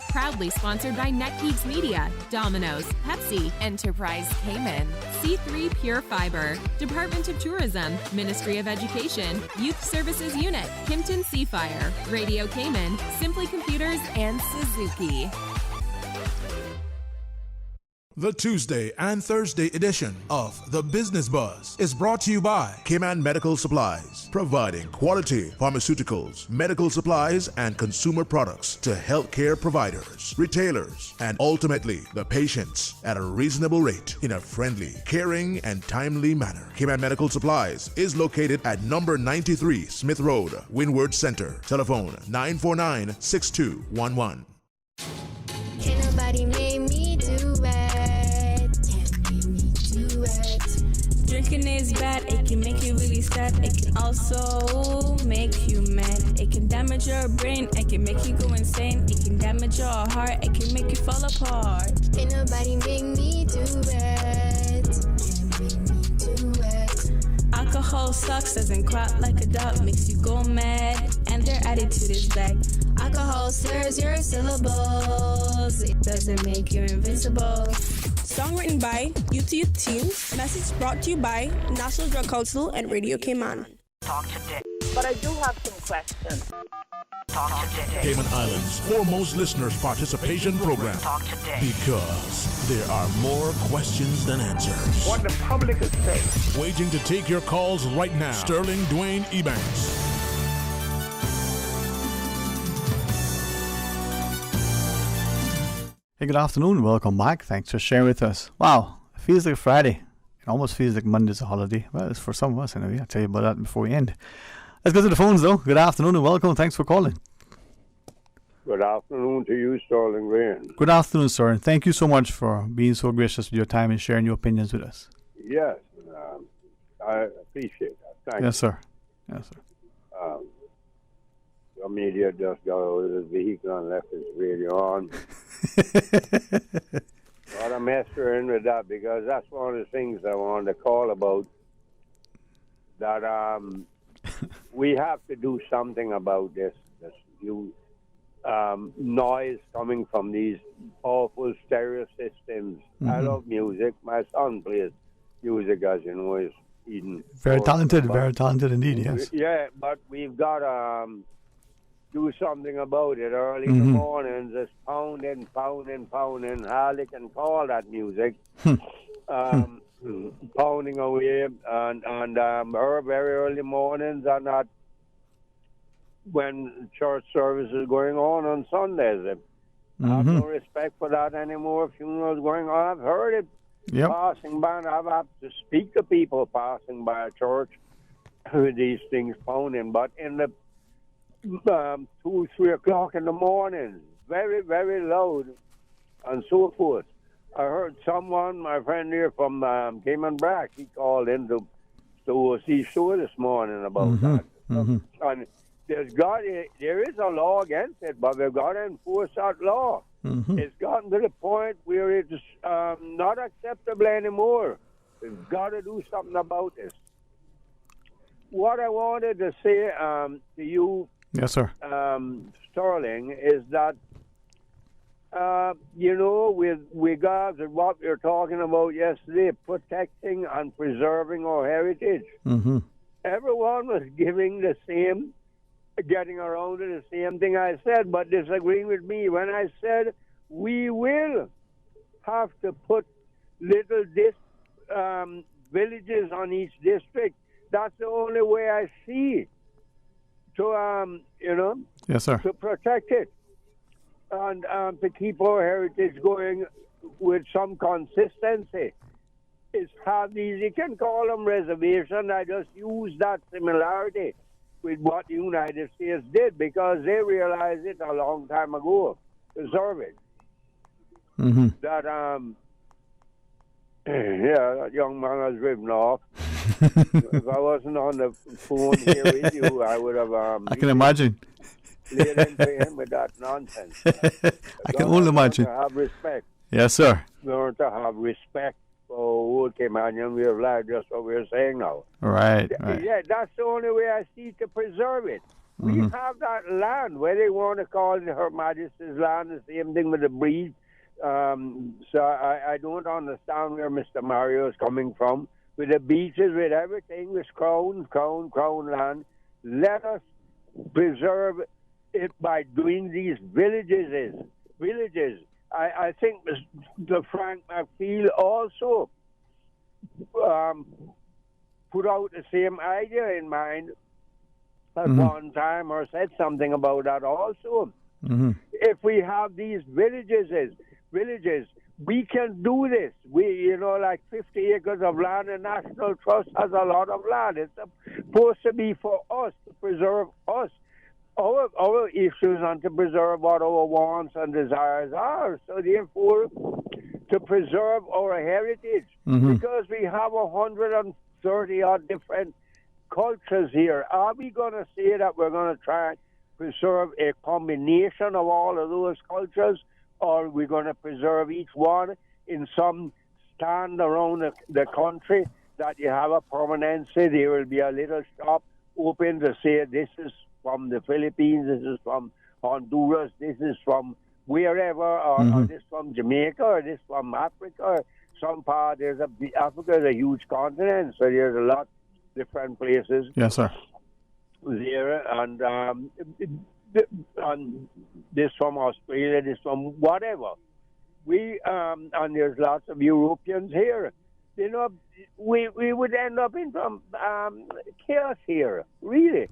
Proudly sponsored by NetGeeks Media, Domino's, Pepsi, Enterprise Cayman, C3 Pure Fiber, Department of Tourism, Ministry of Education, Youth Services Unit, Kimpton Seafire, Radio Cayman, Simply Computers, and Suzuki. The Tuesday and Thursday edition of The Business Buzz is brought to you by Cayman Medical Supplies, providing quality pharmaceuticals, medical supplies, and consumer products to healthcare providers, retailers, and ultimately the patients at a reasonable rate in a friendly, caring, and timely manner. Cayman Medical Supplies is located at number 93 Smith Road, Windward Center. Telephone 949-6211. Can't nobody make me do it. Can't make me do it. Drinking is bad, it can make you really sad. It can also make you mad. It can damage your brain, it can make you go insane. It can damage your heart, it can make you fall apart. Can't nobody make me do it. Can't make me do it. Alcohol sucks, doesn't quack like a dog, makes you go mad, and their attitude is back. Alcohol slurs your syllables. It doesn't make you invincible. Song written by UTU Teens. Message brought to you by National Drug Council and Radio Cayman. Talk today. But I do have some questions. Talk today. Cayman Islands' foremost listeners participation program. Talk today. Because there are more questions than answers. What the public is saying. Waiting to take your calls right now. Sterling Dwayne Ebanks. Hey, good afternoon. Welcome back. Thanks for sharing with us. Wow, it feels like Friday. It almost feels like Monday's a holiday. Well, it's for some of us anyway. I'll tell you about that before we end. Let's go to the phones though. Good afternoon and welcome. Thanks for calling. Good afternoon to you, Sterling Dwayne. Good afternoon, sir. And thank you so much for being so gracious with your time and sharing your opinions with us. Yes, I appreciate that. Thank Yes, you. sir. Yes, sir. Your media just got out of his vehicle and left his radio on. But I'm messing with that because that's one of the things I wanted to call about. That we have to do something about this new noise coming from these powerful stereo systems. I love music. My son plays music, as you know, is Eden. Very talented indeed, yes. Yeah, but we've got to do something about it. Early in the mornings, it's pounding. Hardly can call that music. Pounding away, and very early mornings are not when church service is going on Sundays. I have no respect for that anymore. Funerals going on. I've heard it passing by, and I've had to speak to people passing by a church with these things pounding. But in the 2, 3 o'clock in the morning, very, very loud, and so forth. I heard someone, my friend here from Cayman Brack, he called in to see show this morning about that. And there is a law against it, but we've got to enforce that law. It's gotten to the point where it's not acceptable anymore. We've got to do something about this. What I wanted to say to you, yes, sir, Sterling, is that with regards to what we were talking about yesterday, protecting and preserving our heritage. Everyone was getting around to the same thing I said, but disagreeing with me when I said we will have to put little villages on each district. That's the only way I see to yes, sir, to protect it and to keep our heritage going with some consistency. It's have these, you can call them reservations. I just use that similarity with what the United States did because they realized it a long time ago. Preserve it. That that young man has driven off. If I wasn't on the phone here with you, I would have. I can imagine. Laid into him with that nonsense. I can only imagine. To have respect. Yes, sir. We learn to have respect for old Caymanian way of life, just what we're saying now. Right. Yeah, that's the only way I see to preserve it. We have that land, whether they want to call it Her Majesty's land, the same thing with the breed. So I don't understand where Mr. Mario is coming from. With the beaches, with everything, with crown land. Let us preserve it by doing these villages I think the Frank McFeel also put out the same idea in mind at one time, or said something about that also. If we have these villages, we can do this. We, like 50 acres of land, the National Trust has a lot of land. It's supposed to be for us, to preserve us, our issues, and to preserve what our wants and desires are. So therefore, to preserve our heritage, because we have 130 odd different cultures here. Are we going to say that we're going to try and preserve a combination of all of those cultures, or are we going to preserve each one in some stand around the country that you have a permanency? There will be a little shop open to say this is from the Philippines, this is from Honduras, this is from wherever, or this from Jamaica, or this from Africa, or some part. Africa is a huge continent, so there's a lot of different places. Yes, sir. There, and this from Australia, this from whatever. And there's lots of Europeans here. We would end up in some chaos here, really.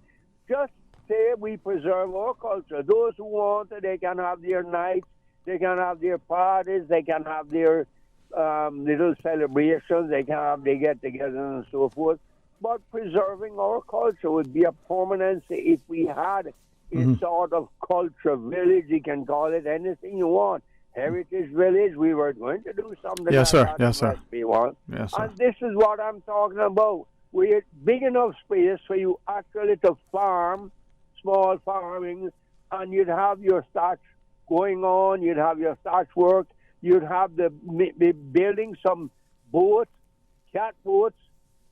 Just say we preserve our culture. Those who want it, they can have their nights, they can have their parties, they can have their little celebrations, they get together and so forth. But preserving our culture would be a permanency if we had a sort of culture village. You can call it anything you want. Heritage village. We were going to do something. Yes, like sir. that. Yes, sir. Yes, sir. And this is what I'm talking about. We had big enough space for you actually to farm, small farming, and you'd have your thatch going on. You'd have your thatch work. You'd have be building some boats, cat boats,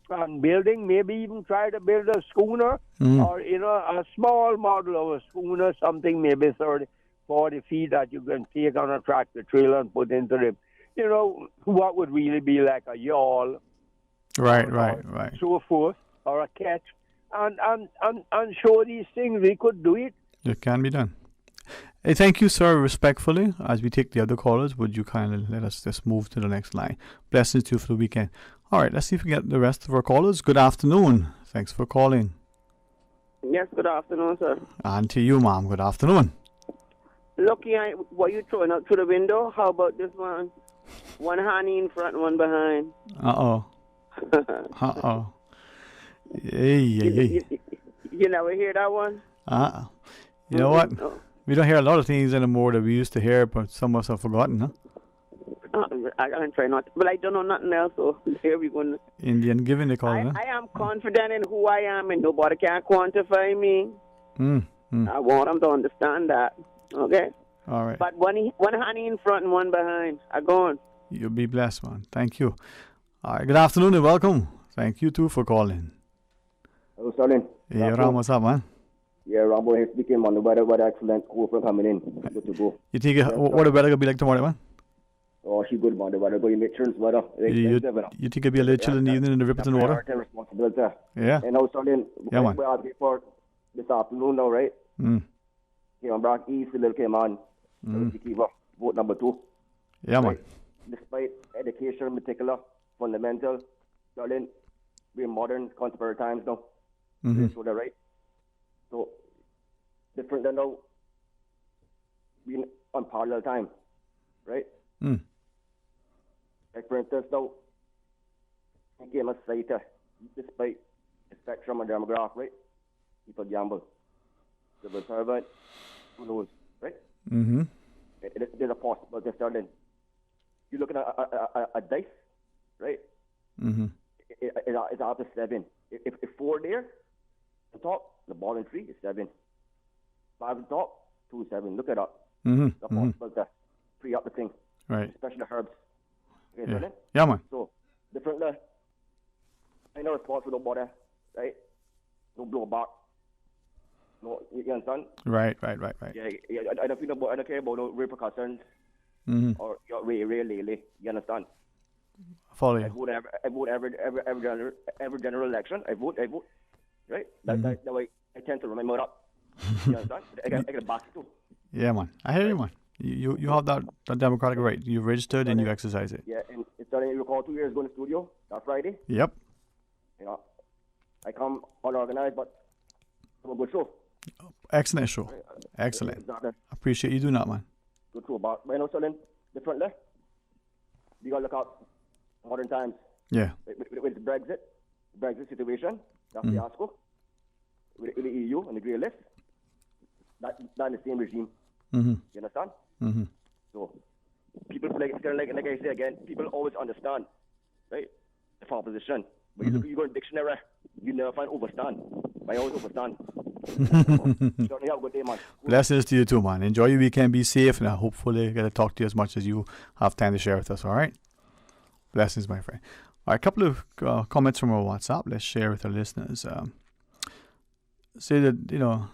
and building, maybe even try to build a schooner or, a small model of a schooner, something maybe 30, 40 feet that you can take on a tractor trailer and put into the, what would really be like a yawl. Right. So forth, or a ketch, and show these things. We could do it. It can be done. Hey, thank you, sir. Respectfully, as we take the other callers, would you kindly let us just move to the next line? Blessings to you for the weekend. All right, let's see if we get the rest of our callers. Good afternoon. Thanks for calling. Yes, good afternoon, sir. And to you, ma'am. Good afternoon. Looking at what you throwing out through the window, how about this one? One honey in front, one behind. Uh-oh. Hey. You never hear that one? You know what? We don't hear a lot of things anymore that we used to hear, but some of us have forgotten, huh? I can try not, but I don't know nothing else, so here we go. Indian giving the call, huh? I am confident in who I am, and nobody can quantify me. I want them to understand that, okay? All right. But one honey in front and one behind. I go on. You'll be blessed, man. Thank you. All right, good afternoon and welcome. Thank you, too, for calling. Hello, Sterling. Hey, Ram, what's up, man? Yeah, Rambo here speaking, man. The weather excellent. Cool for coming in. Good to go. You think what the weather going to be like tomorrow, man? Oh, she good, man. The weather going to make sure it's weather. You think it'll be a little chill in the evening in the Riverton water? Responsibility. Yeah. And now, Sterling, man. we're out for this afternoon now, right? Cayman Brack East, little Cayman. Vote number 2. Yeah, man. Despite education in particular, fundamental, Sterling, we're modern, contemporary times now. So they're right. So, different than now, being on parallel time, right? Like, for instance, now, we came a society, despite the spectrum and demographic, right? People gamble. Civil servant, who knows, right? There's a possibility, Sterling. You're looking at a dice, right? It's out of 7. If 4 there, the top, the ball in 3 is 7. 5 at the top, 2 is 7. Look it up. The possible to free up the thing. Right. Especially the herbs. Okay, yeah. Sterling? Yeah, man. So, differently, I know responsible nobody, right? No blow back. No, you understand? Right. Yeah, I don't care about no repercussions or you're really, you understand? Follow you. I vote every general election. I vote, right? That way I tend to remember up. You understand? I get a back too. Yeah, man. I hear you, man. You have that democratic right. You registered and you exercise it. Yeah, and it's starting, you recall 2 years ago in the studio, that Friday. Yep. You know, I come unorganized, but it's a good show. Excellent show. Excellent. Exactly. Appreciate you doing that, man. Good show, but you know, something differently. We got to look out modern times. Yeah. With the Brexit situation, that's the fiasco. With the EU and the grey list, that's the same regime. You understand? So people like I say again, people always understand, right? The opposition. But you go to dictionary, you never find overstand. I always overstand. Certainly have a good day, man. Blessings to you too, man. Enjoy your weekend. Be safe, and I hopefully get to talk to you as much as you have time to share with us. All right. Blessings, my friend. All right, a couple of comments from our WhatsApp. Let's share with our listeners. Say that, you know,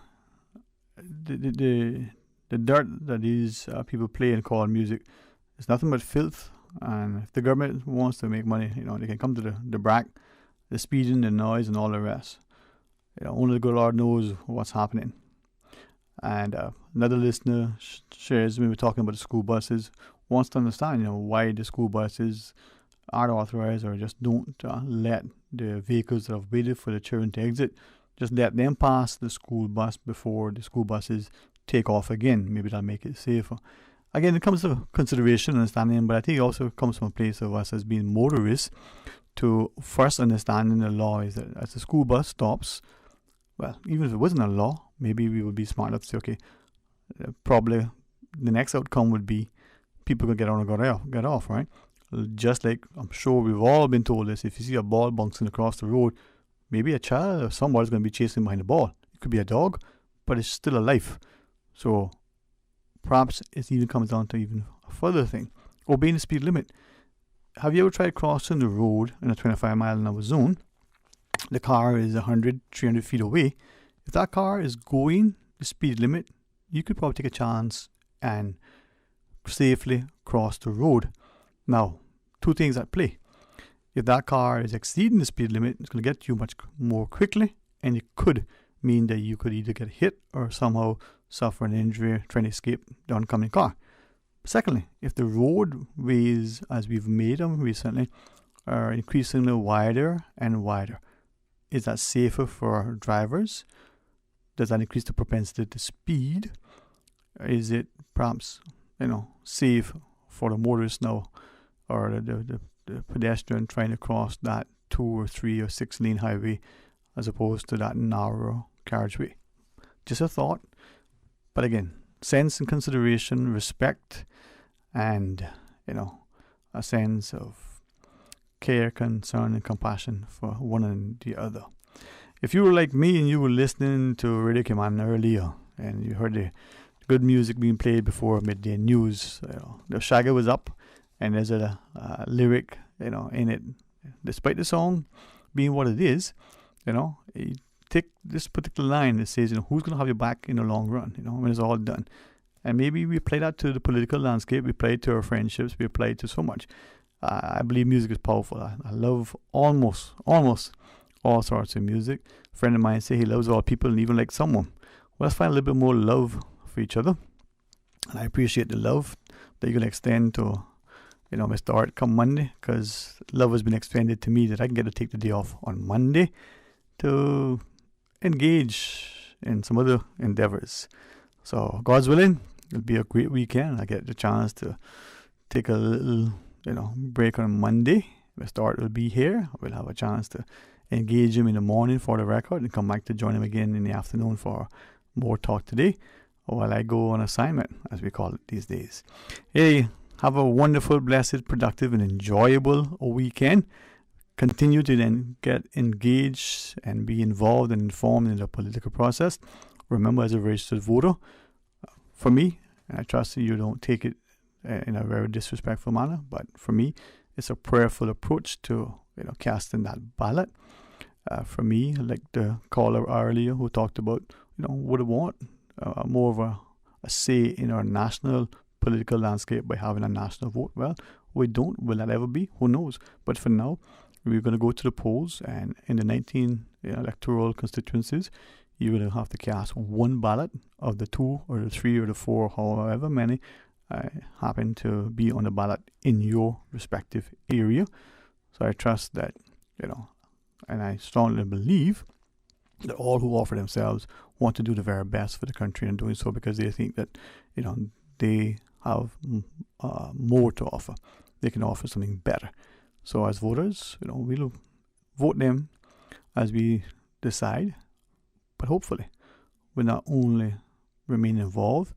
the dirt that these people play and call music is nothing but filth. And if the government wants to make money, you know, they can come to the BRAC, the speeding, the noise, and all the rest. You know, only the good Lord knows what's happening. And another listener shares, when we're talking about the school buses, wants to understand, you know, why the school buses aren't authorized or just don't let the vehicles that have waited for the children to exit, just let them pass the school bus before the school buses take off again. Maybe that'll make it safer. Again, it comes to consideration and understanding, but I think it also comes from a place of us as being motorists to first understanding the law is that as the school bus stops, well, even if it wasn't a law, maybe we would be smart enough to say, okay, probably the next outcome would be people could get on and get off, right? Just like I'm sure we've all been told this, if you see a ball bouncing across the road, maybe a child or somebody's going to be chasing behind the ball. It could be a dog, but it's still a life. So perhaps it even comes down to even a further thing, obeying the speed limit. Have you ever tried crossing the road in a 25-mile-an-hour zone? The car is 100, 300 feet away. If that car is going the speed limit, you could probably take a chance and safely cross the road. Now, two things at play. If that car is exceeding the speed limit, it's going to get you much more quickly, and it could mean that you could either get hit or somehow suffer an injury trying to escape the oncoming car. Secondly, if the roadways, as we've made them recently, are increasingly wider and wider, is that safer for drivers? Does that increase the propensity to speed? Is it perhaps, you know, safe for the motorist now, or the pedestrian trying to cross that 2 or 3 or 6 lane highway as opposed to that narrow carriageway? Just a thought. But again, sense and consideration, respect, and, you know, a sense of care, concern, and compassion for one and the other. If you were like me and you were listening to Radio Cayman earlier and you heard the good music being played before midday news, you know, the Shaggy was up and there's a lyric, you know, in it. Despite the song being what it is, you know, you take this particular line that says, you know, who's going to have your back in the long run, you know, when it's all done. And maybe we play that to the political landscape, we play it to our friendships, we play it to so much. I believe music is powerful. I love almost all sorts of music. A friend of mine say he loves all people and even like someone. Well, let's find a little bit more love for each other. And I appreciate the love that you're going to extend to, you know, Mr. Art come Monday, because love has been extended to me that I can get to take the day off on Monday to engage in some other endeavors. So, God's willing, it'll be a great weekend. I get the chance to take a little, you know, break on Monday. Mr. Art will be here. We'll have a chance to engage him in the morning for the record and come back to join him again in the afternoon for more talk today, while I go on assignment, as we call it these days. Hey, have a wonderful, blessed, productive, and enjoyable weekend. Continue to then get engaged and be involved and informed in the political process. Remember, as a registered voter, for me, and I trust that you don't take it in a very disrespectful manner, but for me, it's a prayerful approach to, you know, casting that ballot. For me, like the caller earlier who talked about, you know, would want more of a say in our national political landscape by having a national vote. Well, we don't. Will that ever be? Who knows? But for now, we're going to go to the polls, and in the 19 electoral constituencies, you're going to have to cast one ballot of the 2 or the 3 or the 4, however many, happen to be on the ballot in your respective area. So I trust that, and I strongly believe that all who offer themselves want to do the very best for the country, and doing so because they think that, they have more to offer. They can offer something better. So as voters, we'll vote them as we decide, but hopefully we'll not only remain involved,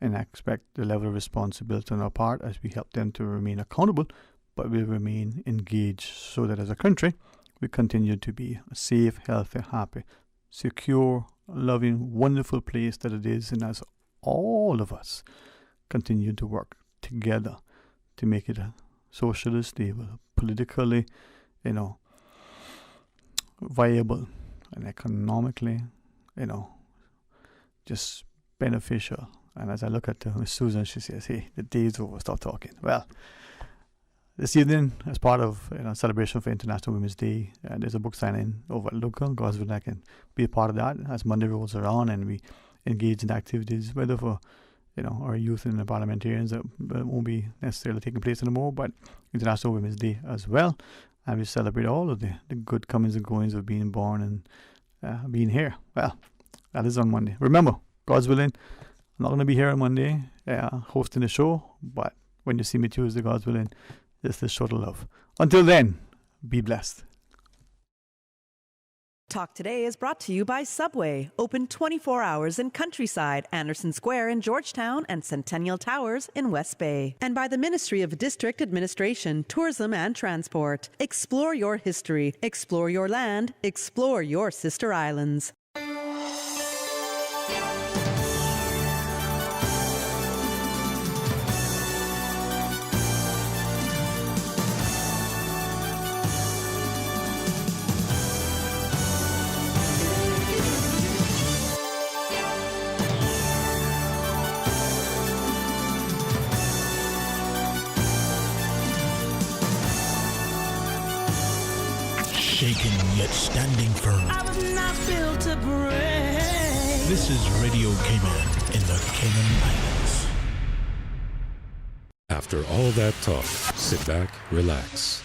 and I expect the level of responsibility on our part as we help them to remain accountable, but we'll remain engaged so that as a country, we continue to be a safe, healthy, happy, secure, loving, wonderful place that it is, and as all of us continue to work together to make it a socially stable, politically, viable, and economically, just beneficial. And as I look at Miss Susan, she says, "Hey, the day's over, stop talking." Well, this evening, as part of celebration for International Women's Day, there's a book signing over at local Gosville. I can be a part of that as Monday rolls around, and we engage in activities, whether for our youth and the parliamentarians that won't be necessarily taking place anymore, but International Women's Day as well. And we celebrate all of the good comings and goings of being born and being here. Well, that is on Monday. Remember, God's willing, I'm not going to be here on Monday hosting the show, but when you see me Tuesday, God's willing, it's the show to love. Until then, be blessed. Talk Today is brought to you by Subway, open 24 hours in Countryside, Anderson Square in Georgetown, and Centennial Towers in West Bay. And by the Ministry of District Administration, Tourism and Transport. Explore your history, explore your land, explore your sister islands. Shaken yet standing firm. I was not built to break. This is Radio Cayman in the Cayman Islands. After all that talk, sit back, relax,